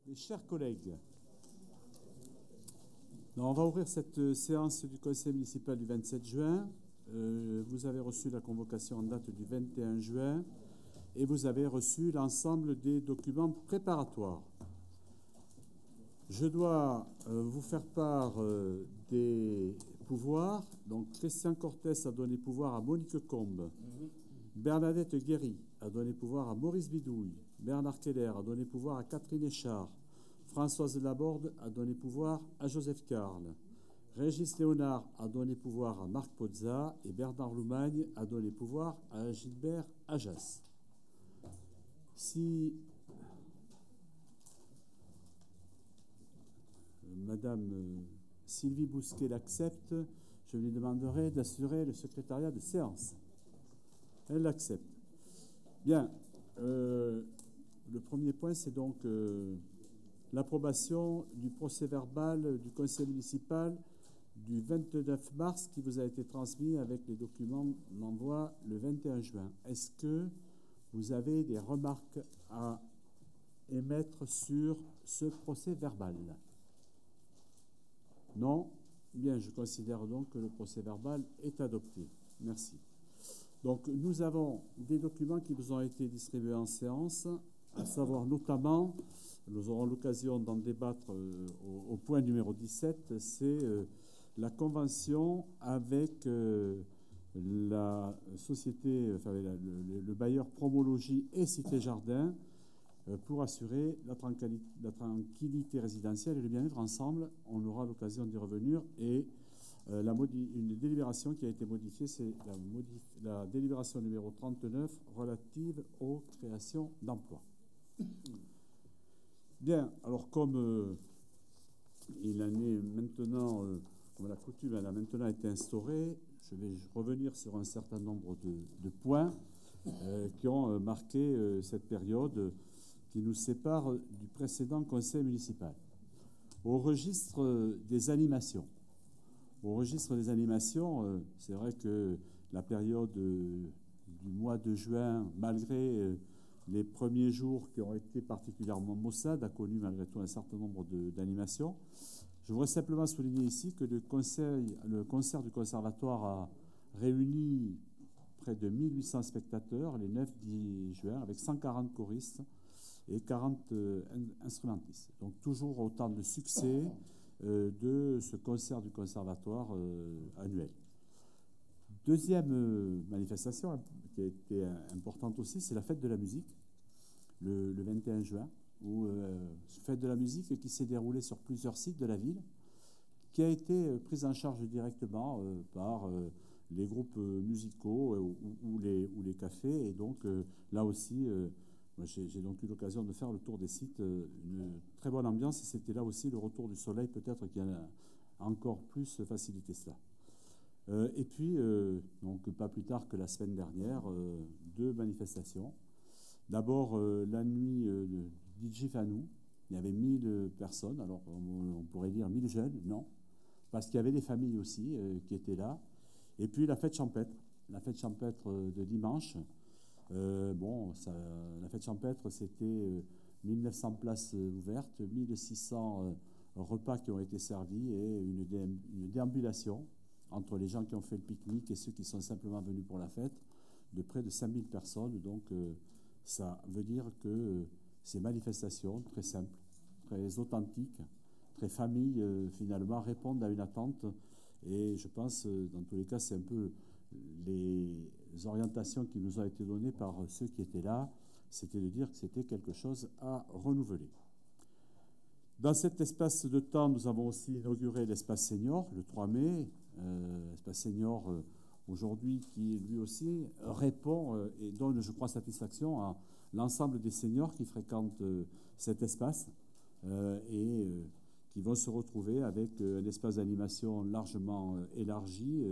Mes chers collègues, on va ouvrir cette séance du Conseil municipal du 27 juin. Vous avez reçu la convocation en date du 21 juin et vous avez reçu l'ensemble des documents préparatoires. Je dois vous faire part des pouvoirs. Donc, Christian Cortès a donné pouvoir à Monique Combe. Bernadette Guéry a donné pouvoir à Maurice Bidouille. Bernard Keller a donné pouvoir à Catherine Échard. Françoise Laborde a donné pouvoir à Joseph Carle. Régis Léonard a donné pouvoir à Marc Pozza. Et Bernard Loumagne a donné pouvoir à Gilbert Ajas. Si Madame Sylvie Bousquet l'accepte, je lui demanderai d'assurer le secrétariat de séance. Elle l'accepte. Bien. Le premier point, c'est donc l'approbation du procès-verbal du conseil municipal du 29 mars qui vous a été transmis avec les documents d'envoi le 21 juin. Est-ce que vous avez des remarques à émettre sur ce procès-verbal? Non? Bien, je considère donc que le procès-verbal est adopté. Merci. Donc, nous avons des documents qui vous ont été distribués en séance, à savoir notamment, nous aurons l'occasion d'en débattre au point numéro 17, c'est la convention avec la société, enfin, le bailleur Promologie et Cité Jardin pour assurer la tranquillité résidentielle et le bien-être ensemble. On aura l'occasion d'y revenir. Et une délibération qui a été modifiée, c'est la délibération numéro 39 relative aux créations d'emplois. Bien, alors comme il en est maintenant, comme la coutume elle a maintenant été instaurée, je vais revenir sur un certain nombre de points qui ont marqué cette période qui nous sépare du précédent conseil municipal. Au registre des animations. Au registre des animations, c'est vrai que la période du mois de juin, malgré les premiers jours qui ont été particulièrement maussades, a connu malgré tout un certain nombre d'animations. Je voudrais simplement souligner ici que le concert du conservatoire a réuni près de 1800 spectateurs les 9-10 juin avec 140 choristes et 40 instrumentistes. Donc toujours autant de succès de ce concert du conservatoire annuel. Deuxième manifestation qui a été importante aussi, c'est la fête de la musique, le 21 juin, fête de la musique qui s'est déroulée sur plusieurs sites de la ville, qui a été prise en charge directement par les groupes musicaux ou les cafés. Et donc là aussi, j'ai donc eu l'occasion de faire le tour des sites, une très bonne ambiance, et c'était là aussi le retour du soleil peut-être qui a encore plus facilité cela. Et puis, donc pas plus tard que la semaine dernière, deux manifestations. D'abord, la nuit de DJ Fanou, il y avait 1000 personnes, alors on pourrait dire 1000 jeunes, non, parce qu'il y avait des familles aussi qui étaient là. Et puis la fête champêtre de dimanche. La fête champêtre, c'était 1900 places ouvertes, 1600 repas qui ont été servis et une déambulation entre les gens qui ont fait le pique-nique et ceux qui sont simplement venus pour la fête, de près de 5000 personnes. Donc, ça veut dire que ces manifestations, très simples, très authentiques, très familles, finalement, répondent à une attente. Et je pense, dans tous les cas, c'est un peu les orientations qui nous ont été données par ceux qui étaient là, c'était de dire que c'était quelque chose à renouveler. Dans cet espace de temps, nous avons aussi inauguré l'espace senior le 3 mai. L'espace senior aujourd'hui qui lui aussi répond et donne, je crois, satisfaction à l'ensemble des seniors qui fréquentent cet espace et qui vont se retrouver avec un espace d'animation largement élargi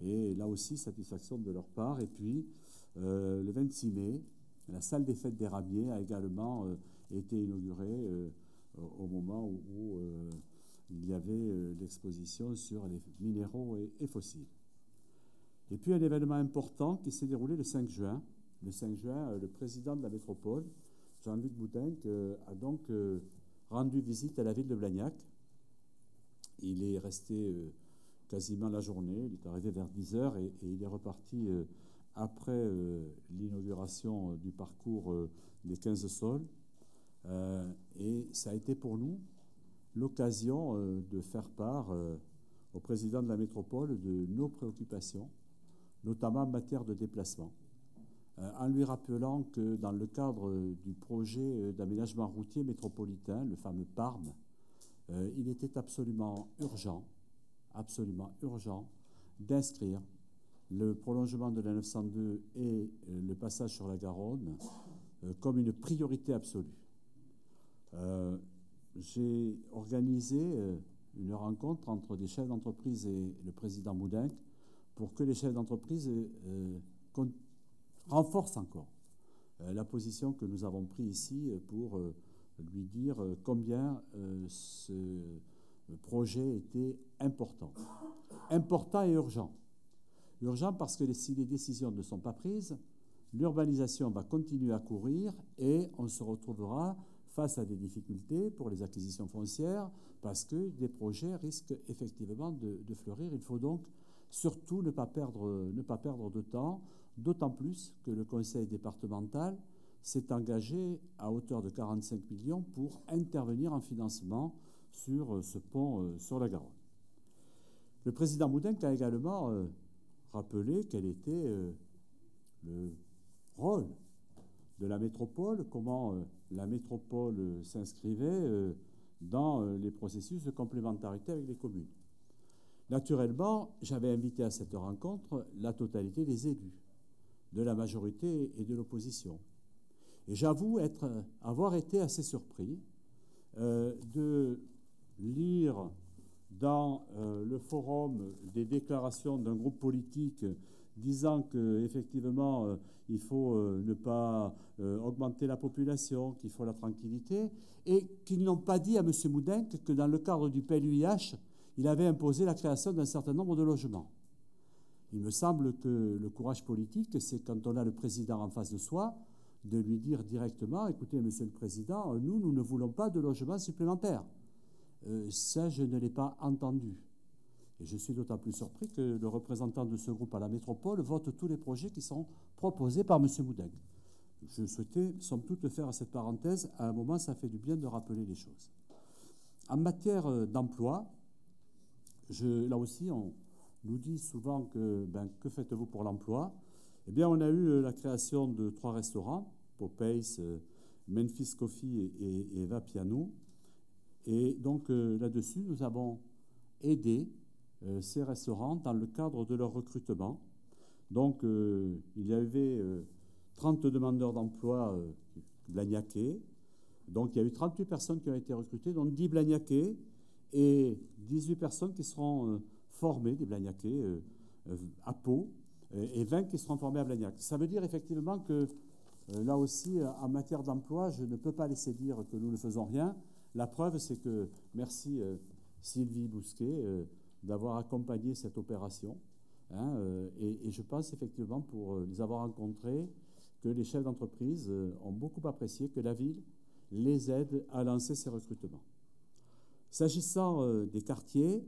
et là aussi satisfaction de leur part. Et puis le 26 mai, la salle des fêtes des Ramiers a également été inaugurée au moment où il y avait l'exposition sur les minéraux et fossiles. Et puis un événement important qui s'est déroulé le 5 juin. Le 5 juin, le président de la métropole, Jean-Luc Boutinck, a donc rendu visite à la ville de Blagnac. Il est resté quasiment la journée. Il est arrivé vers 10 heures et il est reparti après l'inauguration du parcours des 15 sols. Et ça a été pour nous l'occasion de faire part au président de la métropole de nos préoccupations, notamment en matière de déplacement, en lui rappelant que dans le cadre du projet d'aménagement routier métropolitain, le fameux PARM, il était absolument urgent d'inscrire le prolongement de la 902 et le passage sur la Garonne comme une priorité absolue. J'ai organisé une rencontre entre des chefs d'entreprise et le président Moudenc pour que les chefs d'entreprise renforcent encore la position que nous avons prise ici pour lui dire combien ce projet était important. Important et urgent. Urgent parce que si les décisions ne sont pas prises, l'urbanisation va continuer à courir et on se retrouvera face à des difficultés pour les acquisitions foncières parce que des projets risquent effectivement de fleurir. Il faut donc surtout ne pas perdre de temps, d'autant plus que le conseil départemental s'est engagé à hauteur de 45 millions pour intervenir en financement sur ce pont sur la Garonne. Le président Moudenc a également rappelé quel était le rôle de la métropole, comment la métropole s'inscrivait dans les processus de complémentarité avec les communes. Naturellement, j'avais invité à cette rencontre la totalité des élus, de la majorité et de l'opposition. Et j'avoue avoir été assez surpris de lire dans le forum des déclarations d'un groupe politique disant qu'effectivement, il faut ne pas augmenter la population, qu'il faut la tranquillité, et qu'ils n'ont pas dit à M. Moudenc que dans le cadre du PLUIH, il avait imposé la création d'un certain nombre de logements. Il me semble que le courage politique, c'est quand on a le président en face de soi, de lui dire directement, écoutez, Monsieur le Président, nous ne voulons pas de logements supplémentaires. Ça, je ne l'ai pas entendu. Et je suis d'autant plus surpris que le représentant de ce groupe à la métropole vote tous les projets qui sont proposés par M. Moudenc. Je souhaitais, somme toute, faire cette parenthèse. À un moment, ça fait du bien de rappeler les choses. En matière d'emploi, là aussi, on nous dit souvent que faites-vous pour l'emploi? Eh bien, on a eu la création de 3 restaurants, Popeyes, Memphis Coffee et Vapiano. Et donc, là-dessus, nous avons aidé ces restaurants dans le cadre de leur recrutement. Donc, il y avait 30 demandeurs d'emploi blagnacais. Donc, il y a eu 38 personnes qui ont été recrutées, dont 10 blagnacais et 18 personnes qui seront formées, des blagnacais, à Pau, et 20 qui seront formés à Blagnac. Ça veut dire effectivement que, là aussi, en matière d'emploi, je ne peux pas laisser dire que nous ne faisons rien. La preuve, c'est que, merci Sylvie Bousquet d'avoir accompagné cette opération. Et je pense effectivement, pour les avoir rencontrés, que les chefs d'entreprise ont beaucoup apprécié que la ville les aide à lancer ces recrutements. S'agissant des quartiers,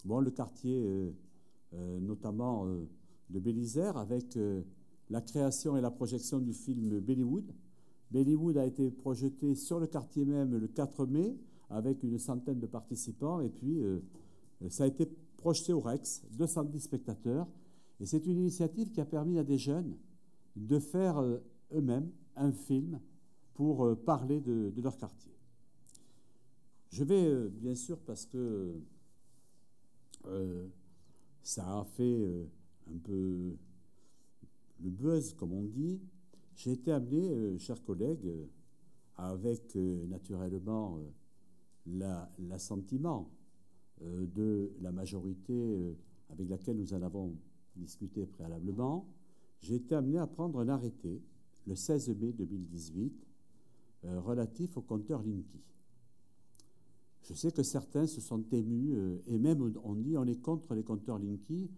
le quartier notamment de Bélisère, avec la création et la projection du film Bellywood. Bellywood a été projeté sur le quartier même le 4 mai, avec une centaine de participants, et puis ça a été projeté au Rex, 210 spectateurs, et c'est une initiative qui a permis à des jeunes de faire eux-mêmes un film pour parler de leur quartier. Je vais, bien sûr, parce que ça a fait un peu le buzz, comme on dit, j'ai été amené, chers collègues, avec naturellement l'assentiment de la majorité avec laquelle nous en avons discuté préalablement, j'ai été amené à prendre un arrêté le 16 mai 2018 relatif au compteur Linky. Je sais que certains se sont émus et même on dit on est contre les compteurs Linky.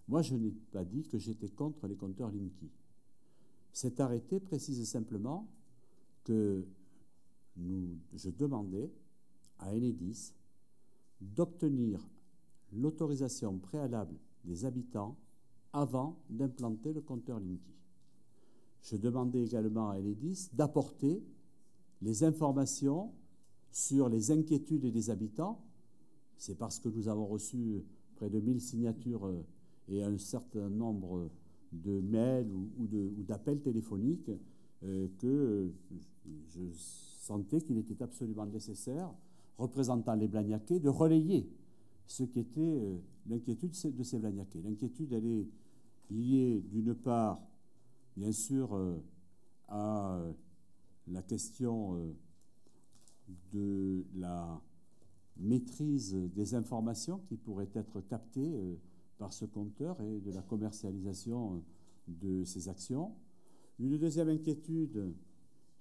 Moi, je n'ai pas dit que j'étais contre les compteurs Linky. Cet arrêté précise simplement que je demandais à Enedis d'obtenir l'autorisation préalable des habitants avant d'implanter le compteur Linky. Je demandais également à Enedis d'apporter les informations sur les inquiétudes des habitants. C'est parce que nous avons reçu près de 1000 signatures et un certain nombre de mails ou d'appels téléphoniques que je sentais qu'il était absolument nécessaire, représentant les Blagnaquais, de relayer ce qui était l'inquiétude de ces Blagnaquais. L'inquiétude, elle est liée d'une part, bien sûr, à la question de la maîtrise des informations qui pourraient être captées par ce compteur et de la commercialisation de ces actions. Une deuxième inquiétude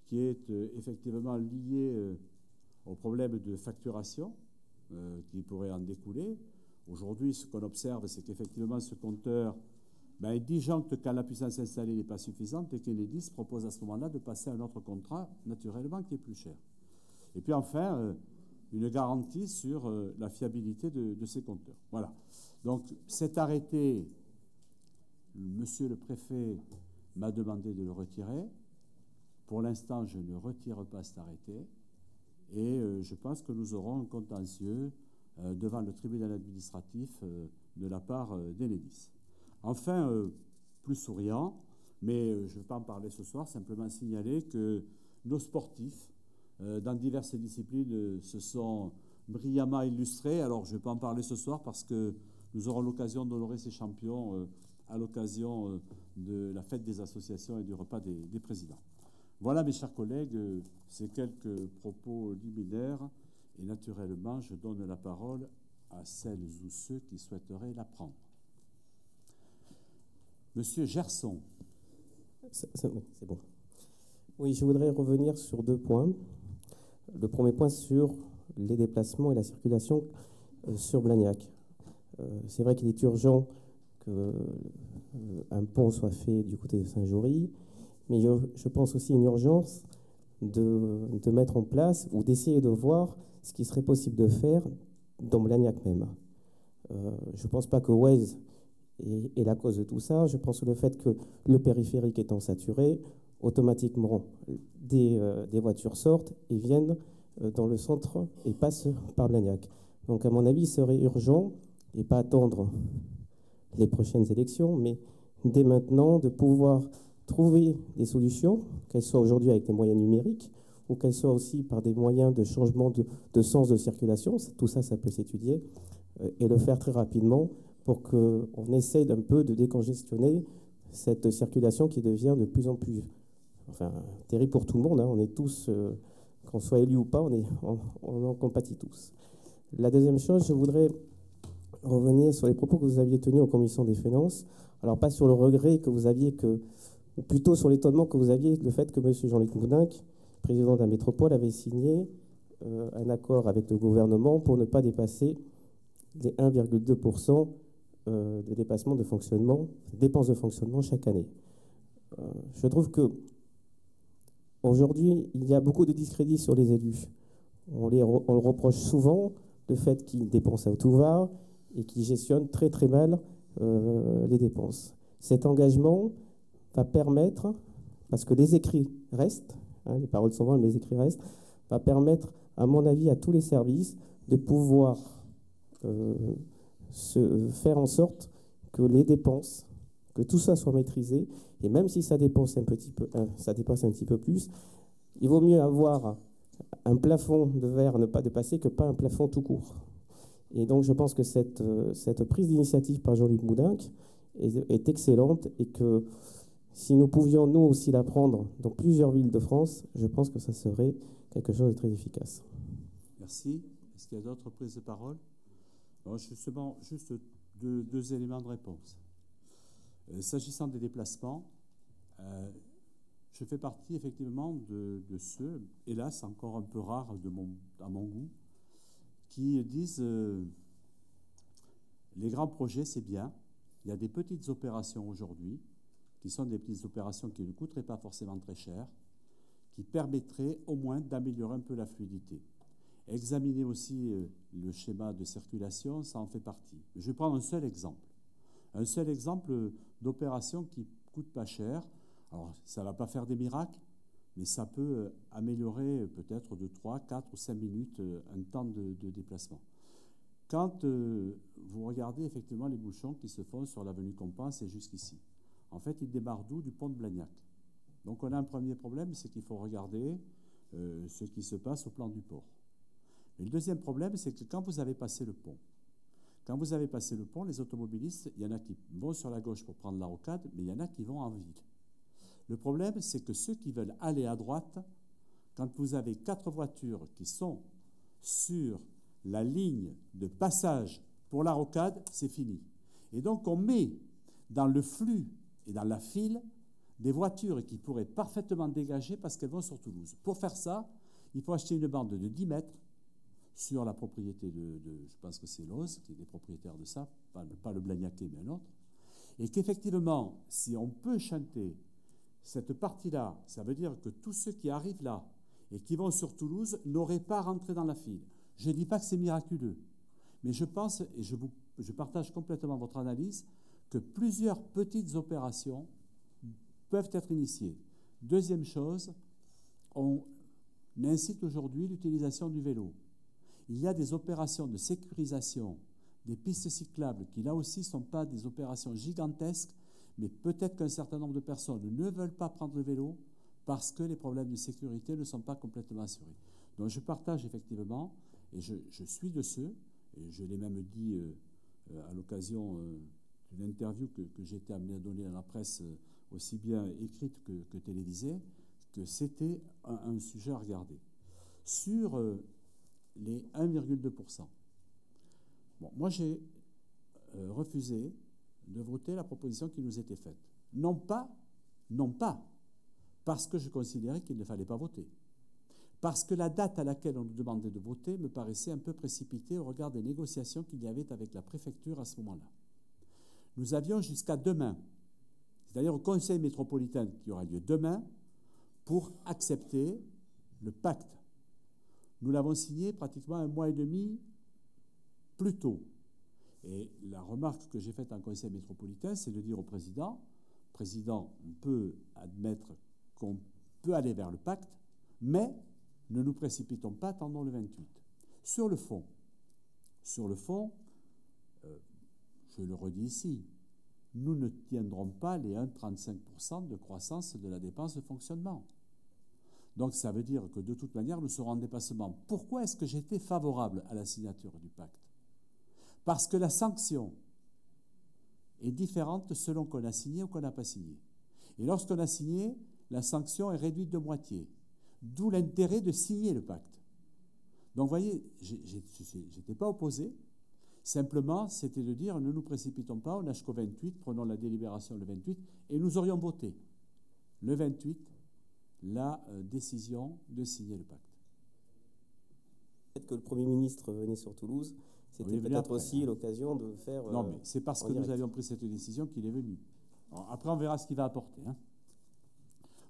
qui est effectivement liée au problème de facturation qui pourrait en découler. Aujourd'hui, ce qu'on observe, c'est qu'effectivement, ce compteur il disjoncte quand la puissance installée n'est pas suffisante et qu'Enedis propose à ce moment-là de passer à un autre contrat, naturellement, qui est plus cher. Et puis enfin, une garantie sur la fiabilité de ces compteurs. Voilà. Donc cet arrêté, monsieur le préfet m'a demandé de le retirer. Pour l'instant, je ne retire pas cet arrêté. Et je pense que nous aurons un contentieux devant le tribunal administratif de la part d'Enedis. Enfin, plus souriant, mais je ne vais pas en parler ce soir, simplement signaler que nos sportifs, dans diverses disciplines, se sont brillamment illustrés. Alors, je ne vais pas en parler ce soir parce que nous aurons l'occasion d'honorer ces champions à l'occasion de la fête des associations et du repas des présidents. Voilà, mes chers collègues, ces quelques propos liminaires. Et naturellement, je donne la parole à celles ou ceux qui souhaiteraient la prendre. Monsieur Gerson. C'est bon. Oui, je voudrais revenir sur 2 points. Le premier point sur les déplacements et la circulation sur Blagnac. C'est vrai qu'il est urgent qu'un pont soit fait du côté de Saint-Jory, mais je pense aussi une urgence de mettre en place ou d'essayer de voir ce qui serait possible de faire dans Blagnac même. Je ne pense pas que Waze est la cause de tout ça. Je pense le fait que le périphérique étant saturé, automatiquement des voitures sortent et viennent dans le centre et passent par Blagnac. Donc à mon avis, il serait urgent, et pas attendre les prochaines élections, mais dès maintenant de pouvoir trouver des solutions, qu'elles soient aujourd'hui avec des moyens numériques ou qu'elles soient aussi par des moyens de changement de sens de circulation. Tout ça, ça peut s'étudier et le faire très rapidement pour qu'on essaye d'un peu de décongestionner cette circulation qui devient de plus en plus terrible pour tout le monde. Hein. On est tous, qu'on soit élu ou pas, on en compatit tous. La deuxième chose, je voudrais revenir sur les propos que vous aviez tenus en commission des finances. Alors, pas sur le regret que vous aviez, ou plutôt sur l'étonnement que vous aviez, le fait que M. Jean-Luc Moudinque, président de la métropole, avait signé un accord avec le gouvernement pour ne pas dépasser les 1,2% de dépassement de fonctionnement, dépenses de fonctionnement chaque année. Je trouve que aujourd'hui, il y a beaucoup de discrédit sur les élus. On le reproche souvent, le fait qu'ils dépensent à tout va et qu'ils gestionnent très très mal les dépenses. Cet engagement va permettre, parce que les écrits restent, hein, les paroles sont bonnes, mais les écrits restent, va permettre, à mon avis, à tous les services de pouvoir faire en sorte que les dépenses, que tout ça soit maîtrisé, et même si ça dépense un petit peu, ça dépasse un petit peu plus, il vaut mieux avoir un plafond de verre à ne pas dépasser que pas un plafond tout court. Et donc je pense que cette prise d'initiative par Jean-Luc Moudinque est excellente et que si nous pouvions nous aussi la prendre dans plusieurs villes de France, je pense que ça serait quelque chose de très efficace. Merci. Est-ce qu'il y a d'autres prises de parole? Alors justement, juste deux éléments de réponse. S'agissant des déplacements, je fais partie effectivement de ceux, hélas encore un peu rares à mon goût, qui disent les grands projets c'est bien, il y a des petites opérations aujourd'hui, qui sont des petites opérations qui ne coûteraient pas forcément très cher, qui permettrait au moins d'améliorer un peu la fluidité. Examiner aussi le schéma de circulation, ça en fait partie. Je vais prendre un seul exemple d'opération qui ne coûte pas cher. Alors, ça ne va pas faire des miracles, mais ça peut améliorer peut-être de 3, 4 ou 5 minutes un temps de déplacement. Quand vous regardez effectivement les bouchons qui se font sur l'avenue Compense et jusqu'ici, en fait, ils démarrent d'où? Du pont de Blagnac. Donc, on a un premier problème, c'est qu'il faut regarder ce qui se passe au plan du port. Et le deuxième problème, c'est que quand vous avez passé le pont, les automobilistes, il y en a qui vont sur la gauche pour prendre la rocade, mais il y en a qui vont en ville. Le problème, c'est que ceux qui veulent aller à droite, quand vous avez 4 voitures qui sont sur la ligne de passage pour la rocade, c'est fini. Et donc, on met dans le flux et dans la file des voitures qui pourraient parfaitement dégager parce qu'elles vont sur Toulouse. Pour faire ça, il faut acheter une bande de 10 mètres sur la propriété je pense que c'est Loz, qui est des propriétaires de ça, pas le Blagnacais, mais un autre, et qu'effectivement, si on peut chanter cette partie-là, ça veut dire que tous ceux qui arrivent là et qui vont sur Toulouse n'auraient pas rentré dans la file. Je ne dis pas que c'est miraculeux, mais je pense, et je partage complètement votre analyse, que plusieurs petites opérations peuvent être initiées. Deuxième chose, on incite aujourd'hui l'utilisation du vélo. Il y a des opérations de sécurisation des pistes cyclables qui, là aussi, ne sont pas des opérations gigantesques, mais peut-être qu'un certain nombre de personnes ne veulent pas prendre le vélo parce que les problèmes de sécurité ne sont pas complètement assurés. Donc je partage effectivement, et je suis de ceux, et je l'ai même dit à l'occasion d'une interview que j'ai été amené à donner à la presse, aussi bien écrite que télévisée, que c'était un sujet à regarder. Sur les 1,2%. Bon, moi, j'ai refusé de voter la proposition qui nous était faite. Non pas parce que je considérais qu'il ne fallait pas voter. Parce que la date à laquelle on nous demandait de voter me paraissait un peu précipitée au regard des négociations qu'il y avait avec la préfecture à ce moment-là. Nous avions jusqu'à demain, c'est-à-dire au Conseil métropolitain qui aura lieu demain, pour accepter le pacte. Nous l'avons signé pratiquement 1 mois et demi plus tôt. Et la remarque que j'ai faite en Conseil métropolitain, c'est de dire au président, on peut admettre qu'on peut aller vers le pacte, mais ne nous précipitons pas, attendons le 28. Sur le fond, je le redis ici, nous ne tiendrons pas les 1,35% de croissance de la dépense de fonctionnement. Donc ça veut dire que de toute manière, nous serons en dépassement. Pourquoi est-ce que j'étais favorable à la signature du pacte? Parce que la sanction est différente selon qu'on a signé ou qu'on n'a pas signé. Et lorsqu'on a signé, la sanction est réduite de moitié. D'où l'intérêt de signer le pacte. Donc vous voyez, je n'étais pas opposé. Simplement, c'était de dire, ne nous précipitons pas, on n'a jusqu'au 28, prenons la délibération le 28, et nous aurions voté le 28 la décision de signer le pacte. Peut-être que le Premier ministre venait sur Toulouse, c'était peut-être aussi l'occasion de faire... Non, mais c'est parce que nous avions pris cette décision qu'il est venu. Alors, après, on verra ce qu'il va apporter. Hein.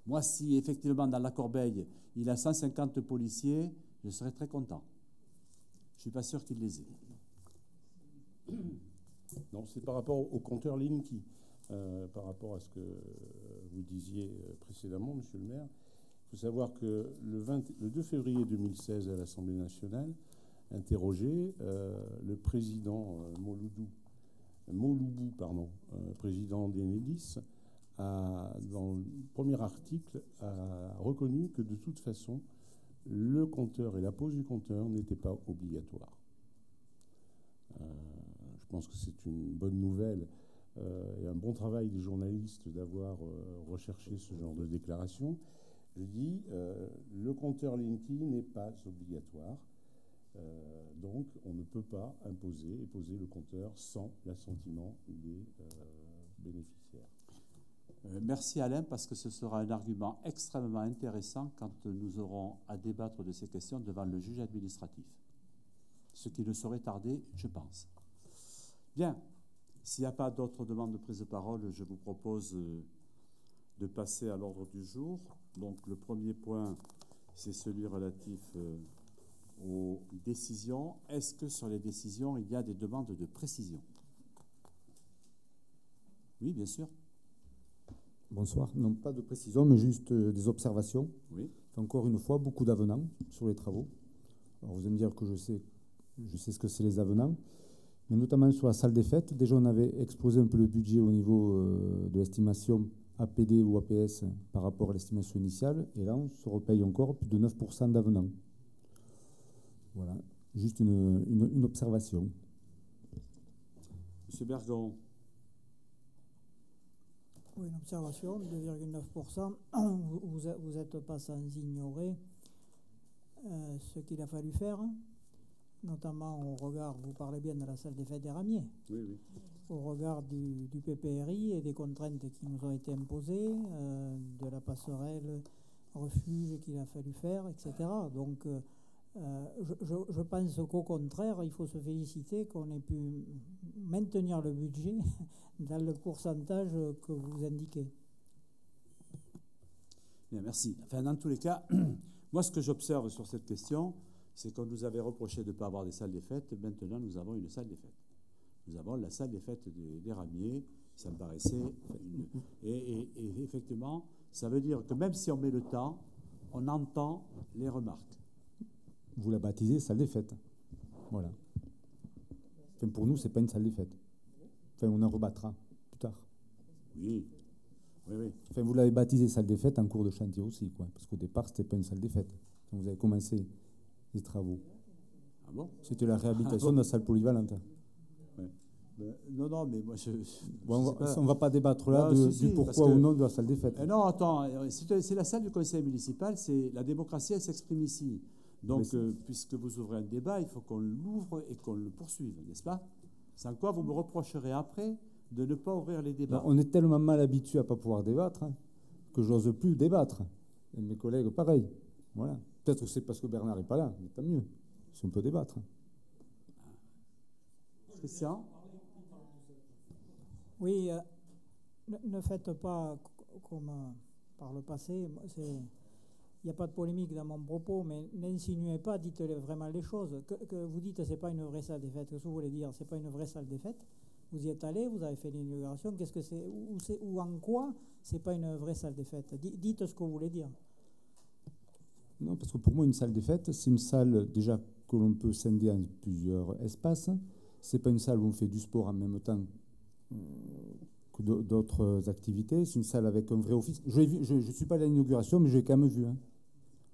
Moi, si effectivement, dans la Corbeille, il a 150 policiers, je serais très content. Je ne suis pas sûr qu'il les ait. Non, c'est par rapport au compteur Linky. Par rapport à ce que vous disiez précédemment, Monsieur le maire, il faut savoir que le 2 février 2016, à l'Assemblée nationale, interrogé, le président Moloubou, président d'Enedis, dans le premier article, a reconnu que de toute façon, le compteur et la pose du compteur n'étaient pas obligatoires. Je pense que c'est une bonne nouvelle et un bon travail des journalistes d'avoir recherché ce genre de déclaration. Je dis, le compteur Linky n'est pas obligatoire. Donc, on ne peut pas imposer et poser le compteur sans l'assentiment des bénéficiaires. Merci Alain, parce que ce sera un argument extrêmement intéressant quand nous aurons à débattre de ces questions devant le juge administratif. Ce qui ne saurait tarder, je pense. Bien, s'il n'y a pas d'autres demandes de prise de parole, je vous propose de passer à l'ordre du jour. Donc le premier point, c'est celui relatif aux décisions. Est-ce que sur les décisions, il y a des demandes de précision? Oui, bien sûr. Bonsoir. Non, pas de précision, mais juste des observations. Oui. Encore une fois, beaucoup d'avenants sur les travaux. Alors vous allez me dire que je sais ce que c'est les avenants, mais notamment sur la salle des fêtes. Déjà, on avait exposé un peu le budget au niveau de l'estimation APD ou APS par rapport à l'estimation initiale, et là, on se repaye encore plus de 9% d'avenants. Voilà, juste une observation. Monsieur Bergon. Oui, une observation, 2,9%. Vous n'êtes pas sans ignorer ce qu'il a fallu faire, notamment au regard, vous parlez bien de la salle des fêtes des Ramiers, Oui, oui. au regard du PPRI et des contraintes qui nous ont été imposées, de la passerelle refuge qu'il a fallu faire, etc. Donc, je pense qu'au contraire, il faut se féliciter qu'on ait pu maintenir le budget dans le pourcentage que vous indiquez. Bien, merci. Enfin, dans tous les cas, moi, ce que j'observe sur cette question, c'est qu'on nous avait reproché de ne pas avoir des salles des fêtes. Maintenant, nous avons une salle des fêtes. Nous avons la salle des fêtes des Ramiers. Ça me paraissait... Et effectivement, ça veut dire que même si on met le temps, on entend les remarques. Vous la baptisez salle des fêtes. Voilà. Enfin, pour nous, ce n'est pas une salle des fêtes. Enfin, on en rebattra plus tard. Oui, oui, oui. Enfin, vous l'avez baptisée salle des fêtes en cours de chantier aussi, quoi. Parce qu'au départ, ce n'était pas une salle des fêtes. Quand vous avez commencé les travaux. Ah bon? C'était la réhabilitation de la salle polyvalente. Ouais. Non, mais moi, Bon, on ne va pas débattre là du pourquoi ou non de la salle des fêtes. Non, attends, c'est la salle du conseil municipal, c'est la démocratie, elle s'exprime ici. Donc, puisque vous ouvrez un débat, il faut qu'on l'ouvre et qu'on le poursuive, n'est-ce pas? Sans quoi vous me reprocherez après de ne pas ouvrir les débats. Non, on est tellement mal habitué à ne pas pouvoir débattre que j'ose plus débattre. Et mes collègues, pareil. Voilà. Peut-être que c'est parce que Bernard n'est pas là, mais tant mieux, si on peut débattre. Christian? Oui, ne faites pas comme par le passé. Il n'y a pas de polémique dans mon propos, mais n'insinuez pas, dites vraiment les choses. Que vous dites que ce n'est pas une vraie salle des fêtes, qu'est-ce que vous voulez dire? Ce n'est pas une vraie salle des fêtes. Vous y êtes allé, vous avez fait l'inauguration. Qu'est-ce que c'est ou en quoi ce n'est pas une vraie salle des fêtes? Dites ce que vous voulez dire. Non, parce que pour moi, une salle des fêtes, c'est une salle déjà que l'on peut scinder en plusieurs espaces. Ce n'est pas une salle où on fait du sport en même temps que d'autres activités. C'est une salle avec un vrai office. Je ne suis pas à l'inauguration, mais j'ai quand même vu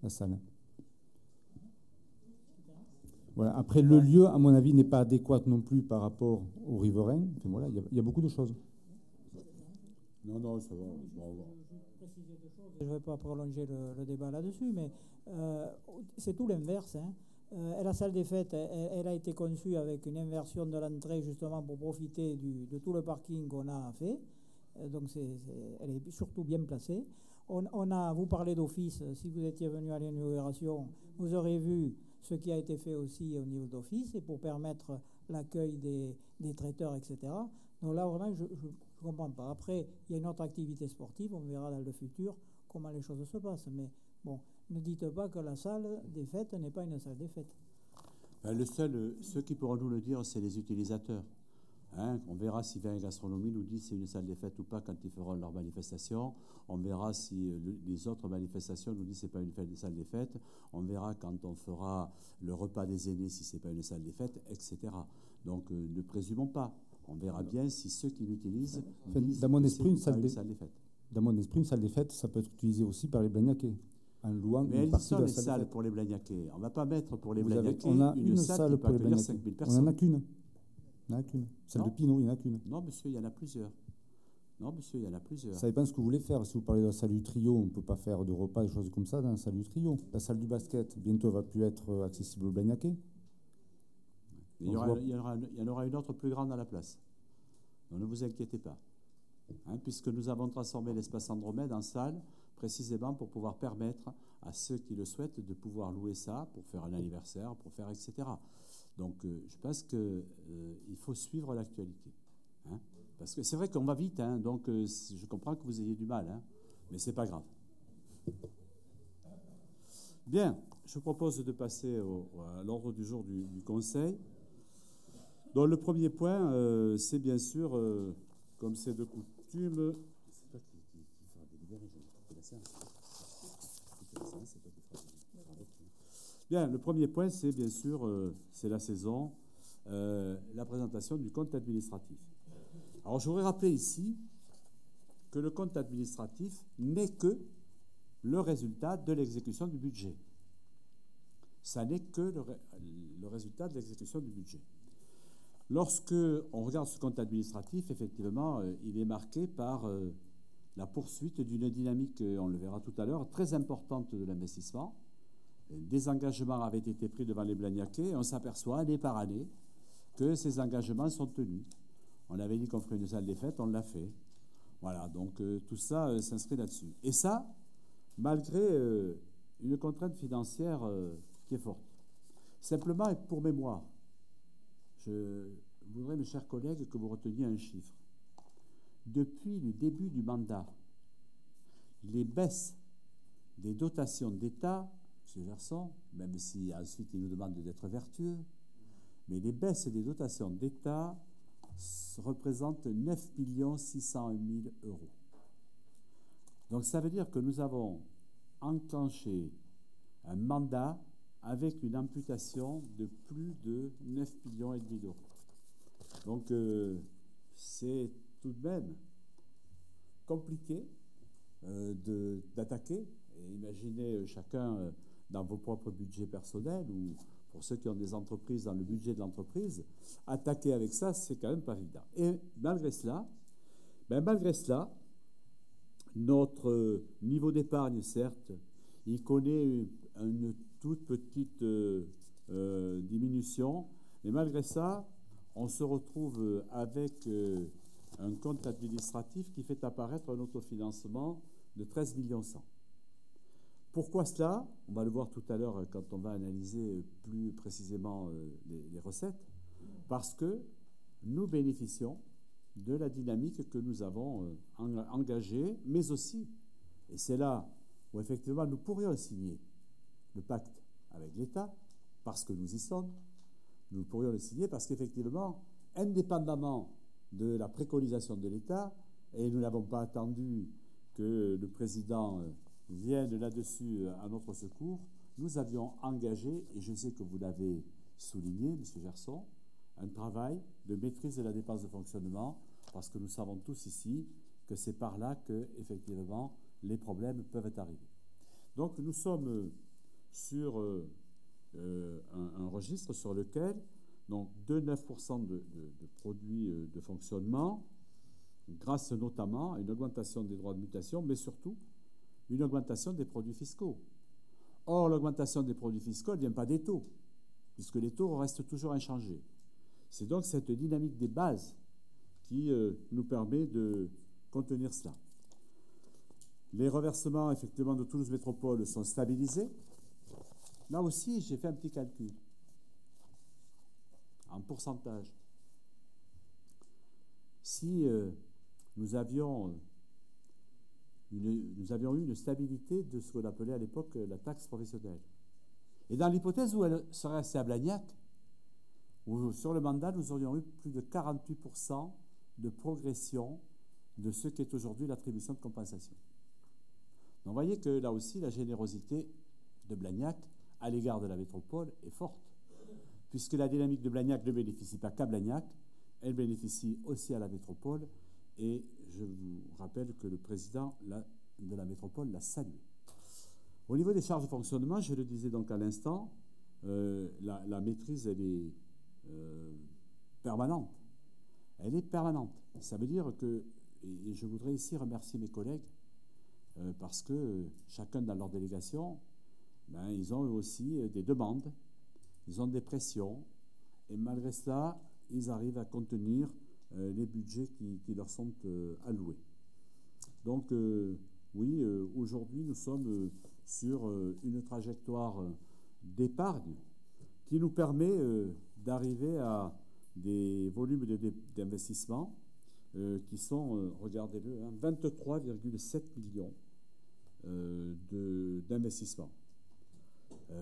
la salle. Voilà. Après, le lieu, à mon avis, n'est pas adéquat non plus par rapport aux riverains. Enfin, voilà, il y a beaucoup de choses. Non, ça va. Je ne vais pas prolonger le débat là-dessus, mais c'est tout l'inverse. La salle des fêtes, elle a été conçue avec une inversion de l'entrée justement pour profiter de tout le parking qu'on a fait. Donc elle est surtout bien placée. Vous parlez d'office. Si vous étiez venu à l'inauguration, vous aurez vu ce qui a été fait aussi au niveau d'office et pour permettre l'accueil des traiteurs, etc. Donc là, vraiment, je ne comprends pas. Après, il y a une autre activité sportive. On verra dans le futur comment les choses se passent. Mais bon, ne dites pas que la salle des fêtes n'est pas une salle des fêtes. Ceux qui pourront nous le dire, c'est les utilisateurs. On verra si Vin et Gastronomie nous dit si c'est une salle des fêtes ou pas quand ils feront leur manifestation. On verra si les autres manifestations nous disent que ce n'est pas une salle des fêtes. On verra quand on fera le repas des aînés si ce n'est pas une salle des fêtes, etc. Donc ne présumons pas. On verra bien si ceux qui l'utilisent disent dans mon esprit, une salle des fêtes. Dans mon esprit, une salle des fêtes, ça peut être utilisé aussi par les Blagnaquais. En louant mais une partie de la salle salles pour les Blagnaquais. On ne va pas mettre pour les Vous Blagnaquais on a une salle qui peut accueillir 5000 personnes. On n'en a qu'une. Il n'y en a qu'une. Celle de Pinot, il n'y en a qu'une. Non, monsieur, il y en a plusieurs. Ça dépend ce que vous voulez faire. Si vous parlez de la salle du trio, on ne peut pas faire de repas, des choses comme ça dans la salle du trio. La salle du basket, bientôt, va plus être accessible aux Blagnaquais. Il y en aura une autre plus grande à la place. Donc ne vous inquiétez pas. Puisque nous avons transformé l'espace Andromède en salle, précisément pour pouvoir permettre à ceux qui le souhaitent de pouvoir louer ça pour faire un anniversaire, pour faire etc. Donc je pense qu'il faut suivre l'actualité. Parce que c'est vrai qu'on va vite, donc je comprends que vous ayez du mal. Mais ce n'est pas grave. Bien, je propose de passer à l'ordre du jour du Conseil. Donc le premier point, c'est bien sûr, comme c'est de coutume... C'est toi qui fera délibérer, je vais la séance. C'est toi qui feras délibérer. Bien, le premier point, c'est bien sûr, c'est la saison, la présentation du compte administratif. Alors je voudrais rappeler ici que le compte administratif n'est que le résultat de l'exécution du budget. Ça n'est que le résultat de l'exécution du budget. Lorsque on regarde ce compte administratif, effectivement, il est marqué par la poursuite d'une dynamique, on le verra tout à l'heure, très importante de l'investissement. Des engagements avaient été pris devant les Blagnaquais et on s'aperçoit année par année que ces engagements sont tenus. On avait dit qu'on ferait une salle des fêtes, on l'a fait. Voilà, donc tout ça s'inscrit là-dessus. Et ça, malgré une contrainte financière qui est forte. Simplement, et pour mémoire, je voudrais, mes chers collègues, que vous reteniez un chiffre. Depuis le début du mandat, les baisses des dotations d'État, M. Gerson, même si ensuite il nous demande d'être vertueux, mais les baisses des dotations d'État représentent 9 601 000 euros. Donc ça veut dire que nous avons enclenché un mandat avec une amputation de plus de 9,5 millions d'euros. Donc c'est tout de même compliqué d'attaquer. Et imaginez chacun dans vos propres budgets personnels ou pour ceux qui ont des entreprises dans le budget de l'entreprise, attaquer avec ça, c'est quand même pas évident. Et malgré cela, notre niveau d'épargne, certes, il connaît une toute petite diminution, mais malgré ça, on se retrouve avec un compte administratif qui fait apparaître un autofinancement de 13 millions 100. Pourquoi cela? On va le voir tout à l'heure quand on va analyser plus précisément les recettes. Parce que nous bénéficions de la dynamique que nous avons engagée, mais aussi, et c'est là où effectivement nous pourrions signer le pacte avec l'État, parce que nous y sommes, nous pourrions le signer parce qu'effectivement, indépendamment de la préconisation de l'État, et nous n'avons pas attendu que le président vienne là-dessus à notre secours, nous avions engagé, et je sais que vous l'avez souligné, M. Gerson, un travail de maîtrise de la dépense de fonctionnement, parce que nous savons tous ici que c'est par là que, effectivement, les problèmes peuvent arriver. Donc, nous sommes sur un registre sur lequel, donc, 2,9% de produits de fonctionnement, grâce notamment à une augmentation des droits de mutation, mais surtout une augmentation des produits fiscaux. Or, l'augmentation des produits fiscaux ne vient pas des taux, puisque les taux restent toujours inchangés. C'est donc cette dynamique des bases qui nous permet de contenir cela. Les reversements, effectivement, de Toulouse Métropole sont stabilisés. Là aussi, j'ai fait un petit calcul en pourcentage. Si nous avions eu une stabilité de ce qu'on appelait à l'époque la taxe professionnelle. Et dans l'hypothèse où elle serait restée à Blagnac, où sur le mandat, nous aurions eu plus de 48% de progression de ce qu'est aujourd'hui l'attribution de compensation. Donc vous voyez que là aussi, la générosité de Blagnac à l'égard de la métropole est forte, puisque la dynamique de Blagnac ne bénéficie pas qu'à Blagnac, elle bénéficie aussi à la métropole, et je vous rappelle que le président de la métropole l'a salué. Au niveau des charges de fonctionnement, je le disais donc à l'instant, la maîtrise, elle est permanente. Elle est permanente. Ça veut dire que, et je voudrais ici remercier mes collègues, parce que chacun dans leur délégation, ils ont aussi des demandes, ils ont des pressions, et malgré cela, ils arrivent à contenir les budgets qui leur sont alloués. Donc, oui, aujourd'hui, nous sommes sur une trajectoire d'épargne qui nous permet d'arriver à des volumes d'investissement qui sont, regardez-le, 23,7 millions d'investissement.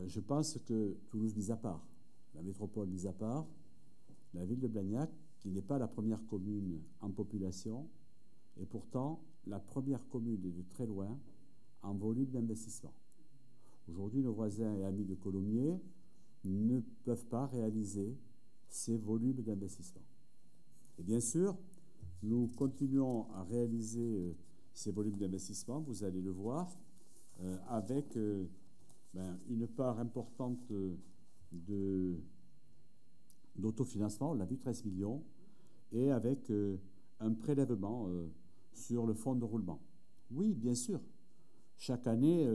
Je pense que Toulouse mis à part, la métropole mis à part, la ville de Blagnac, qui n'est pas la première commune en population, est pourtant la première commune et de très loin en volume d'investissement. Aujourd'hui, nos voisins et amis de Colomiers ne peuvent pas réaliser ces volumes d'investissement. Et bien sûr, nous continuons à réaliser ces volumes d'investissement, vous allez le voir, avec une part importante d'autofinancement, on l'a vu, 13 millions, et avec un prélèvement sur le fonds de roulement. Oui, bien sûr, chaque année,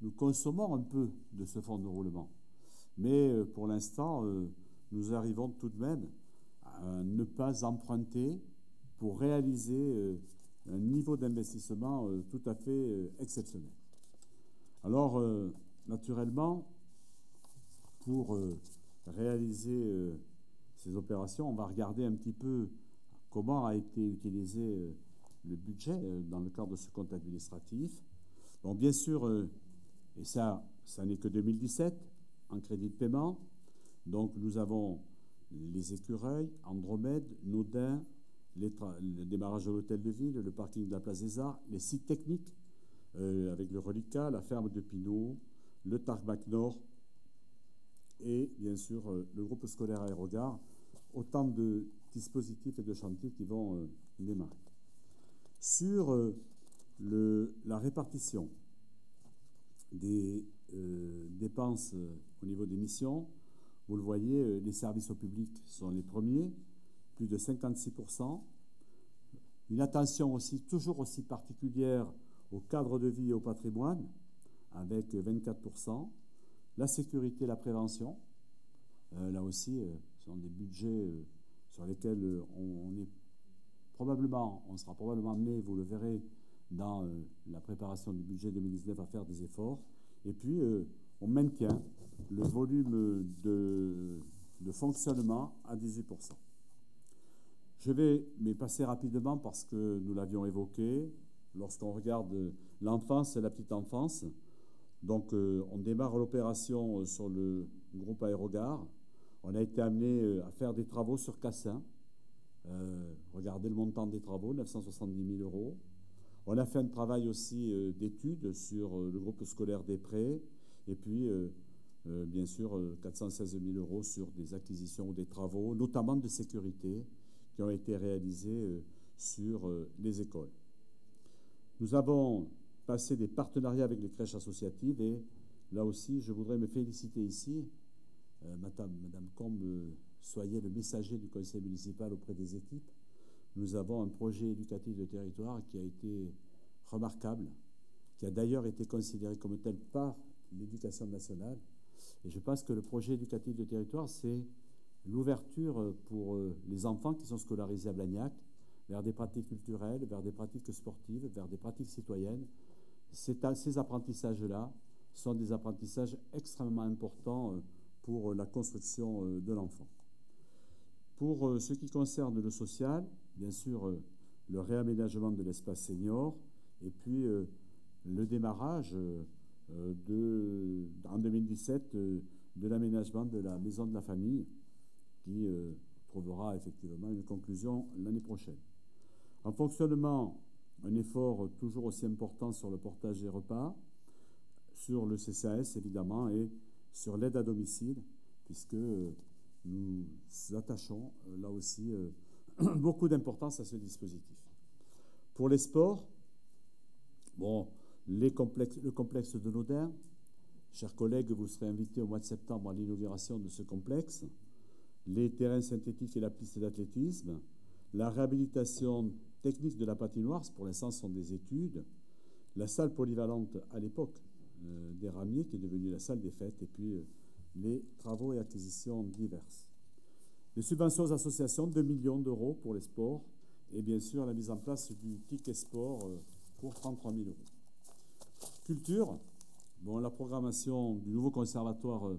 nous consommons un peu de ce fonds de roulement. Mais pour l'instant, nous arrivons tout de même à ne pas emprunter pour réaliser un niveau d'investissement tout à fait exceptionnel. Alors, naturellement, pour réaliser ces opérations, on va regarder un petit peu comment a été utilisé le budget dans le cadre de ce compte administratif. Donc, bien sûr, et ça n'est que 2017, en crédit de paiement. Donc, nous avons les écureuils, Andromède, Naudin, le démarrage de l'hôtel de ville, le parking de la place des Arts, les sites techniques, avec le reliquat, la ferme de Pinot, le tarmac Nord et, bien sûr, le groupe scolaire Aérogare. Autant de dispositifs et de chantiers qui vont démarrer. Sur la répartition des dépenses au niveau des missions, vous le voyez, les services au public sont les premiers, plus de 56%. Une attention aussi, toujours aussi particulière au cadre de vie et au patrimoine, avec 24%. La sécurité et la prévention, là aussi, ce sont des budgets sur lesquels on sera probablement amené, vous le verrez, dans la préparation du budget 2019 à faire des efforts. Et puis, on maintient le volume de fonctionnement à 18%. Je vais m'y passer rapidement parce que nous l'avions évoqué. Lorsqu'on regarde l'enfance et la petite enfance, donc on démarre l'opération sur le groupe Aérogare. On a été amené à faire des travaux sur Cassin. Regardez le montant des travaux, 970 000 euros. On a fait un travail aussi d'études sur le groupe scolaire des Prés. Et puis, bien sûr, 416 000 euros sur des acquisitions ou des travaux, notamment de sécurité, qui ont été réalisés sur les écoles. Nous avons passé des partenariats avec les crèches associatives et là aussi, je voudrais me féliciter ici. Madame Combe, soyez le messager du conseil municipal auprès des équipes. Nous avons un projet éducatif de territoire qui a été remarquable, qui a d'ailleurs été considéré comme tel par l'éducation nationale. Et je pense que le projet éducatif de territoire, c'est l'ouverture pour les enfants qui sont scolarisés à Blagnac vers des pratiques culturelles, vers des pratiques sportives, vers des pratiques citoyennes. Ces apprentissages-là sont des apprentissages extrêmement importants pour la construction de l'enfant. Pour ce qui concerne le social, bien sûr, le réaménagement de l'espace senior et puis le démarrage en 2017 de l'aménagement de la maison de la famille qui trouvera effectivement une conclusion l'année prochaine. En fonctionnement, un effort toujours aussi important sur le portage des repas, sur le CCAS évidemment et sur l'aide à domicile, puisque nous attachons là aussi beaucoup d'importance à ce dispositif. Pour les sports, bon, le complexe de Naudin, chers collègues, vous serez invités au mois de septembre à l'inauguration de ce complexe, les terrains synthétiques et la piste d'athlétisme, la réhabilitation technique de la patinoire, pour l'instant ce sont des études, la salle polyvalente à l'époque des Ramiers, qui est devenue la salle des fêtes, et puis les travaux et acquisitions diverses. Les subventions aux associations, 2 millions d'euros pour les sports, et bien sûr la mise en place du ticket sport pour 33 000 euros. Culture, bon, la programmation du nouveau conservatoire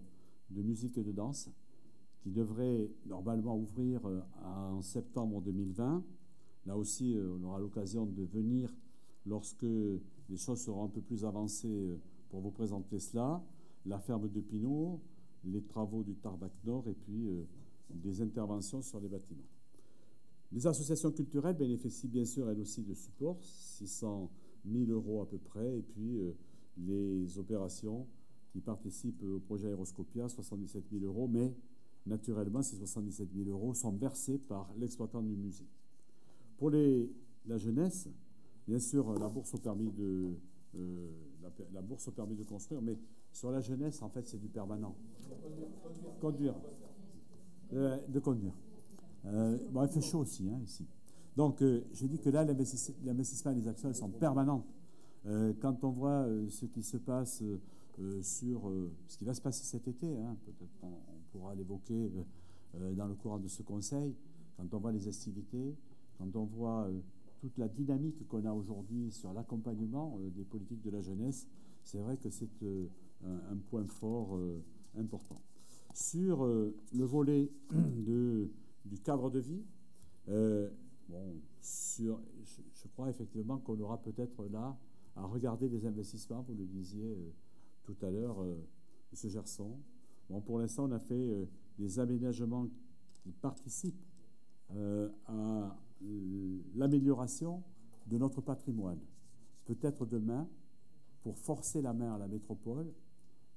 de musique et de danse, qui devrait normalement ouvrir en septembre 2020. Là aussi, on aura l'occasion de venir lorsque les choses seront un peu plus avancées pour vous présenter cela. La ferme de Pinault, les travaux du Tarbac Nord et puis des interventions sur les bâtiments. Les associations culturelles bénéficient bien sûr elles aussi de support, 600 000 € à peu près, et puis les opérations qui participent au projet Aéroscopia, 77 000 €, mais naturellement ces 77 000 € sont versés par l'exploitant du musée. Pour la jeunesse, bien sûr la bourse au permis de construire, mais sur la jeunesse en fait c'est du permanent. Conduire. De conduire. Bon, il fait chaud aussi, hein, ici. Donc, je dis que là, l'investissement et les actions, elles sont permanentes. Quand on voit ce qui se passe sur ce qui va se passer cet été, hein, peut-être qu'on pourra l'évoquer dans le courant de ce conseil, quand on voit les activités, quand on voit toute la dynamique qu'on a aujourd'hui sur l'accompagnement des politiques de la jeunesse, c'est vrai que c'est un point fort important. Sur le volet du cadre de vie, je crois effectivement qu'on aura peut-être là à regarder les investissements, vous le disiez tout à l'heure, M. Gerson. Bon, pour l'instant, on a fait des aménagements qui participent à l'amélioration de notre patrimoine. Peut-être demain, pour forcer la main à la métropole,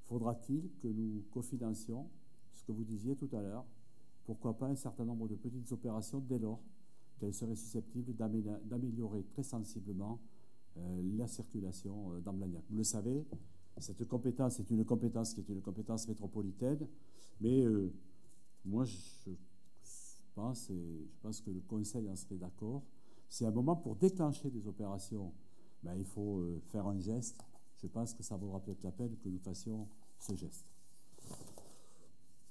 faudra-t-il que nous cofinancions ce que vous disiez tout à l'heure, pourquoi pas un certain nombre de petites opérations dès lors qu'elles seraient susceptibles d'améliorer très sensiblement la circulation dans Blagnac. Vous le savez, cette compétence est une compétence qui est une compétence métropolitaine, mais moi je pense que le Conseil en serait d'accord. C'est un moment pour déclencher des opérations, ben, il faut faire un geste. Je pense que ça vaudra peut-être la peine que nous fassions ce geste.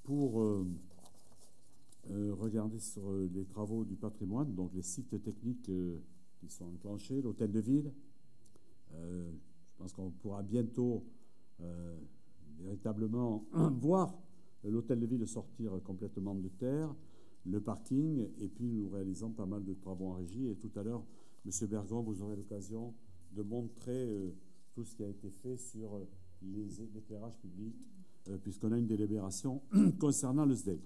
Pour regarder sur les travaux du patrimoine, donc les sites techniques qui sont enclenchés, l'hôtel de ville, je pense qu'on pourra bientôt véritablement voir l'hôtel de ville sortir complètement de terre, le parking, et puis nous réalisons pas mal de travaux en régie. Et tout à l'heure, M. Bergon, vous aurez l'occasion de montrer tout ce qui a été fait sur l'éclairage public, puisqu'on a une délibération concernant le SDEG.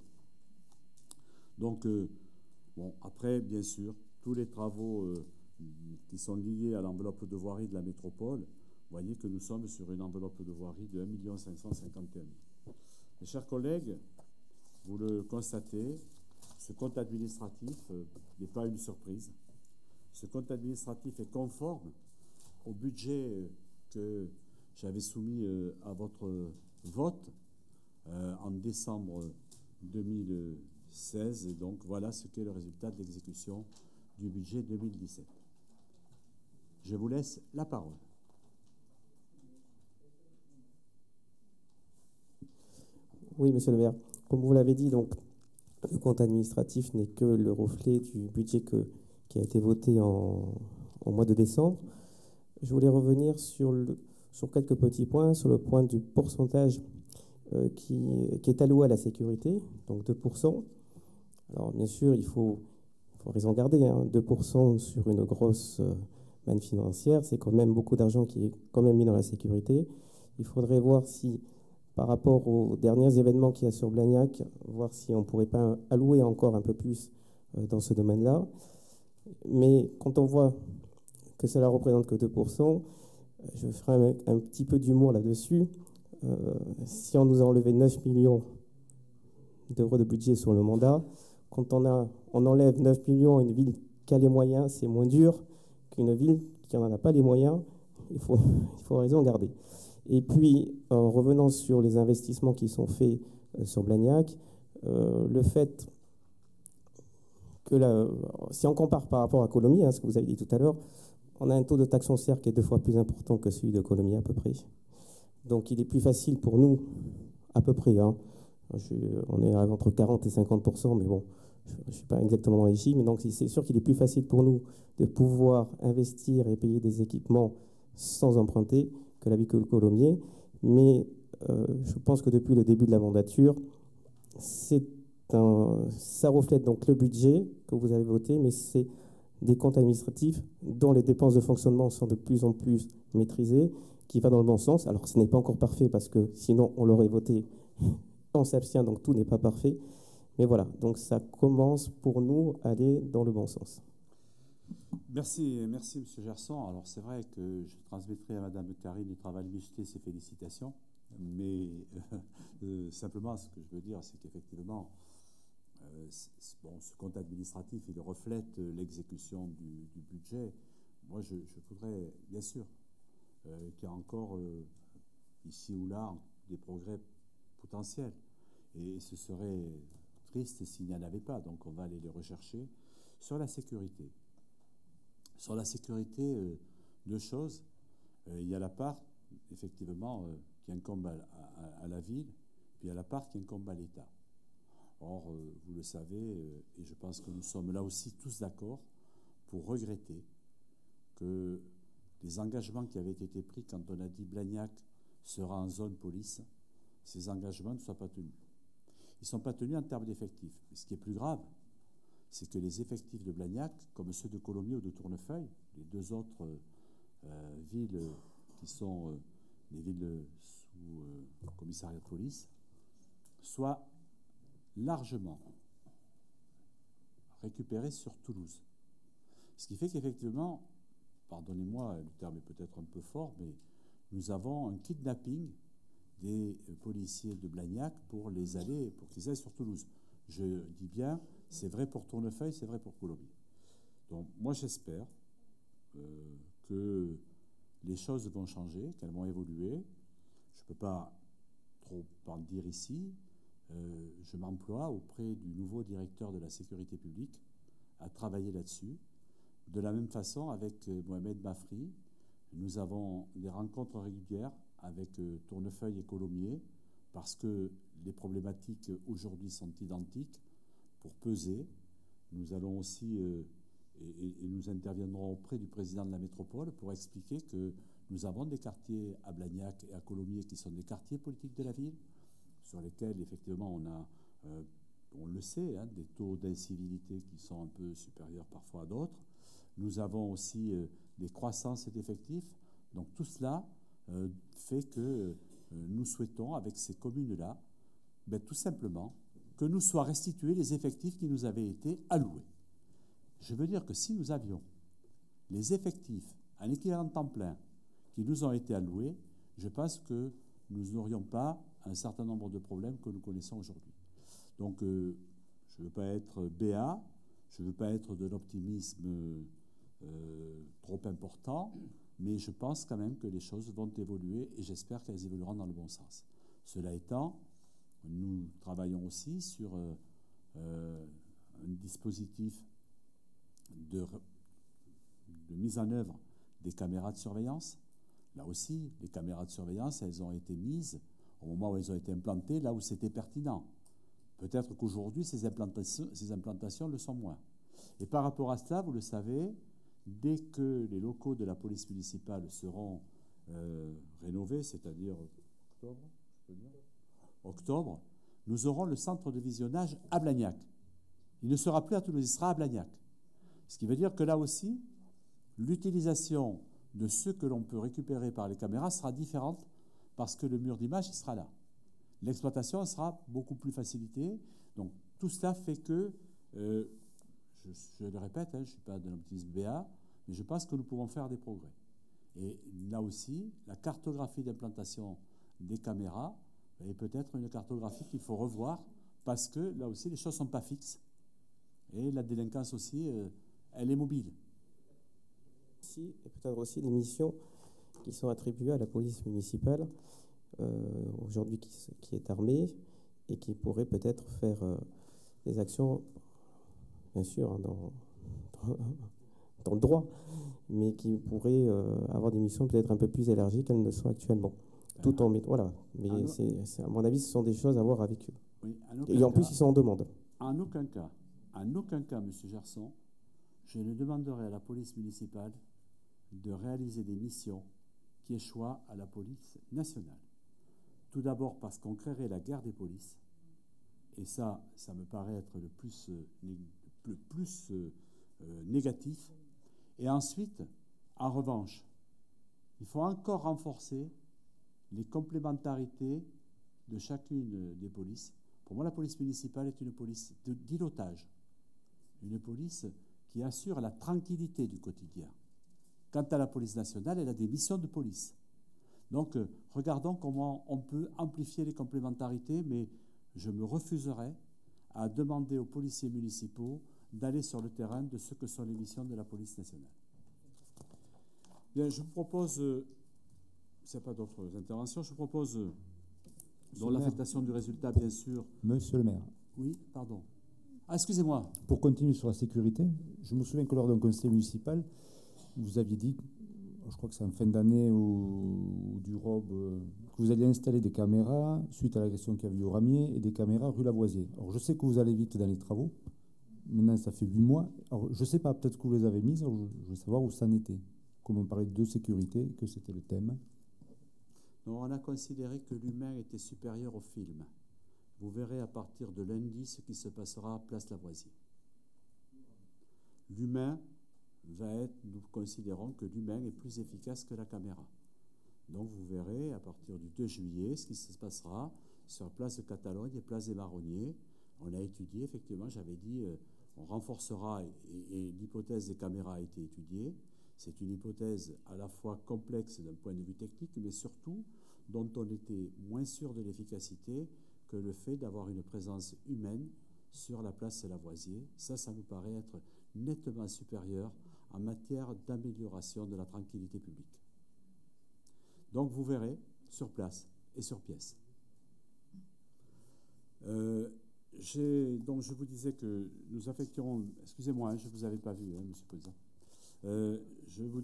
Donc, bon, après, bien sûr, tous les travaux qui sont liés à l'enveloppe de voirie de la métropole, vous voyez que nous sommes sur une enveloppe de voirie de 1 551 000. Mes chers collègues, vous le constatez, ce compte administratif n'est pas une surprise. Ce compte administratif est conforme au budget que j'avais soumis à votre vote en décembre 2016. Et donc, voilà ce qu'est le résultat de l'exécution du budget 2017. Je vous laisse la parole. Oui, monsieur le maire. Comme vous l'avez dit, donc, le compte administratif n'est que le reflet du budget qui a été voté en mois de décembre. Je voulais revenir sur quelques petits points, sur le point du pourcentage qui est alloué à la sécurité, donc 2%. Alors, bien sûr, il faut raison garder, hein, 2% sur une grosse manne financière, c'est quand même beaucoup d'argent qui est quand même mis dans la sécurité. Il faudrait voir si, par rapport aux derniers événements qu'il y a sur Blagnac, voir si on ne pourrait pas allouer encore un peu plus dans ce domaine-là. Mais quand on voit que cela représente que 2%, je ferai un petit peu d'humour là-dessus. Si on nous a enlevé 9 millions d'euros de budget sur le mandat, quand on enlève 9 millions à une ville qui a les moyens, c'est moins dur qu'une ville qui n'en a pas les moyens. Il faut raison garder. Et puis, en revenant sur les investissements qui sont faits sur Blagnac, le fait que si on compare par rapport à Colomiers, hein, ce que vous avez dit tout à l'heure, on a un taux de taxe foncière qui est 2 fois plus important que celui de Colomiers à peu près. Donc il est plus facile pour nous, à peu près, hein, on est entre 40 et 50%, mais bon, je ne suis pas exactement dans les chiffres, mais donc c'est sûr qu'il est plus facile pour nous de pouvoir investir et payer des équipements sans emprunter que la ville de Colomiers. Mais je pense que depuis le début de la mandature, ça reflète donc le budget que vous avez voté, mais c'est des comptes administratifs dont les dépenses de fonctionnement sont de plus en plus maîtrisées, qui va dans le bon sens. Alors, ce n'est pas encore parfait parce que sinon, on l'aurait voté. On s'abstient, donc tout n'est pas parfait. Mais voilà, donc ça commence pour nous à aller dans le bon sens. Merci, M. Gerson. Alors, c'est vrai que je transmettrai à Mme Karine de Travail-Micheté ses félicitations. Mais simplement, ce que je veux dire, c'est qu'effectivement, ce compte administratif, il reflète l'exécution du budget. Moi, je voudrais, bien sûr, qu'il y a encore, ici ou là, des progrès potentiels. Et ce serait triste s'il n'y en avait pas. Donc, on va aller les rechercher. Sur la sécurité. Sur la sécurité, deux choses. Il y a la part, effectivement, qui incombe à la ville, puis il y a la part qui incombe à l'État. Or, vous le savez, et je pense que nous sommes là aussi tous d'accord pour regretter que les engagements qui avaient été pris quand on a dit Blagnac sera en zone police, ces engagements ne soient pas tenus. Ils ne sont pas tenus en termes d'effectifs. Mais ce qui est plus grave, c'est que les effectifs de Blagnac, comme ceux de Colomiers ou de Tournefeuille, les deux autres villes qui sont des villes sous commissariat de police, soient largement récupérés sur Toulouse. Ce qui fait qu'effectivement, pardonnez-moi, le terme est peut-être un peu fort, mais nous avons un kidnapping des policiers de Blagnac pour qu'ils aillent sur Toulouse. Je dis bien, c'est vrai pour Tournefeuille, c'est vrai pour Colomiers. Donc moi j'espère que les choses vont changer, qu'elles vont évoluer. Je ne peux pas trop en dire ici. Je m'emploie auprès du nouveau directeur de la sécurité publique à travailler là-dessus. De la même façon, avec Mohamed Mafri, nous avons des rencontres régulières avec Tournefeuille et Colomiers parce que les problématiques aujourd'hui sont identiques. Pour peser, nous allons aussi, et nous interviendrons auprès du président de la métropole pour expliquer que nous avons des quartiers à Blagnac et à Colomiers qui sont des quartiers politiques de la ville, sur lesquels, effectivement, on a, on le sait, des taux d'incivilité qui sont un peu supérieurs parfois à d'autres. Nous avons aussi des croissances d'effectifs. Donc tout cela fait que nous souhaitons, avec ces communes-là, tout simplement, que nous soient restitués les effectifs qui nous avaient été alloués. Je veux dire que si nous avions les effectifs en équivalent temps plein qui nous ont été alloués, je pense que nous n'aurions pas un certain nombre de problèmes que nous connaissons aujourd'hui. Donc, je ne veux pas être béat, je ne veux pas être de l'optimisme trop important, mais je pense quand même que les choses vont évoluer et j'espère qu'elles évolueront dans le bon sens. Cela étant, nous travaillons aussi sur un dispositif de mise en œuvre des caméras de surveillance. Là aussi, les caméras de surveillance, elles ont été mises au moment où elles ont été implantées, là où c'était pertinent. Peut-être qu'aujourd'hui, ces implantations le sont moins. Et par rapport à cela, vous le savez, dès que les locaux de la police municipale seront rénovés, c'est-à-dire octobre, nous aurons le centre de visionnage à Blagnac. Il ne sera plus à Toulouse, il sera à Blagnac. Ce qui veut dire que là aussi, l'utilisation de ce que l'on peut récupérer par les caméras sera différente parce que le mur d'image sera là. L'exploitation sera beaucoup plus facilitée. Donc tout cela fait que, je le répète, je ne suis pas d'un optimisme béat, mais je pense que nous pouvons faire des progrès. Et là aussi, la cartographie d'implantation des caméras est peut-être une cartographie qu'il faut revoir parce que là aussi, les choses ne sont pas fixes. Et la délinquance aussi, elle est mobile. Et peut-être aussi les missions qui sont attribuées à la police municipale, aujourd'hui qui est armée et qui pourrait peut-être faire des actions, bien sûr, dans le droit, mais qui pourrait avoir des missions peut-être un peu plus élargies qu'elles ne sont actuellement. Tout en voilà. Mais à mon avis, ce sont des choses à voir avec eux. Oui, et en plus, ils sont en demande. En aucun cas, M. Gerson, je ne demanderai à la police municipale de réaliser des missions qui échouent à la police nationale. Tout d'abord parce qu'on créerait la guerre des polices, et ça me paraît être le plus négatif. Et ensuite, en revanche, il faut encore renforcer les complémentarités de chacune des polices. Pour moi, la police municipale est une police d'îlotage, une police qui assure la tranquillité du quotidien. Quant à la police nationale, elle a des missions de police. Donc, regardons comment on peut amplifier les complémentarités, mais je me refuserai à demander aux policiers municipaux d'aller sur le terrain de ce que sont les missions de la police nationale. Bien, je vous propose, s'il n'y a pas d'autres interventions, je vous propose, dans l'affectation du résultat, bien sûr. Monsieur le maire. Oui, pardon. Ah, excusez-moi. Pour continuer sur la sécurité, je me souviens que lors d'un conseil municipal, vous aviez dit, je crois que c'est en fin d'année ou du ROB, que vous alliez installer des caméras suite à l'agression qu'il y a eu au Ramier et des caméras rue Lavoisier. Alors je sais que vous allez vite dans les travaux. Maintenant, ça fait 8 mois. Alors je ne sais pas, peut-être que vous les avez mises. Alors, je veux savoir où ça en était. Comme on parlait de sécurité, que c'était le thème. Non, on a considéré que l'humain était supérieur au film. Vous verrez à partir de lundi ce qui se passera à Place Lavoisier. L'humain va être, nous considérons que l'humain est plus efficace que la caméra. Donc vous verrez à partir du 2 juillet ce qui se passera sur Place de Catalogne et Place des Marronniers. On a étudié, effectivement, j'avais dit, on renforcera, et l'hypothèse des caméras a été étudiée. C'est une hypothèse à la fois complexe d'un point de vue technique, mais surtout dont on était moins sûr de l'efficacité que le fait d'avoir une présence humaine sur la place Lavoisier. Ça nous paraît être nettement supérieur en matière d'amélioration de la tranquillité publique. Donc vous verrez sur place et sur pièce. Donc je vous disais que nous affecterons... Excusez-moi, je ne vous avais pas vu, Monsieur le Président. Je vous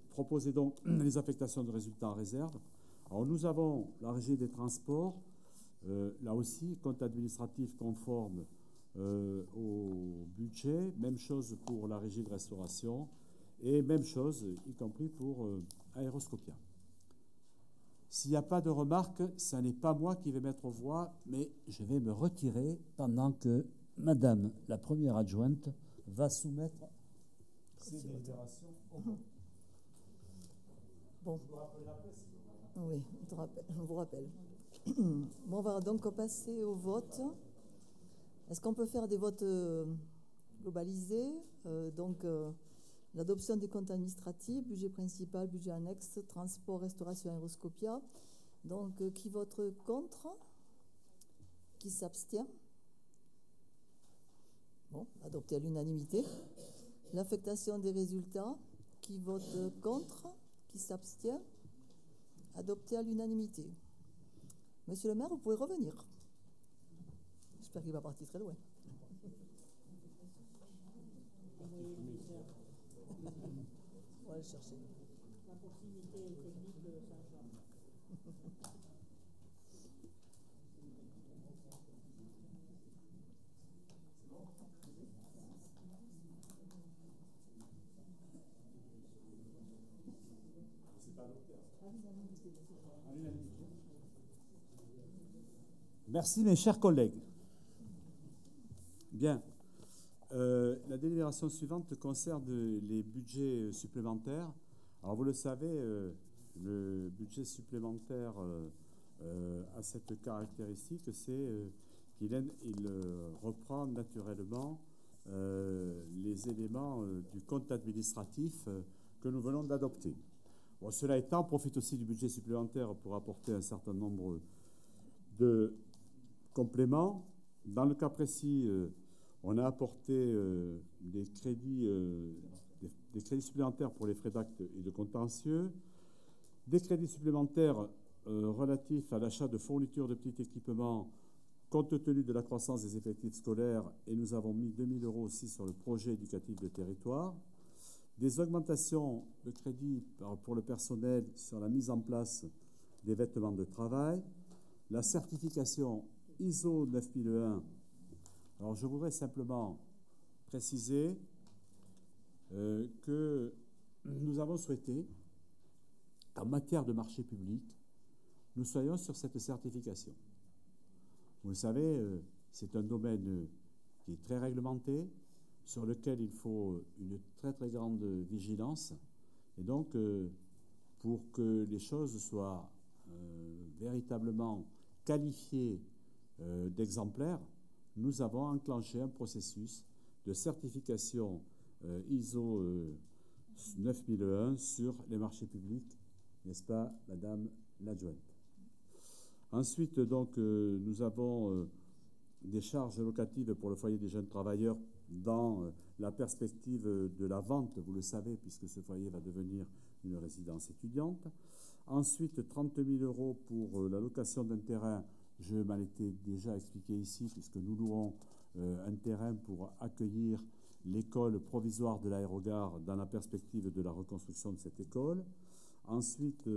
proposez donc les affectations de résultats en réserve. Alors nous avons la régie des transports, là aussi, compte administratif conforme au budget, même chose pour la régie de restauration, et même chose, y compris pour Aéroscopia. S'il n'y a pas de remarques, ce n'est pas moi qui vais mettre aux voix, mais je vais me retirer pendant que Madame la première adjointe va soumettre ces délibérations au vote. Bon. Oui, on vous rappelle. Bon, on va donc passer au vote. Est-ce qu'on peut faire des votes globalisés? L'adoption des comptes administratifs, budget principal, budget annexe, transport, restauration, Aéroscopia. Donc, qui vote contre? Qui s'abstient? Bon, adopté à l'unanimité. L'affectation des résultats, qui vote contre? Qui s'abstient? Adopté à l'unanimité. Monsieur le maire, vous pouvez revenir. J'espère qu'il va partir très loin. On va le chercher. La proximité technique de Saint-Jean. Merci mes chers collègues. Bien. La délibération suivante concerne les budgets supplémentaires. Alors vous le savez, le budget supplémentaire a cette caractéristique, c'est qu'il reprend naturellement les éléments du compte administratif que nous venons d'adopter. Bon, cela étant, on profite aussi du budget supplémentaire pour apporter un certain nombre de compléments. Dans le cas précis, on a apporté des crédits supplémentaires pour les frais d'actes et de contentieux, des crédits supplémentaires relatifs à l'achat de fournitures de petits équipements compte tenu de la croissance des effectifs scolaires, et nous avons mis 2 000 € aussi sur le projet éducatif de territoire, des augmentations de crédits pour le personnel sur la mise en place des vêtements de travail, la certification ISO 9001. Alors, je voudrais simplement préciser que nous avons souhaité qu'en matière de marché public, nous soyons sur cette certification. Vous le savez, c'est un domaine qui est très réglementé. sur lequel il faut une très très grande vigilance. Et donc, pour que les choses soient véritablement qualifiées d'exemplaires, nous avons enclenché un processus de certification ISO 9001 sur les marchés publics, n'est-ce pas, Madame l'adjointe? Ensuite, donc, nous avons des charges locatives pour le foyer des jeunes travailleurs dans la perspective de la vente, vous le savez, puisque ce foyer va devenir une résidence étudiante. Ensuite, 30 000 € pour la location d'un terrain. Je m'en étais déjà expliqué ici, puisque nous louons un terrain pour accueillir l'école provisoire de l'aérogare dans la perspective de la reconstruction de cette école. Ensuite,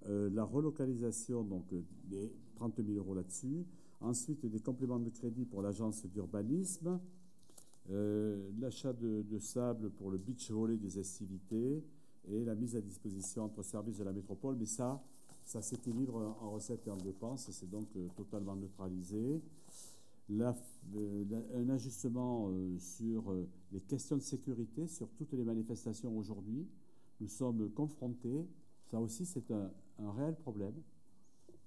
la relocalisation, donc les 30 000 € là-dessus. Ensuite, des compléments de crédit pour l'agence d'urbanisme. L'achat de sable pour le beach volley des estivités et la mise à disposition entre services de la métropole. Mais ça s'équilibre en recettes et en dépenses, c'est donc totalement neutralisé. Un ajustement sur les questions de sécurité sur toutes les manifestations aujourd'hui. Nous sommes confrontés, ça aussi c'est un réel problème,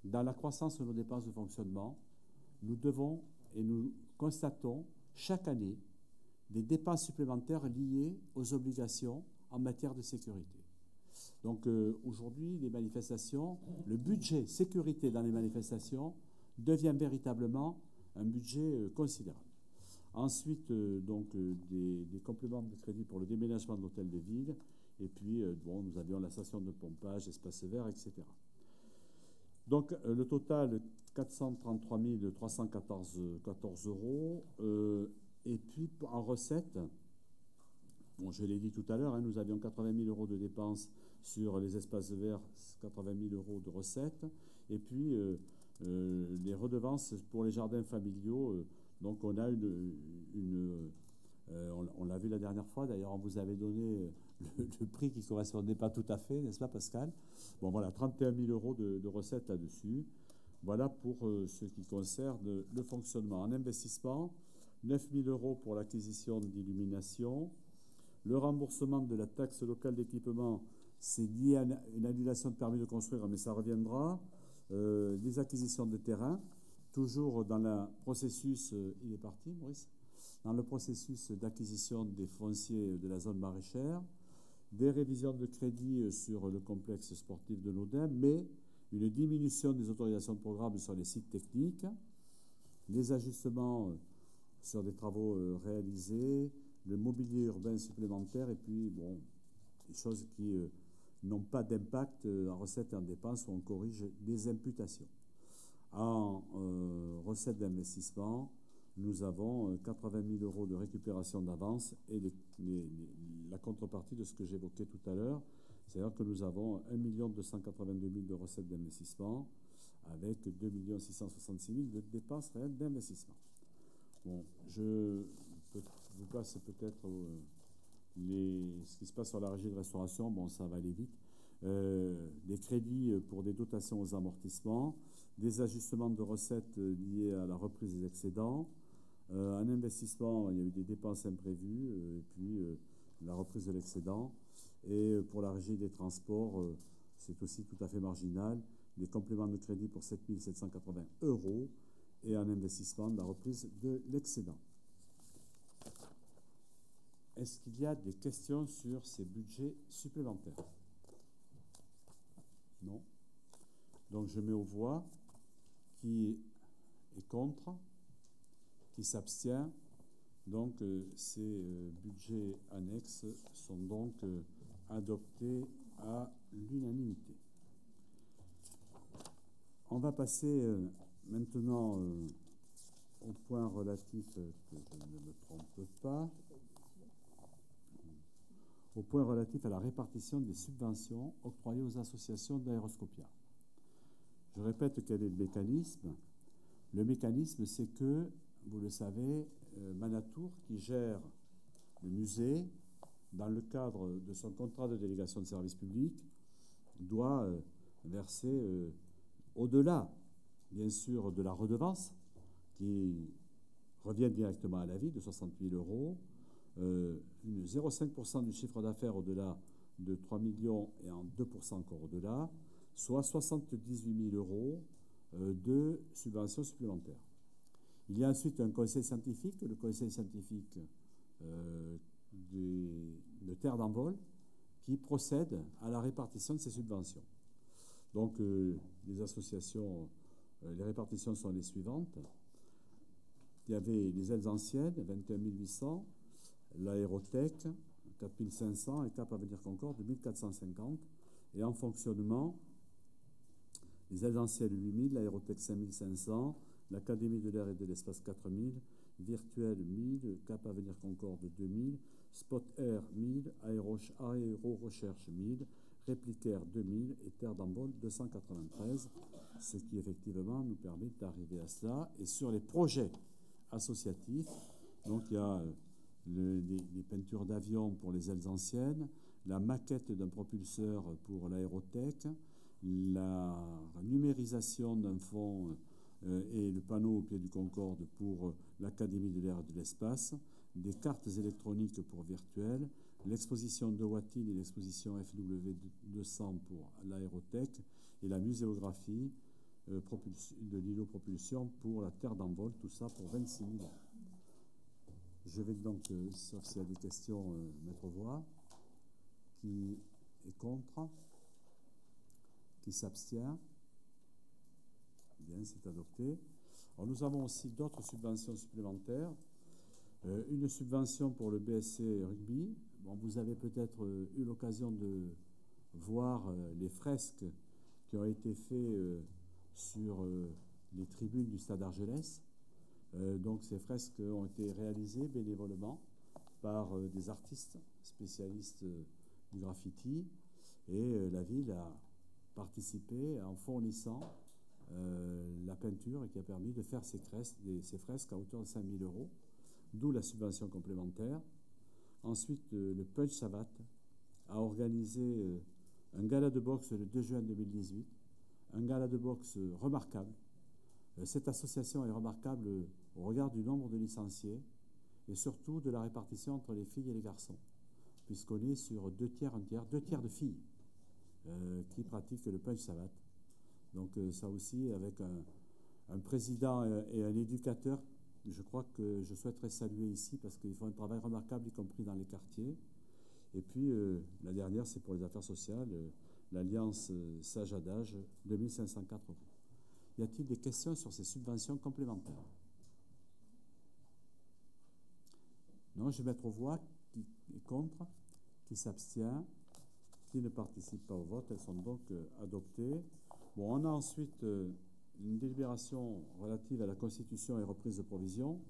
dans la croissance de nos dépenses de fonctionnement. Nous devons et nous constatons chaque année des dépenses supplémentaires liées aux obligations en matière de sécurité. Donc aujourd'hui, les manifestations, le budget sécurité dans les manifestations devient véritablement un budget considérable. Ensuite, donc, des compléments de crédit pour le déménagement de l'hôtel de ville. Et puis, bon, nous avions la station de pompage, espace vert, etc. Donc, le total, 433 314 €. Et puis, en recettes, bon, je l'ai dit tout à l'heure, hein, nous avions 80 000 € de dépenses sur les espaces verts, 80 000 € de recettes. Et puis, les redevances pour les jardins familiaux. Donc, on a on l'a vu la dernière fois, d'ailleurs, on vous avait donné le prix qui ne correspondait pas tout à fait, n'est-ce pas, Pascal? Bon, voilà, 31 000 € de recettes là-dessus. Voilà pour ce qui concerne le fonctionnement. En investissement, 9 000 € pour l'acquisition d'illumination. Le remboursement de la taxe locale d'équipement, c'est lié à une annulation de permis de construire, mais ça reviendra. Des acquisitions de terrain, toujours dans le processus, il est parti, Maurice, dans le processus d'acquisition des fonciers de la zone maraîchère, des révisions de crédit sur le complexe sportif de l'Audin, mais une diminution des autorisations de programme sur les sites techniques, les ajustements sur des travaux réalisés, le mobilier urbain supplémentaire, et puis, bon, des choses qui n'ont pas d'impact en recettes et en dépenses, où on corrige des imputations. En recettes d'investissement, nous avons 80 000 € de récupération d'avance et la contrepartie de ce que j'évoquais tout à l'heure, c'est-à-dire que nous avons 1 282 000 de recettes d'investissement avec 2 666 000 de dépenses réelles d'investissement. Bon, je vous passe peut-être ce qui se passe sur la régie de restauration. Bon, ça va aller vite. Des crédits pour des dotations aux amortissements, des ajustements de recettes liés à la reprise des excédents. En investissement, il y a eu des dépenses imprévues, et puis la reprise de l'excédent. Et pour la régie des transports, c'est aussi tout à fait marginal. Des compléments de crédit pour 7 780 €, et en investissement, la reprise de l'excédent. Est-ce qu'il y a des questions sur ces budgets supplémentaires? Non. Donc je mets aux voix qui est contre, qui s'abstient. Donc ces budgets annexes sont donc adoptés à l'unanimité. On va passer maintenant au point relatif, que je ne me trompe pas, au point relatif à la répartition des subventions octroyées aux associations d'Aéroscopia. Je répète quel est le mécanisme. Le mécanisme, c'est que, vous le savez, Manatour, qui gère le musée, dans le cadre de son contrat de délégation de service public, doit verser, au-delà, bien sûr, de la redevance, qui revient directement à la ville, de 60 000 €, 0,5% du chiffre d'affaires au-delà de 3 millions et en 2% encore au-delà, soit 78 000 euros de subventions supplémentaires. Il y a ensuite un conseil scientifique, le conseil scientifique de Terre d'Envol, qui procède à la répartition de ces subventions. Donc, les associations, les répartitions sont les suivantes. Il y avait les ailes anciennes, 21 800, l'aérotech, 4 500 et Cap Avenir Concorde, 1 450. Et en fonctionnement, les ailes anciennes, 8 000, l'aérotech, 5 500, l'Académie de l'air et de l'espace, 4 000, Virtuel, 1 000, Cap Avenir Concorde, 2 000, Spot Air, 1 000, Aéro Recherche, 1 000, Réplicaire, 2 000 et Terre d'Envol, 293, ce qui effectivement nous permet d'arriver à cela. Et sur les projets associatifs, donc il y a les peintures d'avions pour les ailes anciennes, la maquette d'un propulseur pour l'aérotech, la numérisation d'un fond et le panneau au pied du Concorde pour l'Académie de l'air et de l'espace, des cartes électroniques pour Virtuel, l'exposition de Watine et l'exposition FW200 pour l'aérotech et la muséographie de l'îlot propulsion pour la Terre d'Envol, tout ça pour 26 000 euros. Je vais donc, sauf s'il y a des questions, mettre aux voix. Qui est contre? Qui s'abstient? Bien, c'est adopté. Alors, nous avons aussi d'autres subventions supplémentaires. Une subvention pour le BSC Rugby. Bon, vous avez peut-être eu l'occasion de voir les fresques qui ont été faites sur les tribunes du Stade Argelès. Donc ces fresques ont été réalisées bénévolement par des artistes spécialistes du graffiti et la ville a participé en fournissant la peinture et qui a permis de faire ces fresques à hauteur de 5 000 euros, d'où la subvention complémentaire. Ensuite, le Punch Savate a organisé un gala de boxe le 2 juin 2018, un gala de boxe remarquable. Cette association est remarquable au regard du nombre de licenciés et surtout de la répartition entre les filles et les garçons, puisqu'on est sur 2 tiers, 1 tiers, 2 tiers de filles qui pratiquent le punch savate. Donc ça aussi, avec un président et un éducateur, je crois que je souhaiterais saluer ici parce qu'ils font un travail remarquable, y compris dans les quartiers. Et puis la dernière, c'est pour les affaires sociales, l'Alliance Sage Adage, 2 504 euros. Y a-t-il des questions sur ces subventions complémentaires? Non, je vais mettre aux voix qui est contre, qui s'abstient, qui ne participe pas au vote. Elles sont donc adoptées. Bon, on a ensuite une délibération relative à la constitution et reprise de provision.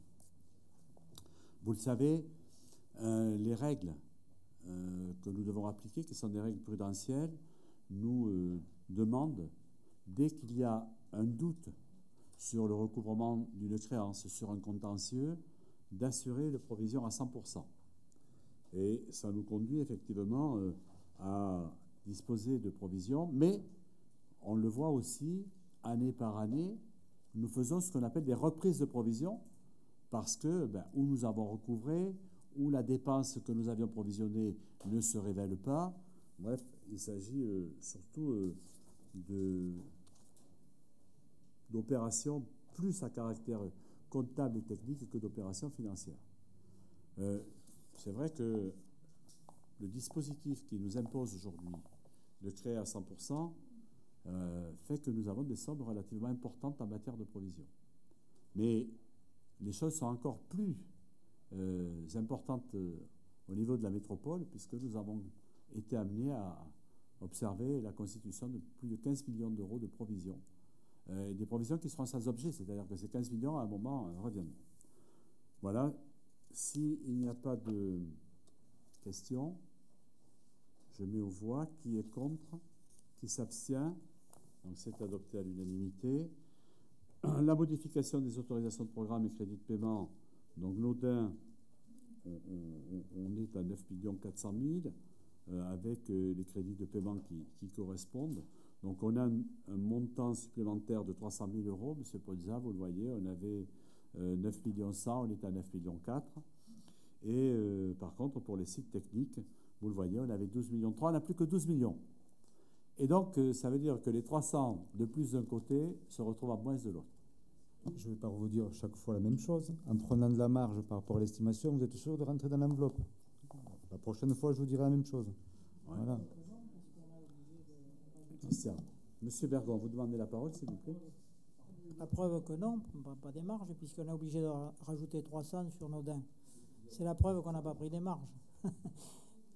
Vous le savez, les règles que nous devons appliquer, qui sont des règles prudentielles, nous demandent, dès qu'il y a un doute sur le recouvrement d'une créance, sur un contentieux, d'assurer les provisions à 100%. Et ça nous conduit effectivement à disposer de provisions, mais on le voit aussi, année par année, nous faisons ce qu'on appelle des reprises de provisions, parce que où nous avons recouvré, où la dépense que nous avions provisionnée ne se révèle pas. Bref, il s'agit surtout d'opérations plus à caractère comptable et technique que d'opérations financières. C'est vrai que le dispositif qui nous impose aujourd'hui de créer à 100% fait que nous avons des sommes relativement importantes en matière de provision. Mais les choses sont encore plus importantes au niveau de la métropole, puisque nous avons été amenés à observer la constitution de plus de 15 millions d'euros de provisions. Des provisions qui seront sans objet, c'est-à-dire que ces 15 millions, à un moment, reviendront. Voilà. S'il n'y a pas de questions, je mets aux voix qui est contre, qui s'abstient. Donc c'est adopté à l'unanimité. La modification des autorisations de programme et crédits de paiement. Donc Naudin, on est à 9 400 000 avec les crédits de paiement qui correspondent. Donc on a un montant supplémentaire de 300 000 euros. Monsieur Polza, vous le voyez, on avait 9 100 000, on est à 9 400 000. Et par contre, pour les sites techniques, vous le voyez, on avait 12,3 millions. On n'a plus que 12 millions. Et donc, ça veut dire que les 300 de plus d'un côté se retrouvent à moins de l'autre. Je ne vais pas vous dire chaque fois la même chose. En prenant de la marge par rapport à l'estimation, vous êtes sûr de rentrer dans l'enveloppe. La prochaine fois, je vous dirai la même chose. Ouais. Voilà. Christian. Monsieur Bergon, vous demandez la parole, s'il vous plaît. La preuve que non, pas des marges, puisqu'on est obligé de rajouter 300 sur Nodin. C'est la preuve qu'on n'a pas pris des marges.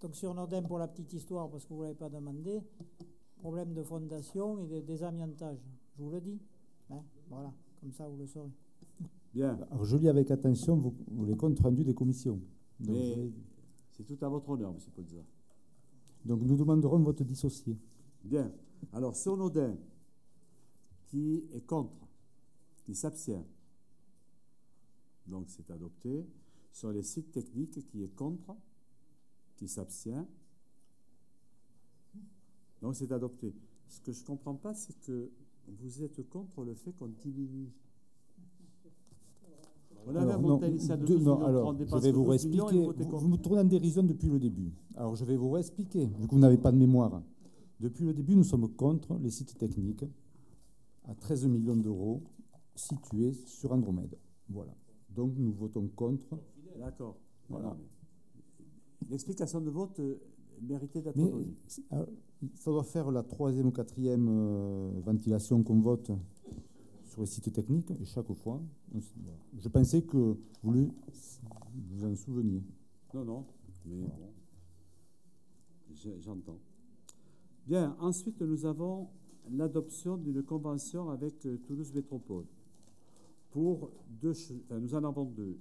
Donc sur Nodin, pour la petite histoire, parce que vous ne l'avez pas demandé, problème de fondation et de désamiantage. Je vous le dis. Hein, voilà, comme ça vous le saurez. Bien. Alors, je lis avec attention les comptes rendus des commissions. Donc, Mais c'est tout à votre honneur, monsieur Polza. donc nous demanderons votre dissocié. Bien. Alors, sur Nodin, qui est contre, qui s'abstient, donc c'est adopté. Sur les sites techniques, qui est contre, qui s'abstient, donc c'est adopté. Ce que je ne comprends pas, c'est que vous êtes contre le fait qu'on diminue. On avait monté initial de 12 millions, alors, on je dépasse vais que vous 12 millions et réexpliquer. vous votez contre. Vous me tournez en dérision depuis le début. Alors, je vais vous réexpliquer, vu que vous n'avez pas de mémoire. Depuis le début, nous sommes contre les sites techniques à 13 millions d'euros situés sur Andromède. Voilà. Donc, nous votons contre. D'accord. Voilà. L'explication de vote méritait d'être Mais donnée. ça doit faire la 3e ou 4e ventilation qu'on vote sur les sites techniques, et chaque fois, je pensais que vous vous en souveniez. Non, mais bon, j'entends. Bien, ensuite, nous avons l'adoption d'une convention avec Toulouse Métropole. Pour nous en avons deux.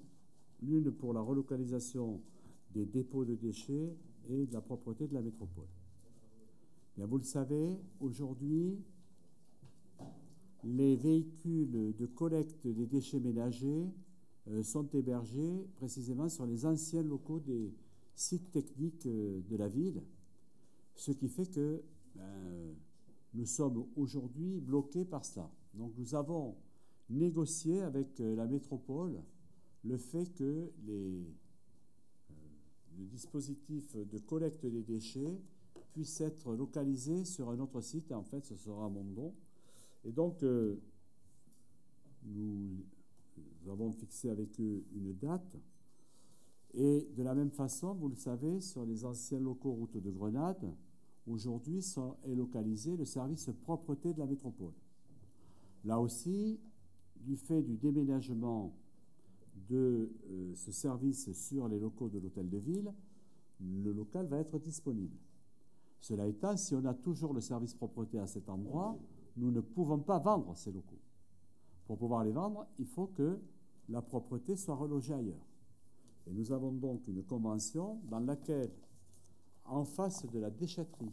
L'une pour la relocalisation des dépôts de déchets et de la propreté de la métropole. Bien, vous le savez, aujourd'hui, les véhicules de collecte des déchets ménagers sont hébergés précisément sur les anciens locaux des sites techniques de la ville, ce qui fait que nous sommes aujourd'hui bloqués par cela. Donc nous avons négocié avec la métropole le fait que le dispositif de collecte des déchets puisse être localisé sur un autre site. En fait, ce sera à Mondon. Et donc, nous avons fixé avec eux une date. Et de la même façon, vous le savez, sur les anciens locaux route de Grenade, aujourd'hui est localisé le service propreté de la métropole. Là aussi, du fait du déménagement de ce service sur les locaux de l'hôtel de ville, le local va être disponible. Cela étant, si on a toujours le service propreté à cet endroit, nous ne pouvons pas vendre ces locaux. Pour pouvoir les vendre, il faut que la propreté soit relogée ailleurs. Et nous avons donc une convention dans laquelle, en face de la déchetterie,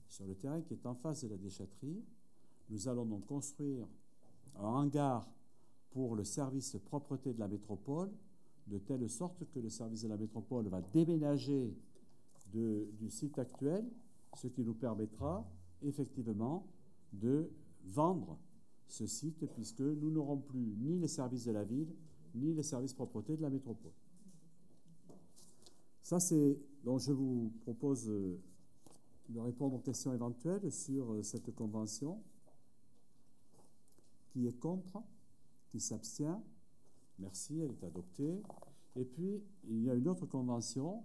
sur le terrain qui est en face de la déchetterie, nous allons donc construire un hangar pour le service propreté de la métropole, de telle sorte que le service de la métropole va déménager du site actuel, ce qui nous permettra effectivement de vendre ce site, puisque nous n'aurons plus ni les services de la ville, ni les services propreté de la métropole. Ça, c'est donc je vous propose de répondre aux questions éventuelles sur cette convention. Qui est contre? Qui s'abstient? Merci, elle est adoptée. Et puis, il y a une autre convention,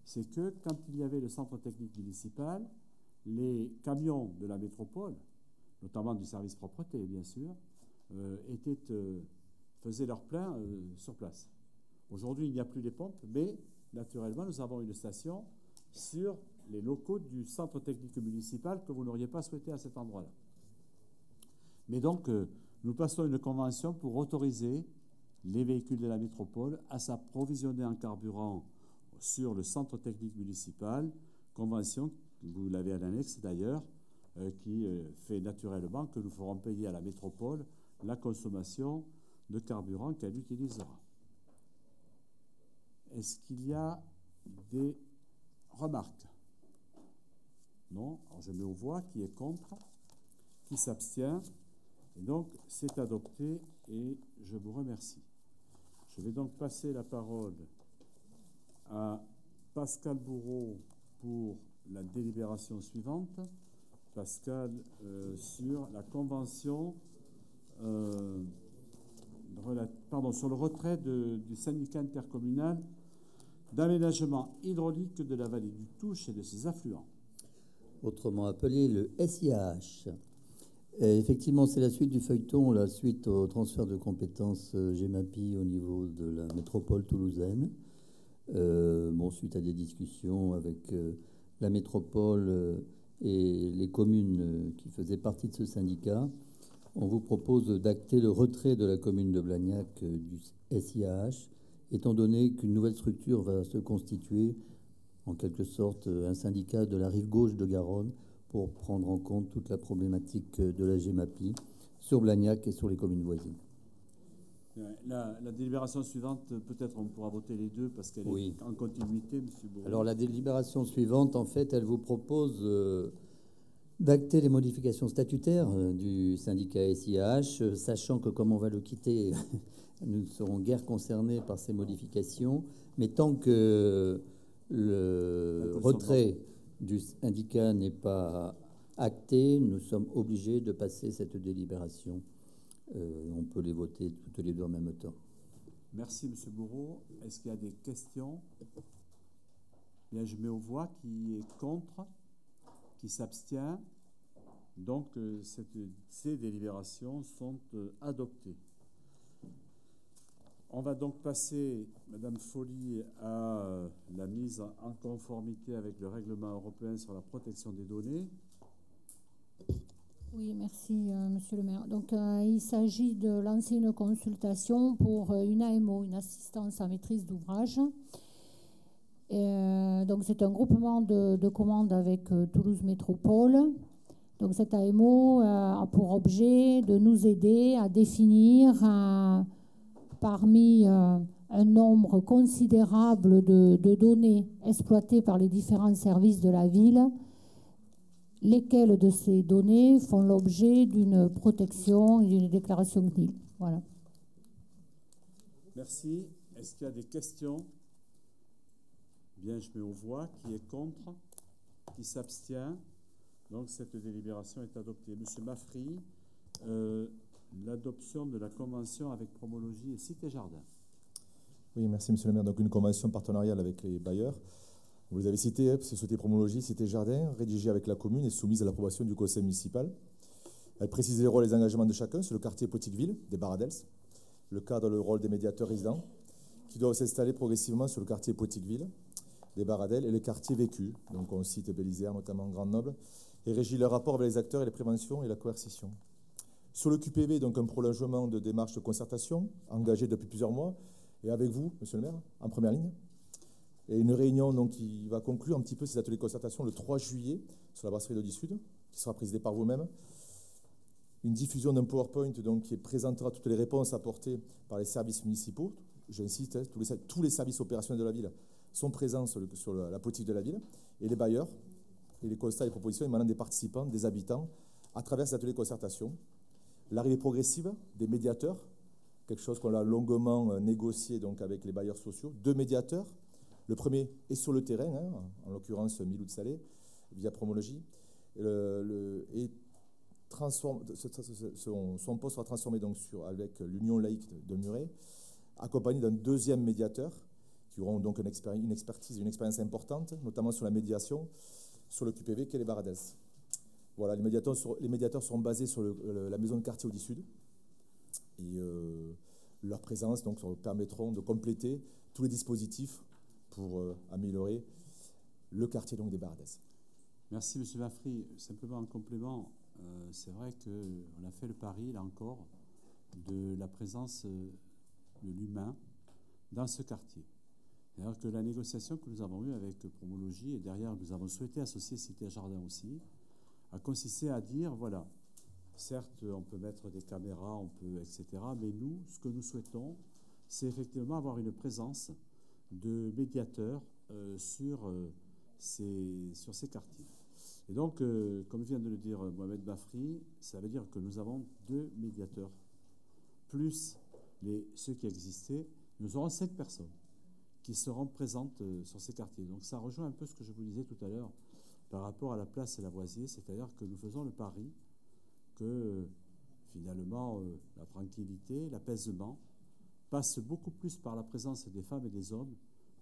c'est que quand il y avait le centre technique municipal, les camions de la métropole, notamment du service propreté, bien sûr, faisaient leur plein sur place. Aujourd'hui, il n'y a plus les pompes, mais naturellement, nous avons une station sur les locaux du centre technique municipal que vous n'auriez pas souhaité à cet endroit-là. Mais donc, nous passons une convention pour autoriser les véhicules de la métropole à s'approvisionner en carburant sur le centre technique municipal, convention, vous l'avez à l'annexe d'ailleurs, qui fait naturellement que nous ferons payer à la métropole la consommation de carburant qu'elle utilisera. Est-ce qu'il y a des remarques? Non. Alors je mets aux voix qui est contre, qui s'abstient. Et donc, c'est adopté et je vous remercie. Je vais donc passer la parole à Pascal Bourreau pour la délibération suivante. Pascal, sur la convention, sur le retrait du syndicat intercommunal d'aménagement hydraulique de la vallée du Touche et de ses affluents. Autrement appelé le SIAH. Effectivement, c'est la suite du feuilleton, la suite au transfert de compétences GEMAPI au niveau de la métropole toulousaine. Suite à des discussions avec la métropole et les communes qui faisaient partie de ce syndicat, on vous propose d'acter le retrait de la commune de Blagnac du SIAH, étant donné qu'une nouvelle structure va se constituer, en quelque sorte un syndicat de la rive gauche de Garonne, pour prendre en compte toute la problématique de la GEMAPI sur Blagnac et sur les communes voisines. La délibération suivante, peut-être on pourra voter les deux parce qu'elle est en continuité, M. Bourreau. Alors la délibération suivante, en fait, elle vous propose d'acter les modifications statutaires du syndicat SIAH, sachant que comme on va le quitter, nous ne serons guère concernés par ces modifications, mais tant que le retrait du syndicat n'est pas acté, nous sommes obligés de passer cette délibération. On peut les voter toutes les deux en même temps. Merci, M. Bourreau. Est-ce qu'il y a des questions? Bien, je mets aux voix qui est contre, qui s'abstient. Donc, ces délibérations sont adoptées. On va donc passer, Madame Folly, à la mise en conformité avec le règlement européen sur la protection des données. Oui, merci, Monsieur le maire. Donc, il s'agit de lancer une consultation pour une AMO, une assistance à maîtrise d'ouvrage. Donc, c'est un groupement de commandes avec Toulouse Métropole. Donc, cette AMO a pour objet de nous aider à définir parmi un nombre considérable de données exploitées par les différents services de la ville, lesquelles de ces données font l'objet d'une protection et d'une déclaration CNIL. Voilà. Merci. Est-ce qu'il y a des questions? Bien, je mets aux voix. Qui est contre? Qui s'abstient? Donc, cette délibération est adoptée. Monsieur Maffry, l'adoption de la convention avec Promologie et Cité Jardin. Oui, merci, Monsieur le maire. Donc, une convention partenariale avec les bailleurs. Vous les avez cités, Société Promologie, Cité Jardin, rédigée avec la commune et soumise à l'approbation du conseil municipal. Elle précise les rôles et les engagements de chacun sur le quartier Poticville, des Baradels, le cadre, le rôle des médiateurs résidents, qui doivent s'installer progressivement sur le quartier Poticville, des Baradels et le quartier Vécu. Donc on cite Bélisère, notamment Grande-Noble, et régit leur rapport avec les acteurs et les préventions et la coercition. Sur le QPV, donc un prolongement de démarche de concertation, engagée depuis plusieurs mois, et avec vous, Monsieur le maire, en première ligne. Et une réunion donc, qui va conclure un petit peu ces ateliers de concertation le 3 juillet sur la brasserie d'Audi Sud, qui sera présidée par vous-même. Une diffusion d'un PowerPoint donc, qui présentera toutes les réponses apportées par les services municipaux. J'insiste, tous les services opérationnels de la ville sont présents sur la politique de la ville, et les bailleurs, et les constats et propositions émanant des participants, des habitants, à travers ces ateliers de concertation. L'arrivée progressive des médiateurs, quelque chose qu'on a longuement négocié donc, avec les bailleurs sociaux. 2 médiateurs. Le premier est sur le terrain, en l'occurrence Milou de Salé, via Promologie. Son poste sera transformé donc avec l'Union laïque de Muret, accompagné d'un 2e médiateur, qui auront donc une expertise et une expérience importante, notamment sur la médiation, sur le QPV qu'est les Baradels. Voilà, les médiateurs seront basés sur la maison de quartier Audi Sud. Et leur présence donc, permettront de compléter tous les dispositifs pour améliorer le quartier donc, des Baradels. Merci, M. Maffry. Simplement en complément, c'est vrai qu'on a fait le pari, là encore, de la présence de l'humain dans ce quartier. C'est-à-dire que la négociation que nous avons eue avec Promologie, et derrière nous avons souhaité associer Cité Jardin aussi, a consisté à dire, voilà, certes, on peut mettre des caméras, etc. Mais nous, ce que nous souhaitons, c'est effectivement avoir une présence de médiateurs sur ces quartiers. Et donc, comme vient de le dire Mohamed Bafri, ça veut dire que nous avons 2 médiateurs, plus ceux qui existaient. Nous aurons 5 personnes qui seront présentes sur ces quartiers. Donc ça rejoint un peu ce que je vous disais tout à l'heure par rapport à la place Lavoisier, c'est-à-dire que nous faisons le pari que finalement la tranquillité, l'apaisement passe beaucoup plus par la présence des femmes et des hommes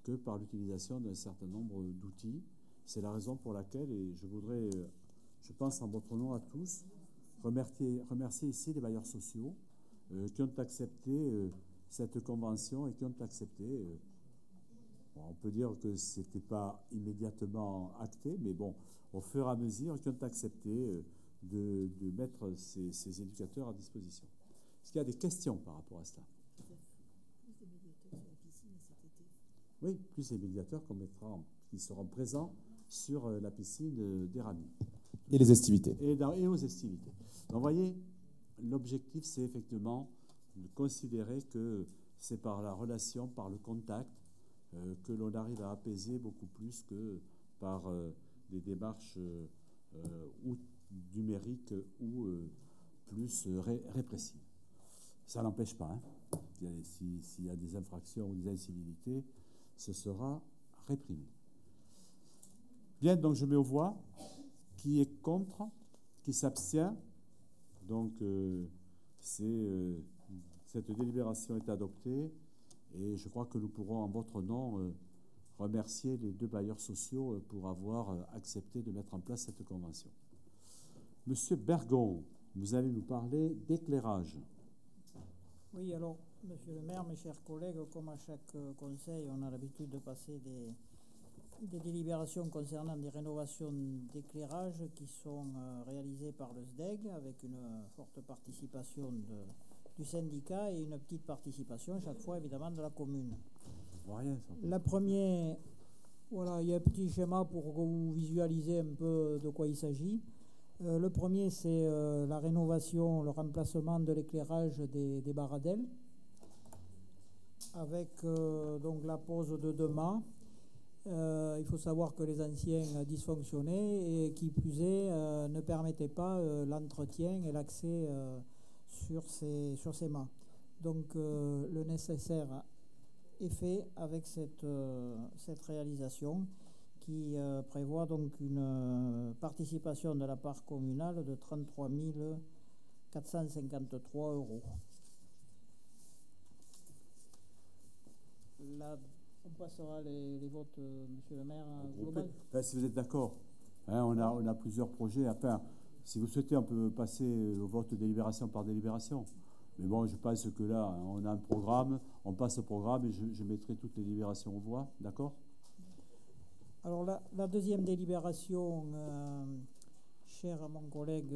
que par l'utilisation d'un certain nombre d'outils. C'est la raison pour laquelle, et je voudrais, je pense en votre nom à tous, remercier ici les bailleurs sociaux qui ont accepté cette convention et qui ont accepté, on peut dire que ce n'était pas immédiatement acté, mais bon, au fur et à mesure, qui ont accepté de mettre ces éducateurs à disposition. Est-ce qu'il y a des questions par rapport à cela? Oui, plus les médiateurs qui seront présents sur la piscine d'Éragny. Et les estivités. Et aux estivités. Donc, vous voyez, l'objectif, c'est effectivement de considérer que c'est par la relation, par le contact, que l'on arrive à apaiser beaucoup plus que par des démarches ou numériques ou plus répressives. Ça n'empêche pas. Hein. S'il y a des infractions ou des incivilités, ce sera réprimé. Bien, donc je mets aux voix. Qui est contre? Qui s'abstient? Donc, cette délibération est adoptée et je crois que nous pourrons, en votre nom, remercier les deux bailleurs sociaux pour avoir accepté de mettre en place cette convention. Monsieur Bergon, vous allez nous parler d'éclairage. Oui, alors, monsieur le maire, mes chers collègues, comme à chaque conseil, on a l'habitude de passer des délibérations concernant des rénovations d'éclairage qui sont réalisées par le SDEG avec une forte participation du syndicat et une petite participation chaque fois évidemment de la commune. La première, voilà, il y a un petit schéma pour que vous visualisez un peu de quoi il s'agit. Le premier, c'est la rénovation, le remplacement de l'éclairage des baradelles avec donc la pose de 2 mâts. Il faut savoir que les anciens dysfonctionnaient et qui plus est ne permettaient pas l'entretien et l'accès sur ces mâts. Donc le nécessaire est fait avec cette réalisation qui prévoit donc une participation de la part communale de 33 453 €. On passera les votes, monsieur le maire, global. Enfin, si vous êtes d'accord, hein, on a plusieurs projets. Enfin, si vous souhaitez, on peut passer au vote délibération par délibération. Mais bon, je pense que là, on a un programme, on passe au programme et je mettrai toutes les délibérations aux voix, d'accord? Alors la deuxième délibération, chère à mon collègue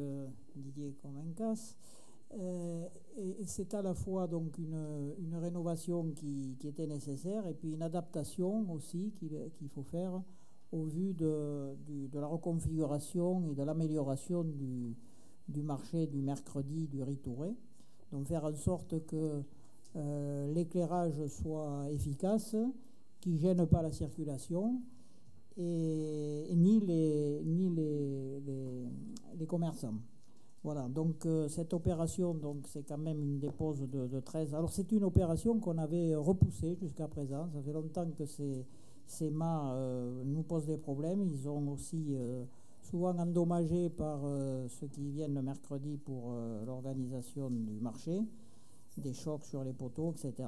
Didier Comencas, c'est à la fois donc une rénovation qui était nécessaire et puis une adaptation aussi qu'il faut faire au vu de la reconfiguration et de l'amélioration du marché du mercredi du Ritouré. Donc faire en sorte que l'éclairage soit efficace, qui ne gêne pas la circulation et ni les commerçants. Voilà, donc cette opération, donc c'est quand même une dépose de 13. Alors c'est une opération qu'on avait repoussée jusqu'à présent. Ça fait longtemps que ces mâts nous posent des problèmes. Ils sont aussi souvent endommagés par ceux qui viennent le mercredi pour l'organisation du marché, des chocs sur les poteaux, etc.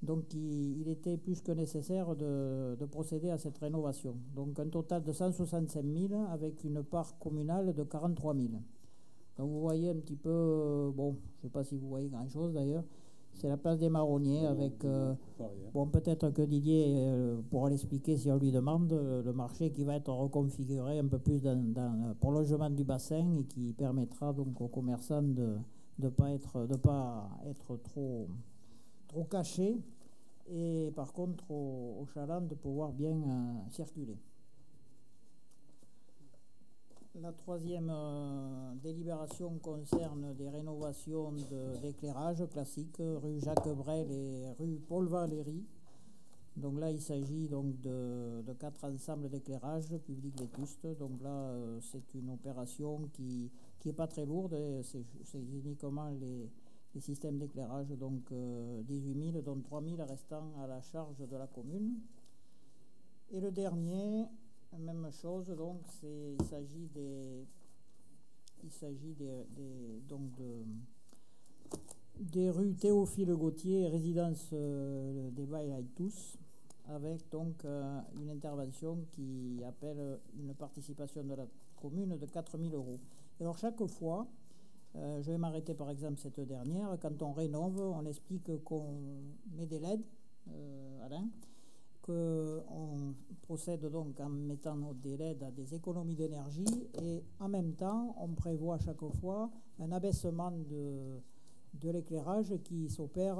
Donc il était plus que nécessaire de procéder à cette rénovation. Donc un total de 165 000 avec une part communale de 43 000. Donc vous voyez un petit peu, bon, je ne sais pas si vous voyez grand-chose d'ailleurs, c'est la place des Marronniers avec, bon, peut-être que Didier pourra l'expliquer si on lui demande, le marché qui va être reconfiguré un peu plus dans le prolongement du bassin et qui permettra donc aux commerçants de ne pas être trop cachés et par contre aux chalands de pouvoir bien circuler. La troisième délibération concerne des rénovations d'éclairage classiques, rue Jacques Brel et rue Paul Valéry. Donc là, il s'agit donc de 4 ensembles d'éclairage public vétuste. Donc là, c'est une opération qui n'est pas très lourde. C'est uniquement les systèmes d'éclairage, donc 18 000, dont 3 000 restant à la charge de la commune. Et le dernier, même chose, donc il s'agit des rues Théophile Gautier, résidence des Bailly-Tous, avec donc une intervention qui appelle une participation de la commune de 4 000 €. Alors chaque fois, je vais m'arrêter par exemple cette dernière, quand on rénove, on explique qu'on met des LED, Alain, qu'on procède donc en mettant des LED à des économies d'énergie et en même temps, on prévoit chaque fois un abaissement de l'éclairage qui s'opère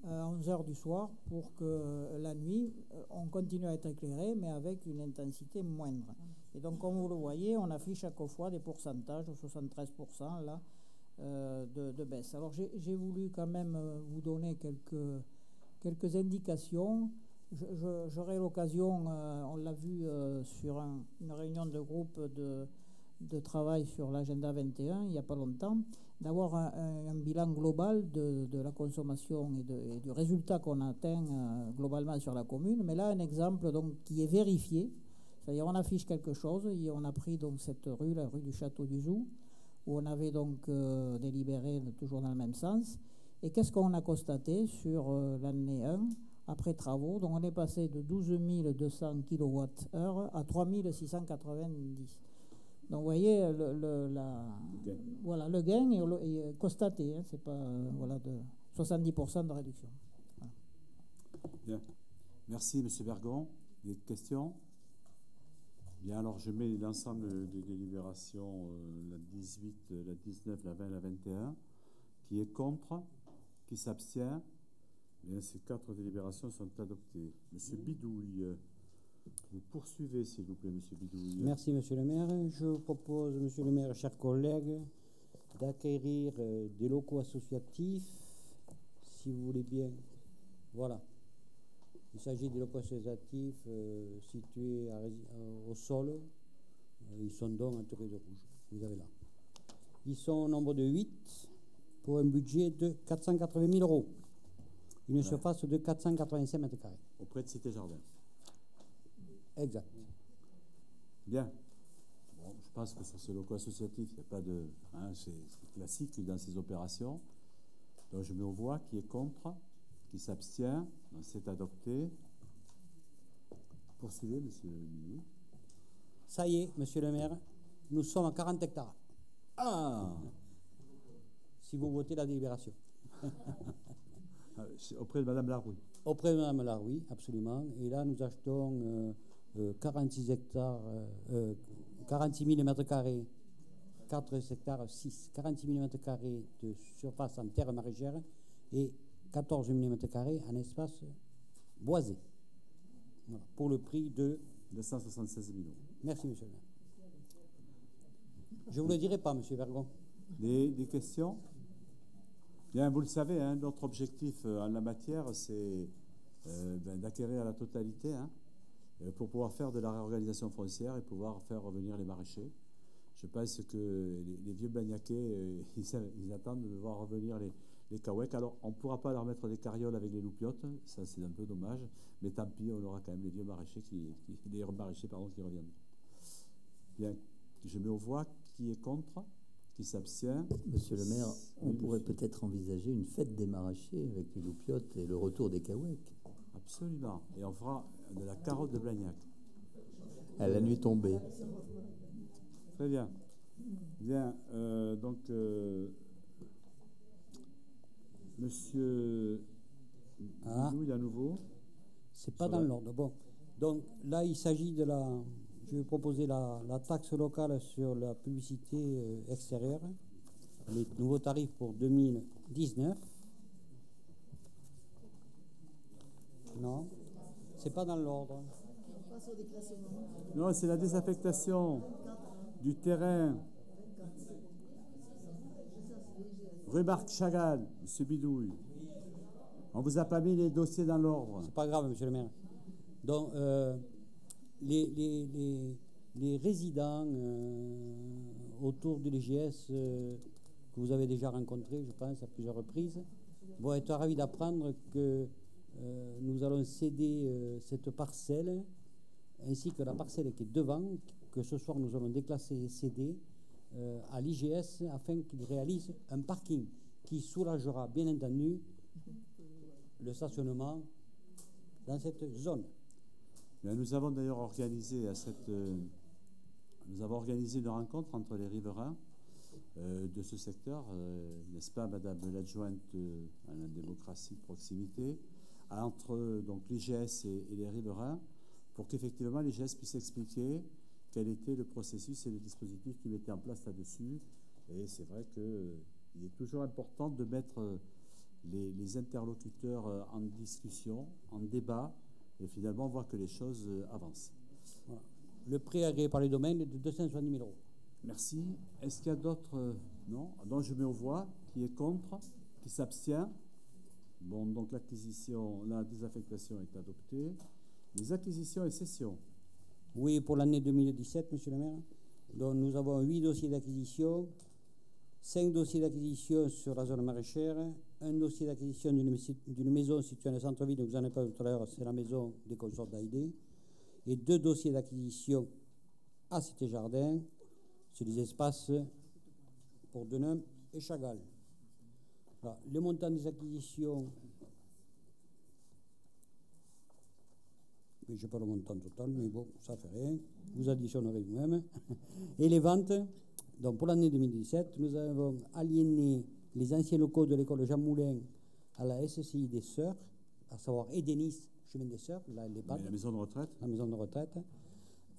à 11 h du soir pour que la nuit, on continue à être éclairé, mais avec une intensité moindre. Et donc, comme vous le voyez, on affiche chaque fois des pourcentages, 73% là, de baisse. Alors, j'ai voulu quand même vous donner quelques indications. J'aurai l'occasion, on l'a vu sur une réunion de groupe de travail sur l'agenda 21, il n'y a pas longtemps, d'avoir un bilan global de la consommation et du résultat qu'on atteint globalement sur la commune. Mais là, un exemple donc, qui est vérifié, c'est-à-dire on affiche quelque chose, et on a pris donc cette rue, la rue du Château du Zou, où on avait donc délibéré toujours dans le même sens. Et qu'est-ce qu'on a constaté sur l'année 1 après travaux? Donc on est passé de 12 200 kWh à 3 690. Donc vous voyez, voilà, le gain est constaté, hein, c'est pas voilà, de 70% de réduction. Voilà. Bien. Merci, M. Bergon. Des questions? Bien, alors je mets l'ensemble des délibérations, la 18, la 19, la 20, la 21. Qui est contre? Qui s'abstient? Bien, ces 4 délibérations sont adoptées. M. Bidouille, vous poursuivez, s'il vous plaît, M. Bidouille. Merci, M. le maire. Je propose, M. le maire, chers collègues, d'acquérir des locaux associatifs, si vous voulez bien. Voilà. Il s'agit des locaux associatifs situés au sol. Ils sont donc entourés de rouge. Vous avez là. Ils sont au nombre de 8 pour un budget de 480 000 €. Une surface de 485 mètres carrés. Auprès de Cité Jardin. Exact. Bien. Bon, je pense que sur ce locaux associatif, il n'y a pas de... Hein, c'est classique dans ces opérations. Donc je mets aux voix qui est contre, qui s'abstient. C'est adopté. Poursuivez, monsieur. Ça y est, monsieur le maire, nous sommes à 40 hectares. Ah! Si vous votez la délibération. Auprès de Mme Larouille. Auprès de Mme Larouille, absolument. Et là, nous achetons 46 hectares, 46 000 mètres carrés, 4 hectares 6, 46 000 mètres carrés de surface en terre maraîchère et 14 000 mètres carrés en espace boisé. Voilà, pour le prix de 276 000 €. Merci, monsieur le maire. Je ne vous le dirai pas, monsieur Bergon. Des questions? Bien, vous le savez, hein, notre objectif en la matière, c'est d'acquérir la totalité pour pouvoir faire de la réorganisation foncière et pouvoir faire revenir les maraîchers. Je pense que les vieux Bagnacais, ils attendent de voir revenir les Kaouèques. Alors, on ne pourra pas leur mettre des carrioles avec les loupiottes, ça c'est un peu dommage, mais tant pis, on aura quand même les vieux maraîchers qui reviendront. Bien, je mets aux voix qui est contre, qui s'abstient. Monsieur le maire, on pourrait peut-être envisager une fête des maraîchers avec les loupiottes et le retour des Kaouèques. Absolument, et on fera de la carotte de Blagnac. À la nuit tombée. Très bien. Bien, donc, monsieur Bidouille, à nouveau. C'est pas dans l'ordre. Bon, donc là, il s'agit de la... Je vais proposer la taxe locale sur la publicité extérieure, les nouveaux tarifs pour 2019. Non, c'est pas dans l'ordre. Non, c'est la désaffectation du terrain rue Marc Chagall, M. Bidouille. On vous a pas mis les dossiers dans l'ordre. C'est pas grave, monsieur le maire. Donc, les résidents autour de l'IGS que vous avez déjà rencontré, je pense, à plusieurs reprises, vont être ravis d'apprendre que nous allons céder cette parcelle, ainsi que la parcelle qui est devant, que ce soir nous allons déclasser et céder à l'IGS afin qu'il réalise un parking qui soulagera bien entendu le stationnement dans cette zone. Bien, nous avons d'ailleurs organisé nous avons organisé une rencontre entre les riverains de ce secteur, n'est-ce pas, Madame l'adjointe à la démocratie de proximité, entre donc l'IGS et les riverains, pour qu'effectivement l'IGS puisse expliquer quel était le processus et le dispositif qui mettait en place là-dessus. Et c'est vrai qu'il est toujours important de mettre les interlocuteurs en discussion, en débat, et finalement voir que les choses avancent. Voilà. Le prêt agréé par les domaines est de 270 000 €. Merci. Est-ce qu'il y a d'autres? Non. Donc je mets aux voix. Qui est contre? Qui s'abstient? Bon, donc la désaffectation est adoptée. Les acquisitions et cessions. Oui, pour l'année 2017, monsieur le maire. Donc nous avons 8 dossiers d'acquisition, 5 dossiers d'acquisition sur la zone maraîchère, un dossier d'acquisition d'une maison située dans le centre-ville, vous en avez parlé tout à l'heure, c'est la maison des consorts d'Aïdé, et 2 dossiers d'acquisition à Cité-Jardin, sur les espaces pour Denum et Chagall. Alors, le montant des acquisitions, je n'ai pas le montant total, mais bon, ça ne fait rien, vous additionnerez vous-même. Et les ventes, donc pour l'année 2017, nous avons aliéné les anciens locaux de l'école Jean Moulin à la SCI des Sœurs, à savoir Edénis, chemin des Sœurs, la maison de retraite. La maison de retraite.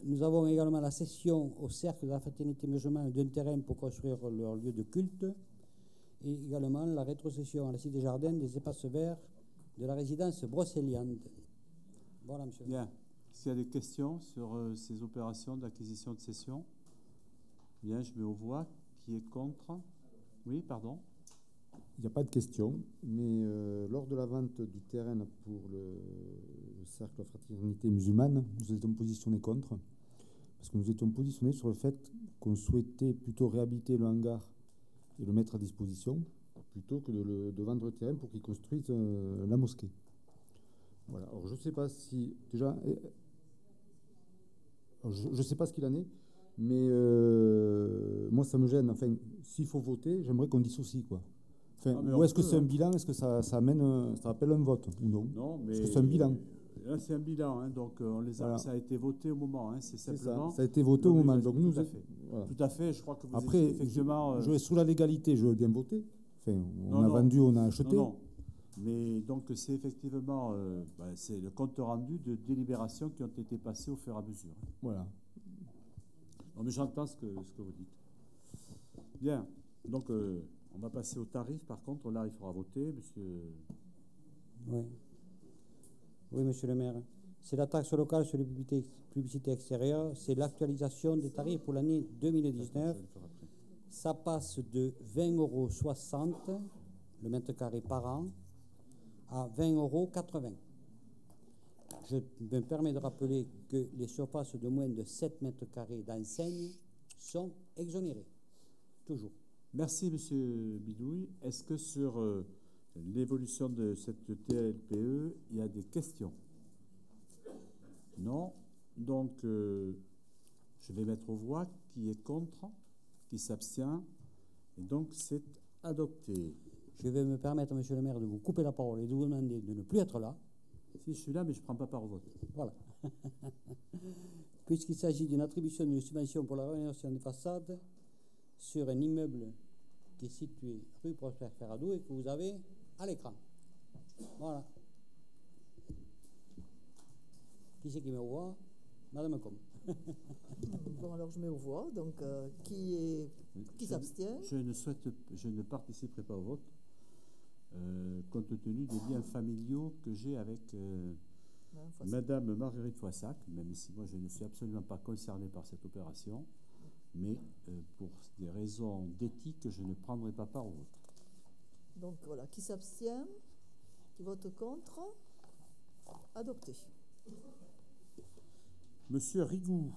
Nous avons également la cession au cercle de la fraternité musulmane d'un terrain pour construire leur lieu de culte, et également la rétrocession à la Cité Jardin des espaces verts de la résidence brocéliande. Voilà, monsieur. Bien. S'il y a des questions sur ces opérations d'acquisition de cession? Bien, je mets aux voix. Qui est contre? Oui, pardon. Il n'y a pas de question, mais lors de la vente du terrain pour le cercle de la fraternité musulmane, nous étions positionnés contre, parce que nous étions positionnés sur le fait qu'on souhaitait plutôt réhabiliter le hangar et le mettre à disposition, plutôt que de vendre le terrain pour qu'ils construisent la mosquée. Voilà. Alors je ne sais pas si déjà, je sais pas ce qu'il en est, mais moi ça me gêne. Enfin, s'il faut voter, j'aimerais qu'on dissocie quoi. Enfin, ou est-ce que c'est un bilan? Est-ce que ça amène, ça appelle un vote ou non? Non, mais est-ce que c'est un bilan? Là, c'est un bilan, hein, donc voilà. Ça a été voté au moment. Hein, c'est simplement. Ça a été voté au moment. Donc nous, tout à fait. Voilà. Tout à fait. Je crois que vous après, étiez effectivement. Sous la légalité, je veux bien voter. Enfin, on a vendu, on a acheté. Non. Mais donc c'est effectivement c'est le compte rendu de délibérations qui ont été passées au fur et à mesure. Voilà. Non, mais j'entends ce que vous dites. Bien. Donc on va passer au tarif. Par contre, là, il faudra voter, monsieur. Oui. Oui, monsieur le maire. C'est la taxe locale sur les publicités extérieures. C'est l'actualisation des tarifs pour l'année 2019. Ça passe de 20,60 € le mètre carré par an à 20,80 €. Je me permets de rappeler que les surfaces de moins de 7 mètres carrés d'enseigne sont exonérées. Toujours. Merci, monsieur Bidouille. Est-ce que sur l'évolution de cette TLPE, il y a des questions? Non. Donc, je vais mettre aux voix qui est contre, qui s'abstient. Et donc, c'est adopté. Je vais me permettre, monsieur le maire, de vous couper la parole et de vous demander de ne plus être là. Si, je suis là, mais je ne prends pas part au vote. Voilà. Puisqu'il s'agit d'une attribution d'une subvention pour la rénovation des façades sur un immeuble qui est situé rue Prosper Ferradou et que vous avez à l'écran. Voilà. Qui c'est qui met aux voix? Madame Com. Bon, alors je mets aux voix. Donc, qui s'abstient? Je ne participerai pas au vote, compte tenu des liens familiaux que j'ai avec Madame Marguerite Foissac, même si moi je ne suis absolument pas concerné par cette opération, mais pour des raisons d'éthique, je ne prendrai pas part au vote. Donc voilà, qui s'abstient? Qui vote contre? Adopté. Monsieur Rigoux,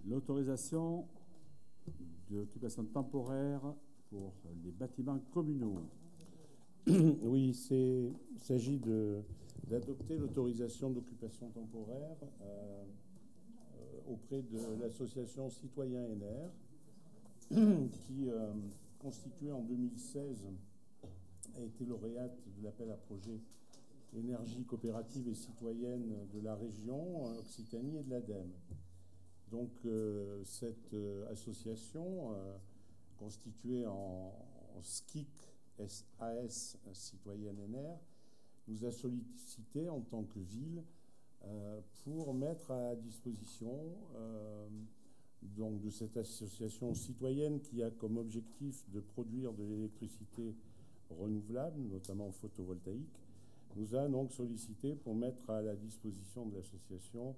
l'autorisation d'occupation temporaire pour les bâtiments communaux. Oui, il s'agit d'adopter l'autorisation d'occupation temporaire auprès de l'association Citoyens NR, qui, constituée en 2016, a été lauréate de l'appel à projet énergie coopérative et citoyenne de la région Occitanie et de l'ADEME. Donc cette association, constituée en SCIC, SAS Citoyenne NR, nous a sollicité en tant que ville pour mettre à disposition donc de cette association citoyenne qui a comme objectif de produire de l'électricité renouvelable, notamment photovoltaïque, nous a donc sollicité pour mettre à la disposition de l'association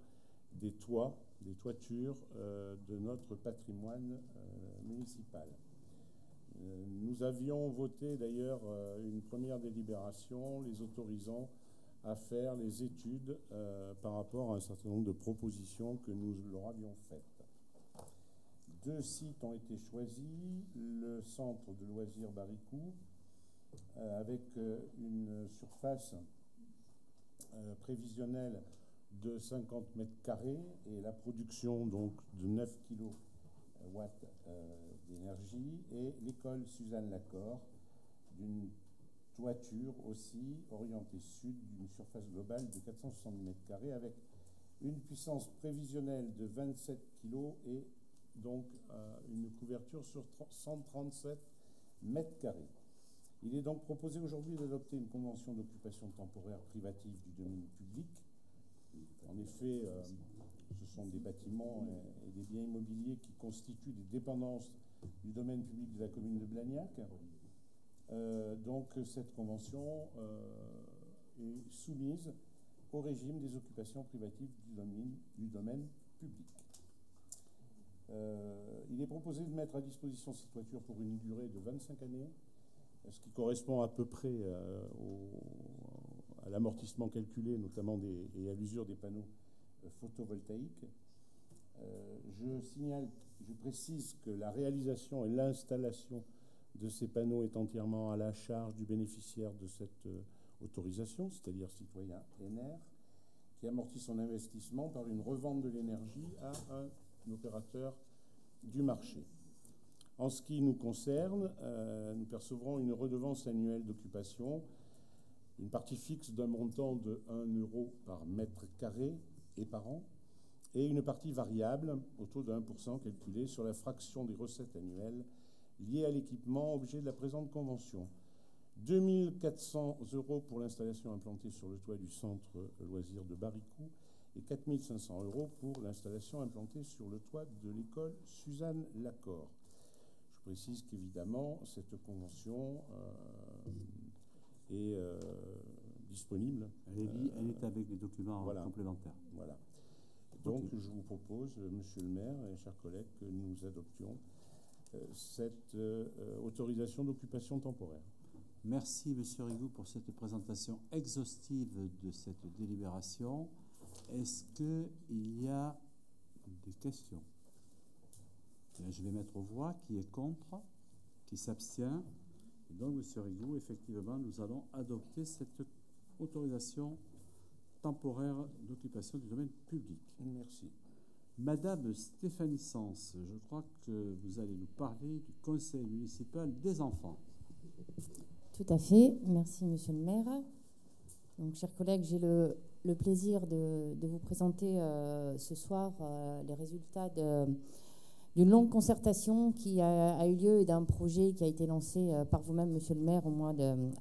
des toitures de notre patrimoine municipal. Nous avions voté d'ailleurs une première délibération les autorisant à faire les études par rapport à un certain nombre de propositions que nous leur avions faites. 2 sites ont été choisis, le centre de loisirs Baricou, avec une surface prévisionnelle de 50 mètres carrés et la production donc de 9 kW d'énergie, et l'école Suzanne Lacor d'une toiture aussi orientée sud d'une surface globale de 470 mètres carrés avec une puissance prévisionnelle de 27 kg et donc une couverture sur 137 mètres carrés. Il est donc proposé aujourd'hui d'adopter une convention d'occupation temporaire privative du domaine public. En effet, ce sont des bâtiments et des biens immobiliers qui constituent des dépendances du domaine public de la commune de Blagnac. Donc cette convention est soumise au régime des occupations privatives du domaine public. Il est proposé de mettre à disposition ces toitures pour une durée de 25 années, ce qui correspond à peu près à l'amortissement calculé, notamment et à l'usure des panneaux photovoltaïques. Je précise que la réalisation et l'installation de ces panneaux est entièrement à la charge du bénéficiaire de cette autorisation, c'est-à-dire Citoyen NR, qui amortit son investissement par une revente de l'énergie à un opérateur du marché. En ce qui nous concerne, nous percevrons une redevance annuelle d'occupation, une partie fixe d'un montant de 1 € par mètre carré et par an, et une partie variable au taux de 1% calculée sur la fraction des recettes annuelles liées à l'équipement objet de la présente convention. 2 400 € pour l'installation implantée sur le toit du centre loisirs de Baricou et 4 500 € pour l'installation implantée sur le toit de l'école Suzanne Lacor. Je précise qu'évidemment, cette convention est disponible. Elle est avec les documents complémentaires. Voilà. Donc, je vous propose, Monsieur le maire et chers collègues, que nous adoptions cette autorisation d'occupation temporaire. Merci, Monsieur Rigou, pour cette présentation exhaustive de cette délibération. Est-ce qu'il y a des questions? Bien, je vais mettre aux voix qui est contre, qui s'abstient. Et donc, Monsieur Rigou, effectivement, nous allons adopter cette autorisation temporaire d'occupation du domaine public. Merci. Madame Stéphanie Sens, je crois que vous allez nous parler du conseil municipal des enfants. Tout à fait. Merci, Monsieur le maire. Donc, chers collègues, j'ai le plaisir de vous présenter ce soir les résultats d'une longue concertation qui a eu lieu et d'un projet qui a été lancé par vous-même, Monsieur le maire,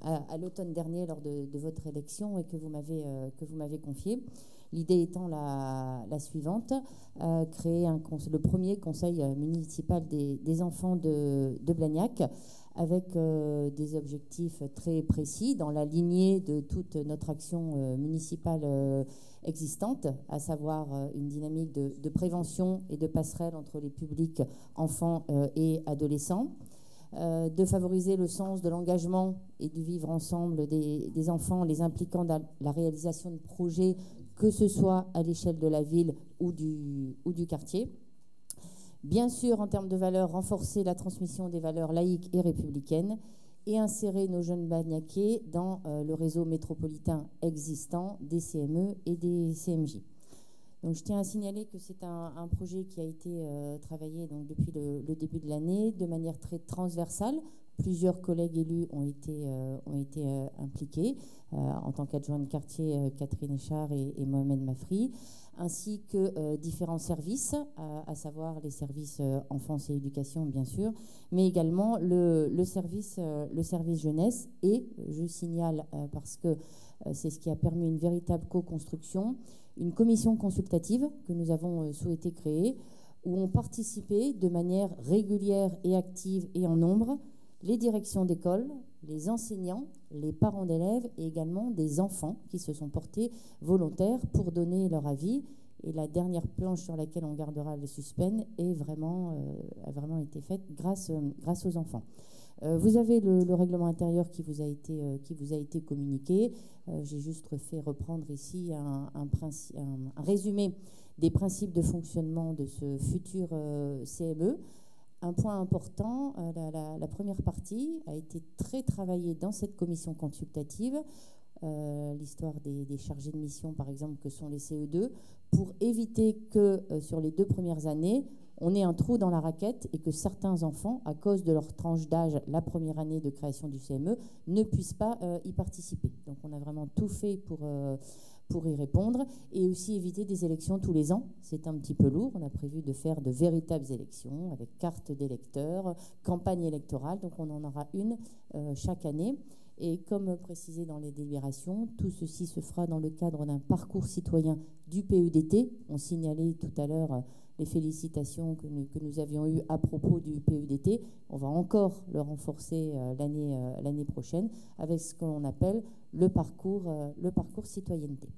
à l'automne dernier lors de votre élection et que vous m'avez confié. L'idée étant la suivante, créer le premier conseil municipal des enfants de Blagnac avec des objectifs très précis dans la lignée de toute notre action municipale existante, à savoir une dynamique de prévention et de passerelle entre les publics enfants et adolescents, de favoriser le sens de l'engagement et du vivre ensemble des enfants, les impliquant dans la réalisation de projets, que ce soit à l'échelle de la ville ou du quartier, Bien sûr, en termes de valeurs, renforcer la transmission des valeurs laïques et républicaines et insérer nos jeunes bagnaquais dans le réseau métropolitain existant des CME et des CMJ. Donc, je tiens à signaler que c'est un projet qui a été travaillé donc, depuis le début de l'année de manière très transversale. Plusieurs collègues élus ont été impliqués, en tant qu'adjoint de quartier Catherine Echard et Mohamed Mafri, ainsi que différents services, à savoir les services enfance et éducation, bien sûr, mais également le service jeunesse. Et je signale, parce que c'est ce qui a permis une véritable co-construction, une commission consultative que nous avons souhaité créer, où ont participé de manière régulière et active et en nombre les directions d'école, les enseignants, les parents d'élèves et également des enfants qui se sont portés volontaires pour donner leur avis. Et la dernière planche sur laquelle on gardera le suspense a vraiment été faite grâce aux enfants. Vous avez le règlement intérieur qui vous a été communiqué. J'ai juste fait reprendre ici un résumé des principes de fonctionnement de ce futur CME. Un point important, la première partie a été très travaillée dans cette commission consultative, l'histoire des chargés de mission, par exemple, que sont les CE2, pour éviter que sur les 2 premières années, on ait un trou dans la raquette et que certains enfants, à cause de leur tranche d'âge, la première année de création du CME, ne puissent pas y participer. Donc on a vraiment tout fait pour y répondre, et aussi éviter des élections tous les ans. C'est un petit peu lourd. On a prévu de faire de véritables élections avec carte d'électeurs, campagne électorale. Donc on en aura une chaque année. Et comme précisé dans les délibérations, tout ceci se fera dans le cadre d'un parcours citoyen du PEDT. On signalait tout à l'heure les félicitations que nous avions eues à propos du PEDT. On va encore le renforcer l'année prochaine avec ce qu'on appelle le parcours citoyenneté.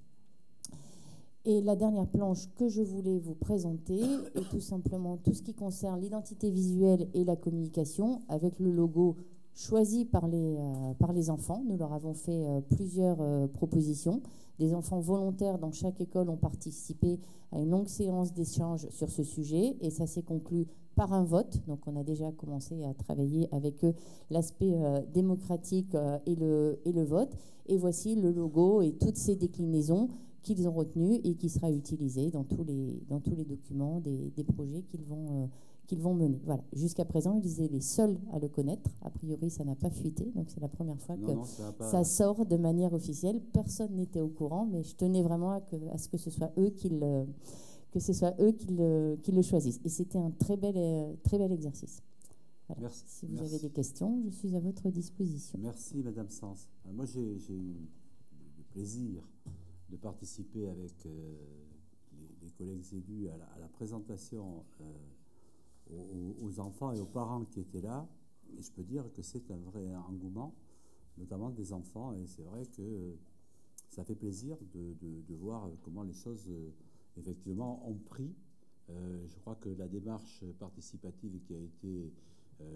Et la dernière planche que je voulais vous présenter est tout simplement tout ce qui concerne l'identité visuelle et la communication avec le logo choisi par les enfants. Nous leur avons fait plusieurs propositions. Des enfants volontaires dans chaque école ont participé à une longue séance d'échange sur ce sujet et ça s'est conclu par un vote. Donc on a déjà commencé à travailler avec eux l'aspect démocratique et le vote. Et voici le logo et toutes ces déclinaisons qu'ils ont retenues et qui sera utilisé dans tous les documents des projets qu'ils vont mener. Voilà. Jusqu'à présent, ils étaient les seuls à le connaître. A priori, ça n'a pas fuité. Donc, c'est la première fois que ça sort de manière officielle. Personne n'était au courant, mais je tenais vraiment à ce que ce soit eux qui le choisissent. Et c'était un très bel exercice. Voilà. Merci. Si vous avez des questions, je suis à votre disposition. Merci, Madame Sens. Moi, j'ai eu le plaisir de participer avec les collègues élus à la présentation aux enfants et aux parents qui étaient là, et je peux dire que c'est un vrai engouement, notamment des enfants, et c'est vrai que ça fait plaisir de voir comment les choses effectivement ont pris. Je crois que la démarche participative qui a été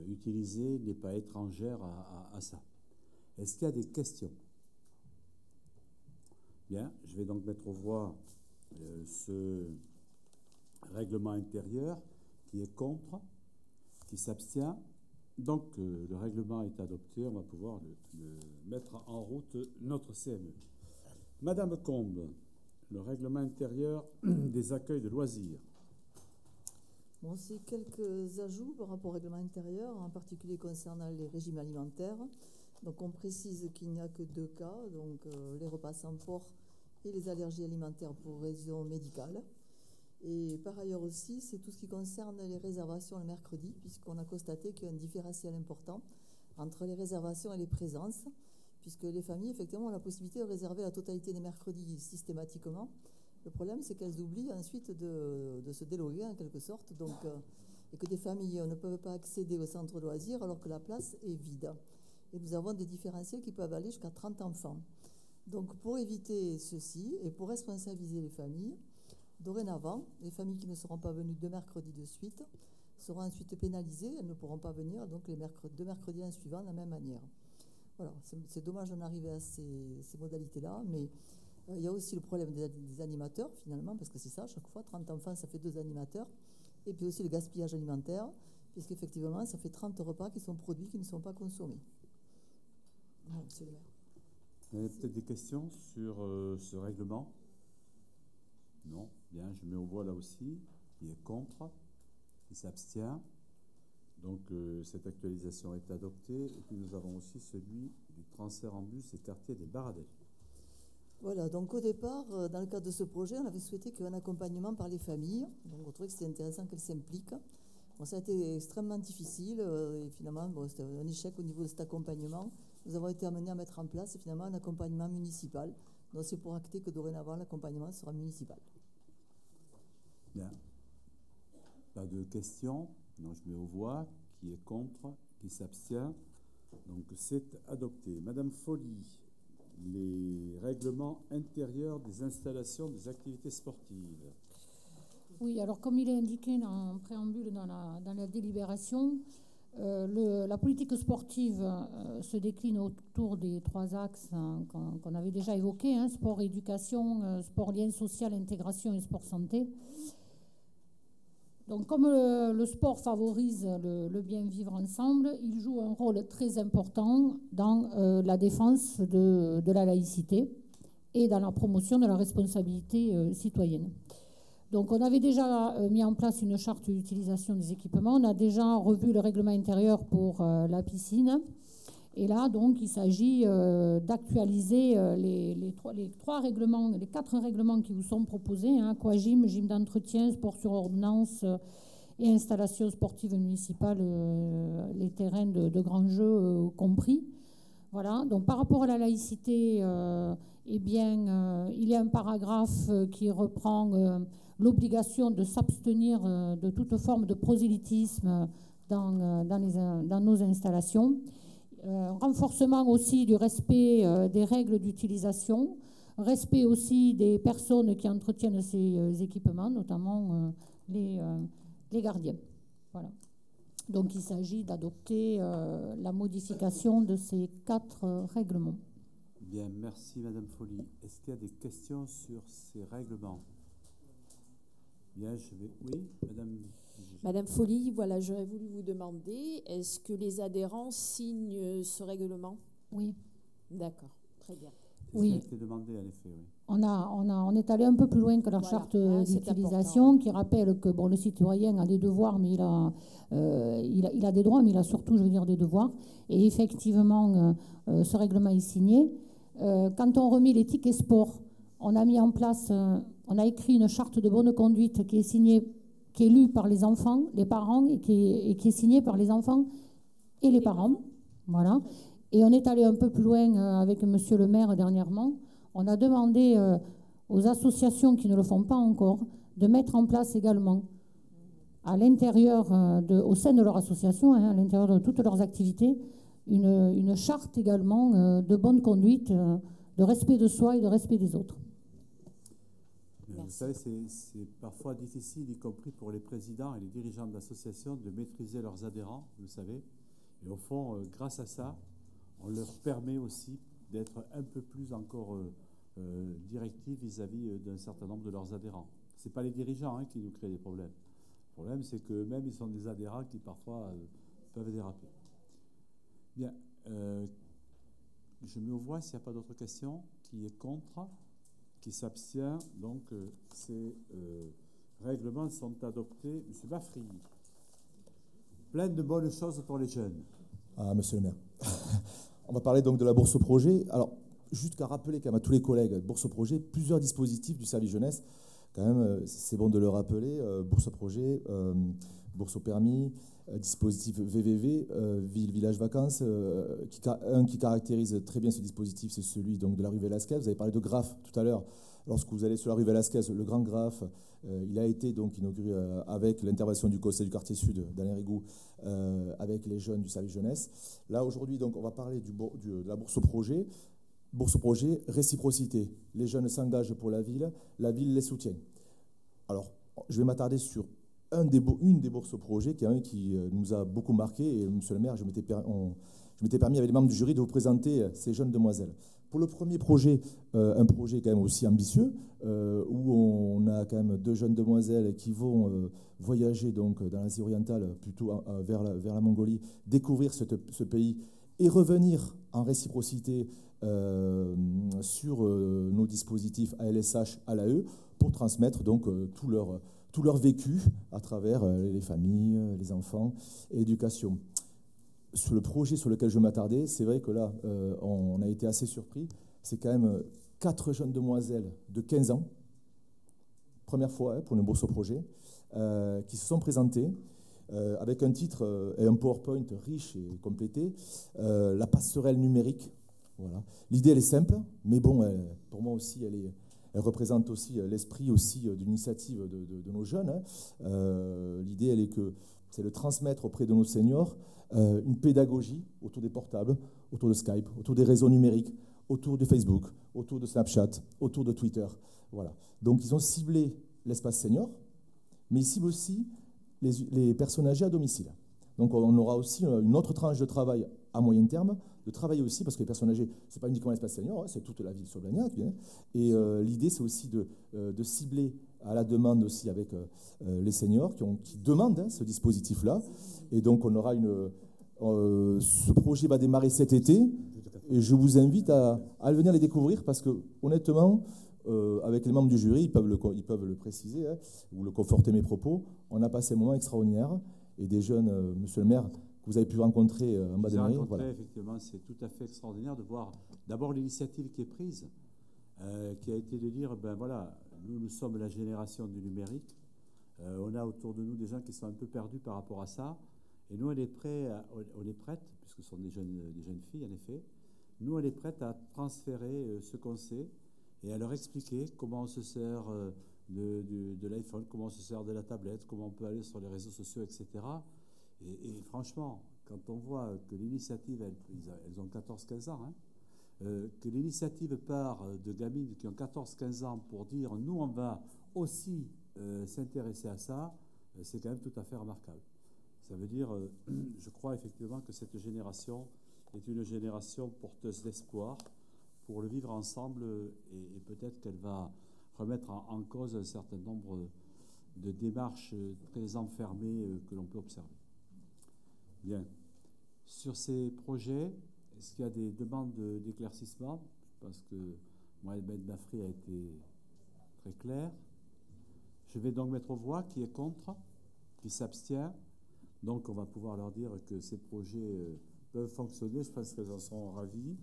utilisée n'est pas étrangère à ça. Est-ce qu'il y a des questions? Bien, je vais donc mettre aux voix ce règlement intérieur. Qui est contre, qui s'abstient. Donc, le règlement est adopté. On va pouvoir le mettre en route, notre CME. Madame Combe, le règlement intérieur des accueils de loisirs. Bon, c'est quelques ajouts par rapport au règlement intérieur, en particulier concernant les régimes alimentaires. Donc, on précise qu'il n'y a que 2 cas, donc les repas sans porc et les allergies alimentaires pour raisons médicales. Et par ailleurs aussi, c'est tout ce qui concerne les réservations le mercredi, puisqu'on a constaté qu'il y a un différentiel important entre les réservations et les présences, puisque les familles, effectivement, ont la possibilité de réserver la totalité des mercredis systématiquement. Le problème, c'est qu'elles oublient ensuite de se déloguer, en quelque sorte, donc, et que des familles ne peuvent pas accéder au centre de loisirs alors que la place est vide. Et nous avons des différentiels qui peuvent aller jusqu'à 30 enfants. Donc, pour éviter ceci et pour responsabiliser les familles, dorénavant, les familles qui ne seront pas venues 2 mercredis de suite seront ensuite pénalisées. Elles ne pourront pas venir donc les 2 mercredis en suivant de la même manière. Voilà, c'est dommage d'en arriver à ces modalités-là, mais il y a aussi le problème des animateurs, finalement, parce que c'est ça, chaque fois, 30 enfants, ça fait 2 animateurs. et puis aussi le gaspillage alimentaire, puisqu'effectivement, ça fait 30 repas qui sont produits qui ne sont pas consommés. Voilà, monsieur le maire. Vous avez peut-être des questions sur ce règlement? Non. Bien, je mets aux voix là aussi. Qui est contre? Qui s'abstient? Donc, cette actualisation est adoptée. Et puis, nous avons aussi celui du transfert en bus et quartier des Baradets. Voilà, donc au départ, dans le cadre de ce projet, on avait souhaité qu'il y ait un accompagnement par les familles. Donc, on trouvait que c'était intéressant qu'elles s'impliquent. Bon, ça a été extrêmement difficile et finalement, bon, c'était un échec au niveau de cet accompagnement. Nous avons été amenés à mettre en place finalement un accompagnement municipal. Donc, c'est pour acter que dorénavant, l'accompagnement sera municipal. Bien. Pas de questions? Non, je mets aux voix. Qui est contre? Qui s'abstient? Donc, c'est adopté. Madame Folly, les règlements intérieurs des installations des activités sportives. Oui, alors comme il est indiqué en préambule dans la délibération, la politique sportive se décline autour des 3 axes qu'on avait déjà évoqués, hein, sport, éducation, sport, lien social, intégration et sport santé. Donc comme le sport favorise le bien vivre ensemble, il joue un rôle très important dans la défense de la laïcité et dans la promotion de la responsabilité citoyenne. Donc on avait déjà mis en place une charte d'utilisation des équipements, on a déjà revu le règlement intérieur pour la piscine. Et là, donc, il s'agit d'actualiser les 4 règlements qui vous sont proposés, hein, aquagym, gym d'entretien, sport sur ordonnance et installations sportives municipales, les terrains de grands jeux compris. Voilà, donc par rapport à la laïcité, eh bien, il y a un paragraphe qui reprend l'obligation de s'abstenir de toute forme de prosélytisme dans nos installations. Renforcement aussi du respect des règles d'utilisation, respect aussi des personnes qui entretiennent ces équipements, notamment les gardiens. Voilà. Donc il s'agit d'adopter la modification de ces 4 règlements. Bien, merci Madame Folly. Est-ce qu'il y a des questions sur ces règlements? Bien, je vais... Oui, Madame... Madame Folly, voilà, j'aurais voulu vous demander, est-ce que les adhérents signent ce règlement? Oui. D'accord, très bien. Oui. Ça a été demandé, en effet, oui. On est allé un peu plus loin que la charte d'utilisation qui rappelle que bon, le citoyen a des devoirs, mais il a des droits, mais il a surtout, je veux dire, des devoirs. Et effectivement, ce règlement est signé. Quand on remet les tickets sport, on a mis en place, on a écrit une charte de bonne conduite qui est signée, qui est lue par les enfants, les parents, et qui est signée par les enfants et les parents. Voilà. Et on est allé un peu plus loin avec monsieur le maire dernièrement. On a demandé aux associations qui ne le font pas encore de mettre en place également à l'intérieur, au sein de leur association, hein, à l'intérieur de toutes leurs activités, une charte également de bonne conduite, de respect de soi et de respect des autres. Vous savez, c'est parfois difficile, y compris pour les présidents et les dirigeants d'associations, de maîtriser leurs adhérents, vous savez. Et au fond, grâce à ça, on leur permet aussi d'être un peu plus encore directifs vis-à-vis d'un certain nombre de leurs adhérents. Ce n'est pas les dirigeants qui nous créent des problèmes. Le problème, c'est qu'eux-mêmes, ils sont des adhérents qui parfois peuvent déraper. Bien. Je me vois s'il n'y a pas d'autres questions. Qui est contre? Qui s'abstient? Donc, ces règlements sont adoptés. Monsieur Baffry, plein de bonnes choses pour les jeunes. Ah, monsieur le maire. On va parler donc de la bourse au projet. Alors, juste qu'à rappeler quand même à tous les collègues, bourse au projet, plusieurs dispositifs du service jeunesse. Quand même, c'est bon de le rappeler. Bourse au projet, bourse au permis, dispositif VVV, village vacances. Un qui caractérise très bien ce dispositif, c'est celui donc, de la rue Velasquez. Vous avez parlé de Graphe tout à l'heure. Lorsque vous allez sur la rue Velasquez, le grand Graphe, il a été donc inauguré avec l'intervention du conseil du quartier sud d'Alain Rigoux, avec les jeunes du service jeunesse. Là, aujourd'hui, donc, on va parler de la bourse au projet. Bourse au projet, réciprocité. Les jeunes s'engagent pour la ville les soutient. Alors, je vais m'attarder sur une des bourses au projet, qui nous a beaucoup marqué. Et monsieur le maire, je m'étais permis avec les membres du jury de vous présenter ces jeunes demoiselles. Pour le premier projet, un projet quand même aussi ambitieux, où on a quand même 2 jeunes demoiselles qui vont voyager donc dans l'Asie orientale, plutôt vers la Mongolie, découvrir ce pays et revenir en réciprocité sur nos dispositifs ALSH à l'AE pour transmettre donc tout leur vécu à travers les familles, les enfants et l'éducation. Sur le projet sur lequel je m'attardais, c'est vrai que là, on a été assez surpris. C'est quand même 4 jeunes demoiselles de 15 ans, première fois pour une bourse au projet, qui se sont présentées avec un titre et un PowerPoint riche et complété, la passerelle numérique. Voilà. L'idée, elle est simple, mais bon, pour moi aussi, elle représente aussi l'esprit aussi d'une initiative de nos jeunes. L'idée, elle est que c'est de transmettre auprès de nos seniors une pédagogie autour des portables, autour de Skype, autour des réseaux numériques, autour de Facebook, autour de Snapchat, autour de Twitter. Voilà. Donc, ils ont ciblé l'espace senior, mais ils ciblent aussi les personnes âgées à domicile. Donc, on aura aussi une autre tranche de travail à moyen terme, de travailler aussi, parce que les personnes âgées, ce n'est pas uniquement l'espace senior, hein, c'est toute la ville sur Blagnac. Hein. Et l'idée, c'est aussi de cibler à la demande aussi avec les seniors qui demandent hein, ce dispositif-là. Et donc, on aura ce projet va démarrer cet été. Et je vous invite à venir les découvrir parce que, honnêtement, avec les membres du jury, ils peuvent le préciser hein, ou le conforter mes propos. On a passé un moment extraordinaire et des jeunes, monsieur le maire, que vous avez pu rencontrer en bas de Marie. Voilà. Effectivement, c'est tout à fait extraordinaire de voir d'abord l'initiative qui est prise, qui a été de dire, ben voilà, nous sommes la génération du numérique. On a autour de nous des gens qui sont un peu perdus par rapport à ça. Et nous, on est prête, puisque ce sont des jeunes filles, en effet, nous, on est prête à transférer ce qu'on sait et à leur expliquer comment on se sert de l'iPhone, comment on se sert de la tablette, comment on peut aller sur les réseaux sociaux, etc. Et franchement, quand on voit que l'initiative, elles ont 14-15 ans, hein, que l'initiative part de gamines qui ont 14-15 ans pour dire « nous, on va aussi s'intéresser à ça », c'est quand même tout à fait remarquable. Ça veut dire, je crois effectivement que cette génération est une génération porteuse d'espoir pour le vivre ensemble et peut-être qu'elle va remettre en cause un certain nombre de démarches très enfermées que l'on peut observer. Bien. Sur ces projets, est-ce qu'il y a des demandes d'éclaircissement? Parce que Mohamed Mafri a été très clair. Je vais donc mettre aux voix qui est contre, qui s'abstient. Donc, on va pouvoir leur dire que ces projets peuvent fonctionner. Je pense qu'elles en sont ravies.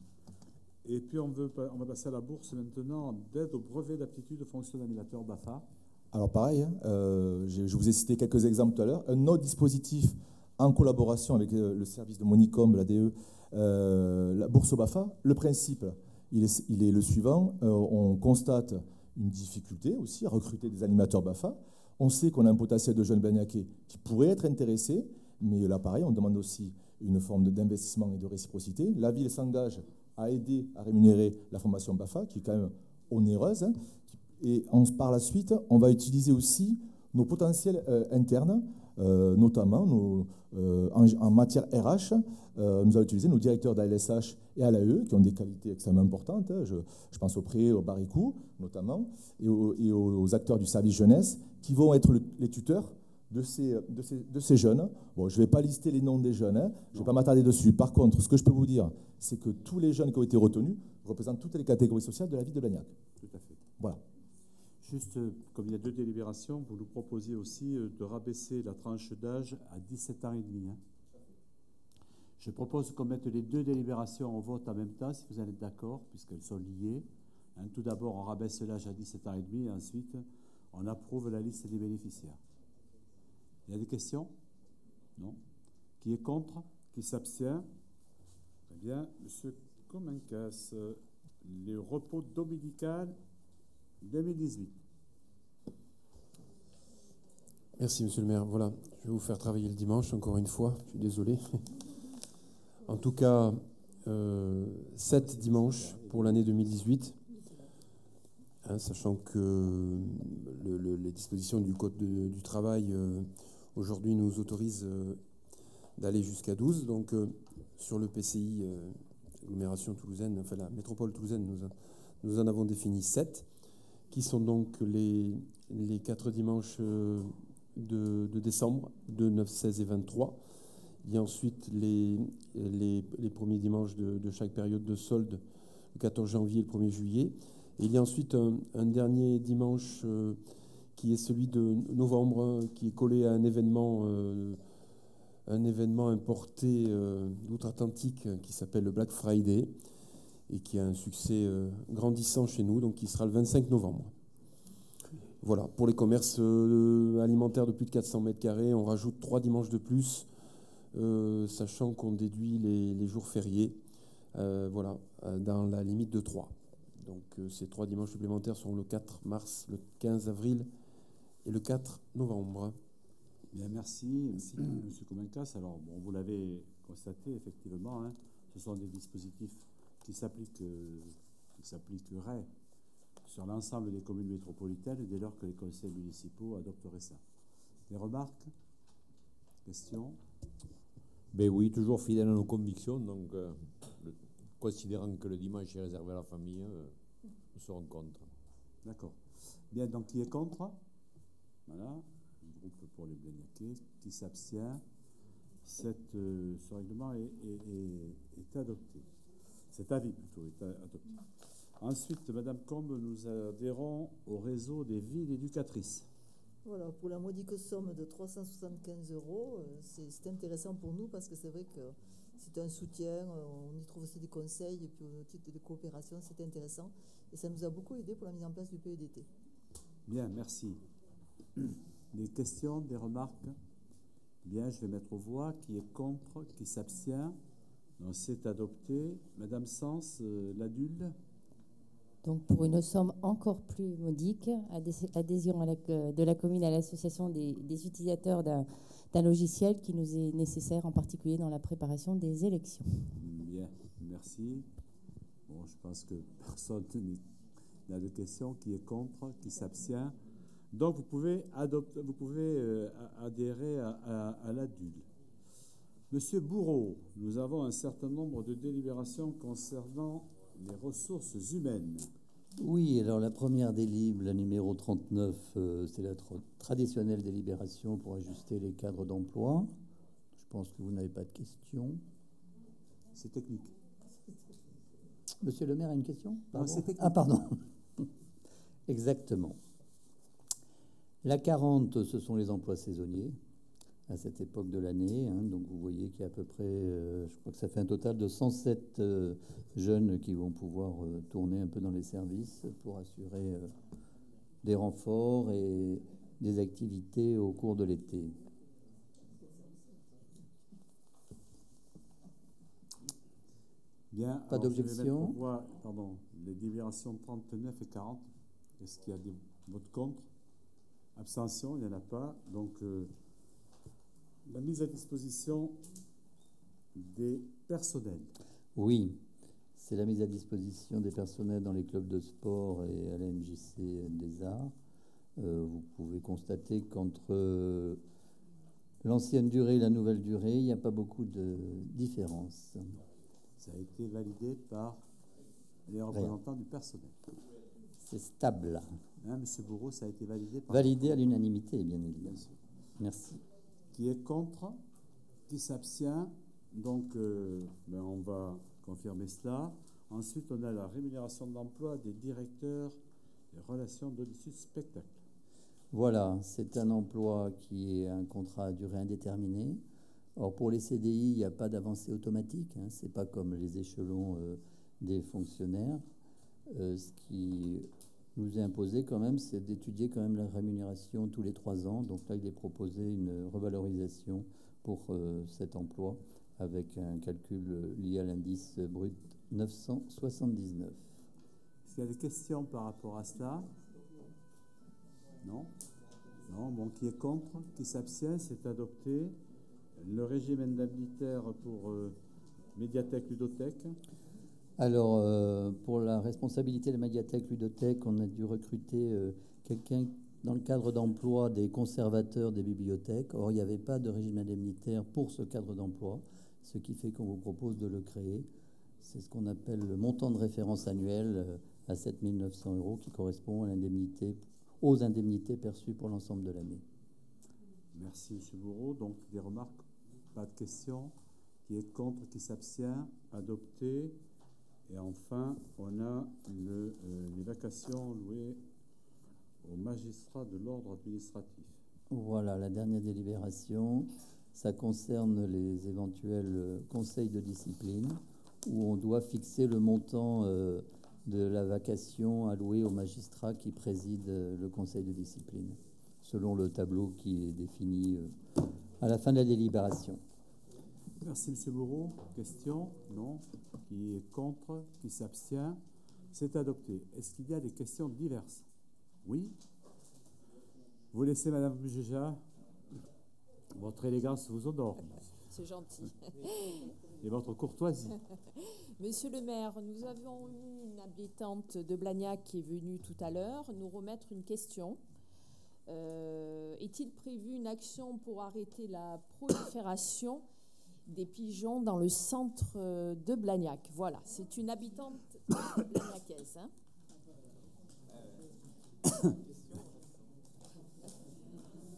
Et puis, on va passer à la bourse maintenant d'aide au brevet d'aptitude de fonction d'animateur BAFA. Alors, pareil, hein, je vous ai cité quelques exemples tout à l'heure. Un autre dispositif en collaboration avec le service de Monicom, la DE, la bourse au BAFA. Le principe, il est le suivant. On constate une difficulté aussi à recruter des animateurs BAFA. On sait qu'on a un potentiel de jeunes Blagnaquais qui pourraient être intéressés, mais là, pareil, on demande aussi une forme d'investissement et de réciprocité. La ville s'engage à aider à rémunérer la formation BAFA, qui est quand même onéreuse. Hein, et par la suite, on va utiliser aussi nos potentiels internes, notamment en matière RH. Nous allons utiliser nos directeurs d'ALSH et à l'AE, qui ont des qualités extrêmement importantes. Hein. Je pense au pré, au Baricou, notamment, et aux acteurs du service jeunesse, qui vont être les tuteurs de ces jeunes. Bon, je ne vais pas lister les noms des jeunes, hein, je ne vais pas m'attarder dessus. Par contre, ce que je peux vous dire, c'est que tous les jeunes qui ont été retenus représentent toutes les catégories sociales de la ville de Blagnac. Tout à fait. Voilà. Juste, comme il y a 2 délibérations, vous nous proposiez aussi de rabaisser la tranche d'âge à 17 ans et demi. Hein. Je propose qu'on mette les 2 délibérations au vote en même temps, si vous en êtes d'accord, puisqu'elles sont liées. Hein, tout d'abord, on rabaisse l'âge à 17 ans et demi, et ensuite, on approuve la liste des bénéficiaires. Il y a des questions? Non? Qui est contre? Qui s'abstient? Très bien. Monsieur Comencas, le repos dominical 2018. Merci, monsieur le maire. Voilà, je vais vous faire travailler le dimanche, encore une fois. Je suis désolé. En tout cas, 7 dimanches pour l'année 2018. Hein, sachant que les dispositions du Code du travail aujourd'hui nous autorisent d'aller jusqu'à 12. Donc, sur le PCI l'agglomération toulousaine, enfin la métropole toulousaine, nous en avons défini 7, qui sont donc les 4 dimanches de décembre, 2, 9, 16 et 23. Il y a ensuite les premiers dimanches de chaque période de solde, le 14 janvier et le 1er juillet. Et il y a ensuite un dernier dimanche qui est celui de novembre, qui est collé à un événement importé d'outre-Atlantique qui s'appelle le Black Friday et qui a un succès grandissant chez nous, donc qui sera le 25 novembre. Voilà, pour les commerces alimentaires de plus de 400 mètres carrés, on rajoute 3 dimanches de plus, sachant qu'on déduit les jours fériés, voilà, dans la limite de 3. Donc ces 3 dimanches supplémentaires seront le 4 mars, le 15 avril et le 4 novembre. Bien, merci M. Comencas. Alors, bon, vous l'avez constaté, effectivement, hein, ce sont des dispositifs qui s'appliqueraient sur l'ensemble des communes métropolitaines dès lors que les conseils municipaux adopteraient ça. Des remarques? Questions? Ben oui, toujours fidèle à nos convictions, donc considérant que le dimanche est réservé à la famille, nous serons contre. D'accord. Bien, donc qui est contre? Voilà. Groupe pour les Bléniaquais, qui s'abstient. Ce règlement est adopté. Cet avis plutôt est adopté. Ensuite, Madame Combe, nous adhérons au réseau des villes éducatrices. Voilà, pour la modique somme de 375 €, c'est intéressant pour nous parce que c'est vrai que c'est un soutien, on y trouve aussi des conseils et puis au titre de coopération, c'est intéressant. Et ça nous a beaucoup aidé pour la mise en place du PEDT. Bien, merci. Des questions, des remarques? Bien, je vais mettre aux voix. Qui est contre? Qui s'abstient? Donc, c'est adopté. Madame Sens, l'adulte. Donc, pour une somme encore plus modique, adhésion de la commune à l'association des utilisateurs d'un logiciel qui nous est nécessaire, en particulier dans la préparation des élections. Bien, merci. Bon, je pense que personne n'a de questions. Qui est contre? Qui s'abstient? Donc, vous pouvez adhérer à l'adulte. Monsieur Bourreau, nous avons un certain nombre de délibérations concernant les ressources humaines. Oui, alors la première délib, la numéro 39, c'est la traditionnelle délibération pour ajuster les cadres d'emploi. Je pense que vous n'avez pas de questions. C'est technique. Monsieur le maire a une question? Non, c'est technique. Ah, pardon. Exactement. La 40, ce sont les emplois saisonniers à cette époque de l'année. Hein. Donc vous voyez qu'il y a à peu près, je crois que ça fait un total de 107 jeunes qui vont pouvoir tourner un peu dans les services pour assurer des renforts et des activités au cours de l'été. Bien. Pas d'objection. Pardon, les délibérations 39 et 40. Est-ce qu'il y a des votes contre? Abstention, il n'y en a pas. Donc, la mise à disposition des personnels. Oui, c'est la mise à disposition des personnels dans les clubs de sport et à la MJC des Arts. Vous pouvez constater qu'entre l'ancienne durée et la nouvelle durée, il n'y a pas beaucoup de différence. Ça a été validé par les représentants du personnel. C'est stable. Hein, Monsieur Bourreau, ça a été validé par... Validé à l'unanimité, bien évidemment. Merci. Qui est contre? Qui s'abstient? Donc, on va confirmer cela. Ensuite, on a la rémunération de l'emploi des directeurs des relations d'audition spectacle. Voilà, c'est un emploi qui est un contrat à durée indéterminée. Or, pour les CDI, il n'y a pas d'avancée automatique. Hein, ce n'est pas comme les échelons des fonctionnaires. Ce qui nous est imposé quand même, c'est d'étudier quand même la rémunération tous les 3 ans. Donc là, il est proposé une revalorisation pour cet emploi avec un calcul lié à l'indice brut 979. Est-ce qu'il y a des questions par rapport à cela? Non? Non, bon, qui est contre? Qui s'abstient? C'est adopté. Le régime indemnitaire pour médiathèque, ludothèque. Alors, pour la responsabilité de la médiathèque ludothèque, on a dû recruter quelqu'un dans le cadre d'emploi des conservateurs des bibliothèques. Or, il n'y avait pas de régime indemnitaire pour ce cadre d'emploi, ce qui fait qu'on vous propose de le créer. C'est ce qu'on appelle le montant de référence annuel à 7 900 € qui correspond aux indemnités perçues pour l'ensemble de l'année. Merci, M. Bourreau. Donc, des remarques? Pas de questions? Qui est contre? Qui s'abstient? Adopté. Et enfin, on a les vacations louées aux magistrats de l'ordre administratif. Voilà, la dernière délibération, ça concerne les éventuels conseils de discipline où on doit fixer le montant de la vacation allouée aux magistrats qui président le conseil de discipline, selon le tableau qui est défini à la fin de la délibération. Merci, M. Bourreau. Question? Non. Qui est contre? Qui s'abstient? C'est adopté. Est-ce qu'il y a des questions diverses? Oui. Vous laissez, Madame Bugeja, votre élégance vous honore. C'est gentil. Et votre courtoisie. Monsieur le maire, nous avons eu une habitante de Blagnac qui est venue tout à l'heure nous remettre une question. Est-il prévu une action pour arrêter la prolifération des pigeons dans le centre de Blagnac? Voilà, c'est une habitante blagnacaise. Hein.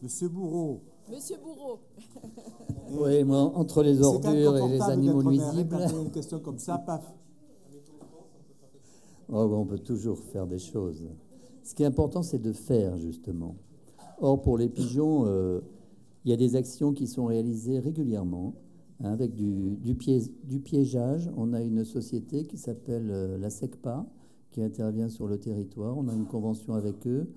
Monsieur Bourreau. Monsieur Bourreau. Oui, moi, entre les ordures et les animaux nuisibles. Une question comme ça, paf. Oh, on peut toujours faire des choses. Ce qui est important, c'est de faire, justement. Or, pour les pigeons, il y a des actions qui sont réalisées régulièrement, hein, avec du piégeage. On a une société qui s'appelle la SECPA, qui intervient sur le territoire. On a une convention avec eux.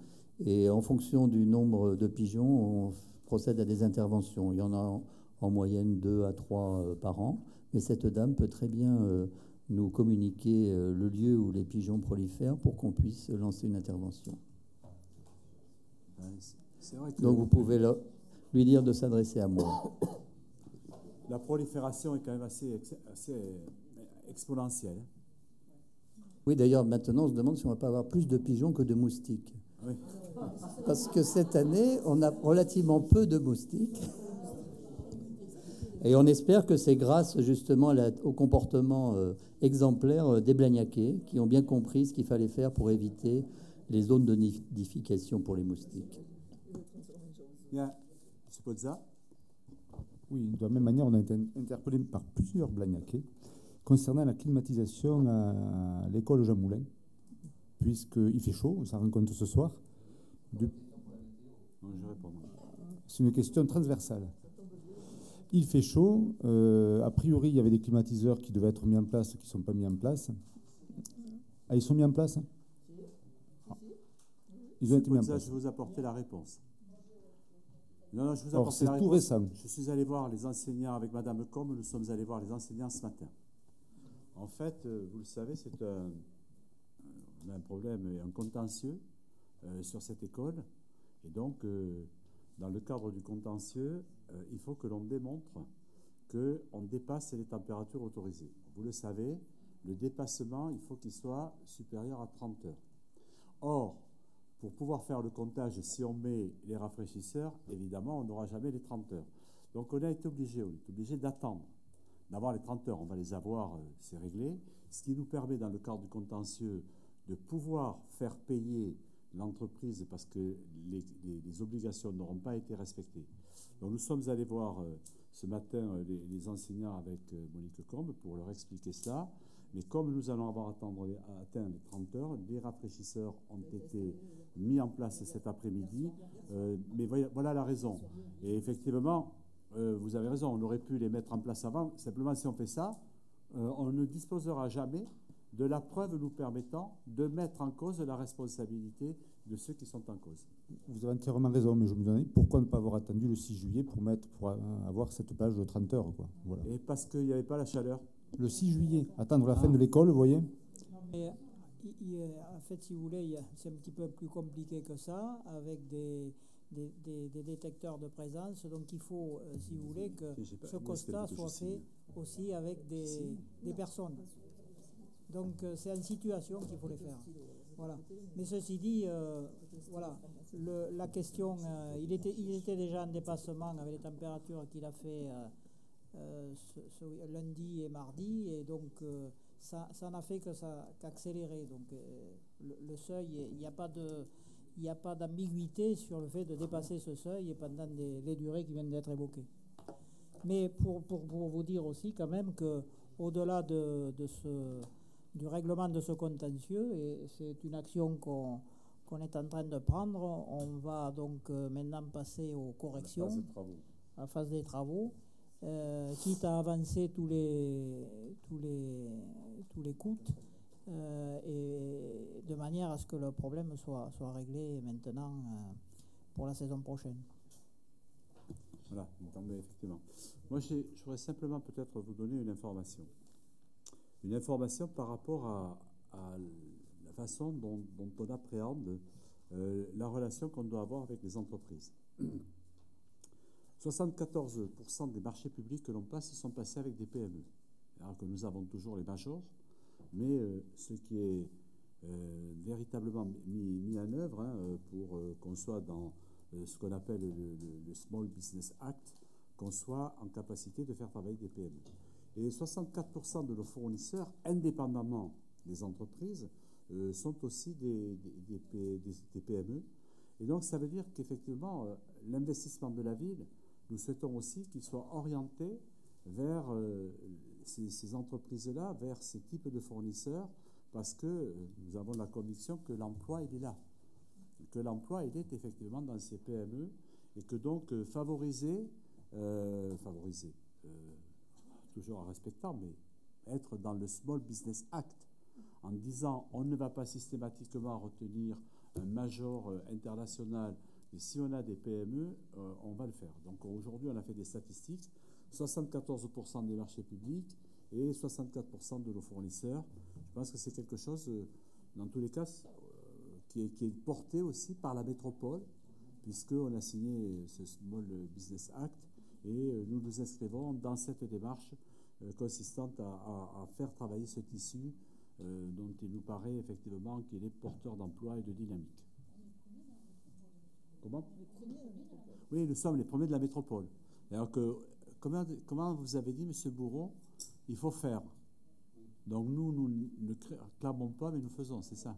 Et en fonction du nombre de pigeons, on procède à des interventions. Il y en a en moyenne 2 à 3 par an. Mais cette dame peut très bien nous communiquer le lieu où les pigeons prolifèrent pour qu'on puisse lancer une intervention. C'est vrai que donc vous pouvez lui dire de s'adresser à moi. La prolifération est quand même assez exponentielle. Oui, d'ailleurs, maintenant, on se demande si on ne va pas avoir plus de pigeons que de moustiques. Oui. Parce que cette année, on a relativement peu de moustiques. Et on espère que c'est grâce justement au comportement exemplaire des Blagnacais qui ont bien compris ce qu'il fallait faire pour éviter les zones de nidification pour les moustiques. Bien. M. Pozza. Oui, de la même manière, on a été interpellé par plusieurs Blagnacais concernant la climatisation à l'école Jean Moulin, puisqu'il fait chaud, ça rencontre ce soir. C'est une question transversale. Il fait chaud. A priori, il y avait des climatiseurs qui devaient être mis en place, qui ne sont pas mis en place. Ah, ils sont mis en place? Ils ont été mis en place. Je vais vous apporter la réponse. Non, je vous Alors, apporte la réponse. tout récent. Je suis allé voir les enseignants avec Madame Com. Nous sommes allés voir les enseignants ce matin. En fait, vous le savez, on a un problème, un contentieux sur cette école. Et donc, dans le cadre du contentieux, il faut que l'on démontre qu'on dépasse les températures autorisées. Vous le savez, le dépassement, il faut qu'il soit supérieur à 30 heures. Or, pour pouvoir faire le comptage, si on met les rafraîchisseurs, évidemment, on n'aura jamais les 30 heures. Donc, on est obligé d'attendre, d'avoir les 30 heures. On va les avoir, c'est réglé. Ce qui nous permet, dans le cadre du contentieux, de pouvoir faire payer l'entreprise parce que les obligations n'auront pas été respectées. Donc, nous sommes allés voir ce matin les enseignants avec Monique Combe pour leur expliquer cela. Mais comme nous allons avoir atteint les 30 heures, les rafraîchisseurs ont été mis en place cet après-midi. Mais voilà la raison. Et effectivement, vous avez raison, on aurait pu les mettre en place avant. Simplement, si on fait ça, on ne disposera jamais de la preuve nous permettant de mettre en cause la responsabilité de ceux qui sont en cause. Vous avez entièrement raison, mais je me demandais pourquoi ne pas avoir attendu le 6 juillet pour avoir cette plage de 30 heures. Quoi. Voilà. Et parce qu'il n'y avait pas la chaleur. Le 6 juillet, attendre la fin de l'école, vous voyez. Mais, en fait, si vous voulez, c'est un petit peu plus compliqué que ça, avec des détecteurs de présence. Donc il faut, si vous voulez, que ce constat soit fait aussi avec des personnes. Donc c'est une situation qu'il faut les faire. Voilà. Mais ceci dit, voilà, la question, il était déjà en dépassement avec les températures qu'il a fait ce lundi et mardi, et donc ça n'a fait qu'accélérer. Donc le seuil, il n'y a pas d'ambiguïté sur le fait de dépasser ce seuil et pendant les durées qui viennent d'être évoquées. Mais pour vous dire aussi quand même qu'au-delà du règlement de ce contentieux, et c'est une action qu'on est en train de prendre, on va donc maintenant passer aux corrections, à la phase des travaux, quitte à avancer tous les coûts, et de manière à ce que le problème soit réglé maintenant pour la saison prochaine. Voilà, effectivement. Moi, je voudrais simplement peut-être vous donner une information. Une information par rapport à la façon dont on appréhende la relation qu'on doit avoir avec les entreprises. 74% des marchés publics que l'on passe sont passés avec des PME. Alors que nous avons toujours les majors, mais ce qui est véritablement mis en œuvre pour qu'on soit dans ce qu'on appelle le Small Business Act, qu'on soit en capacité de faire travailler des PME. Et 64% de nos fournisseurs, indépendamment des entreprises, sont aussi des PME. Et donc, ça veut dire qu'effectivement, l'investissement de la ville, nous souhaitons aussi qu'il soit orienté vers ces entreprises-là, vers ces types de fournisseurs, parce que nous avons la conviction que l'emploi, il est là. Que l'emploi, il est effectivement dans ces PME, et que donc favoriser, toujours en respectant, mais être dans le Small Business Act, en disant on ne va pas systématiquement retenir un major international, mais si on a des PME, on va le faire. Donc aujourd'hui, on a fait des statistiques, 74% des marchés publics et 64% de nos fournisseurs. Je pense que c'est quelque chose, dans tous les cas, qui est porté aussi par la métropole, puisqu'on a signé ce Small Business Act, et nous nous inscrivons dans cette démarche consistante à faire travailler ce tissu dont il nous paraît effectivement qu'il est porteur d'emploi et de dynamique. Comment ? Oui, nous sommes les premiers de la métropole. Alors que, comment vous avez dit, M. Bourreau, il faut faire. Donc nous ne clamons pas, mais nous faisons, c'est ça.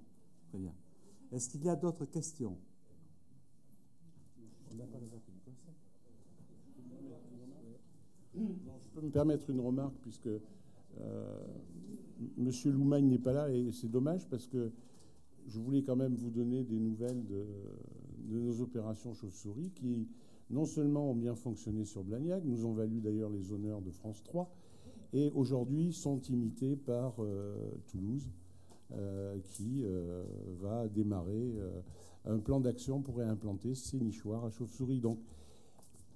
Très bien. Est-ce qu'il y a d'autres questions ? Je peux me permettre une remarque, puisque M. Loumagne n'est pas là, et c'est dommage, parce que je voulais quand même vous donner des nouvelles de nos opérations chauve-souris, qui non seulement ont bien fonctionné sur Blagnac, nous ont valu d'ailleurs les honneurs de France 3, et aujourd'hui sont imitées par Toulouse, qui va démarrer un plan d'action pour réimplanter ces nichoirs à chauve-souris. Donc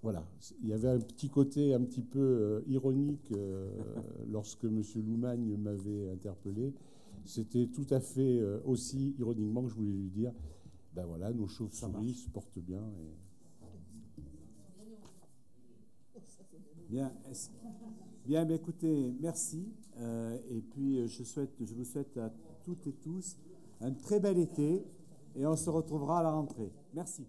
voilà, il y avait un petit côté un petit peu ironique lorsque M. Loumagne m'avait interpellé. C'était tout à fait aussi ironiquement que je voulais lui dire, ben voilà, nos chauves-souris se portent bien. Bien, mais écoutez, merci. Et puis, je vous souhaite à toutes et tous un très bel été, et on se retrouvera à la rentrée. Merci.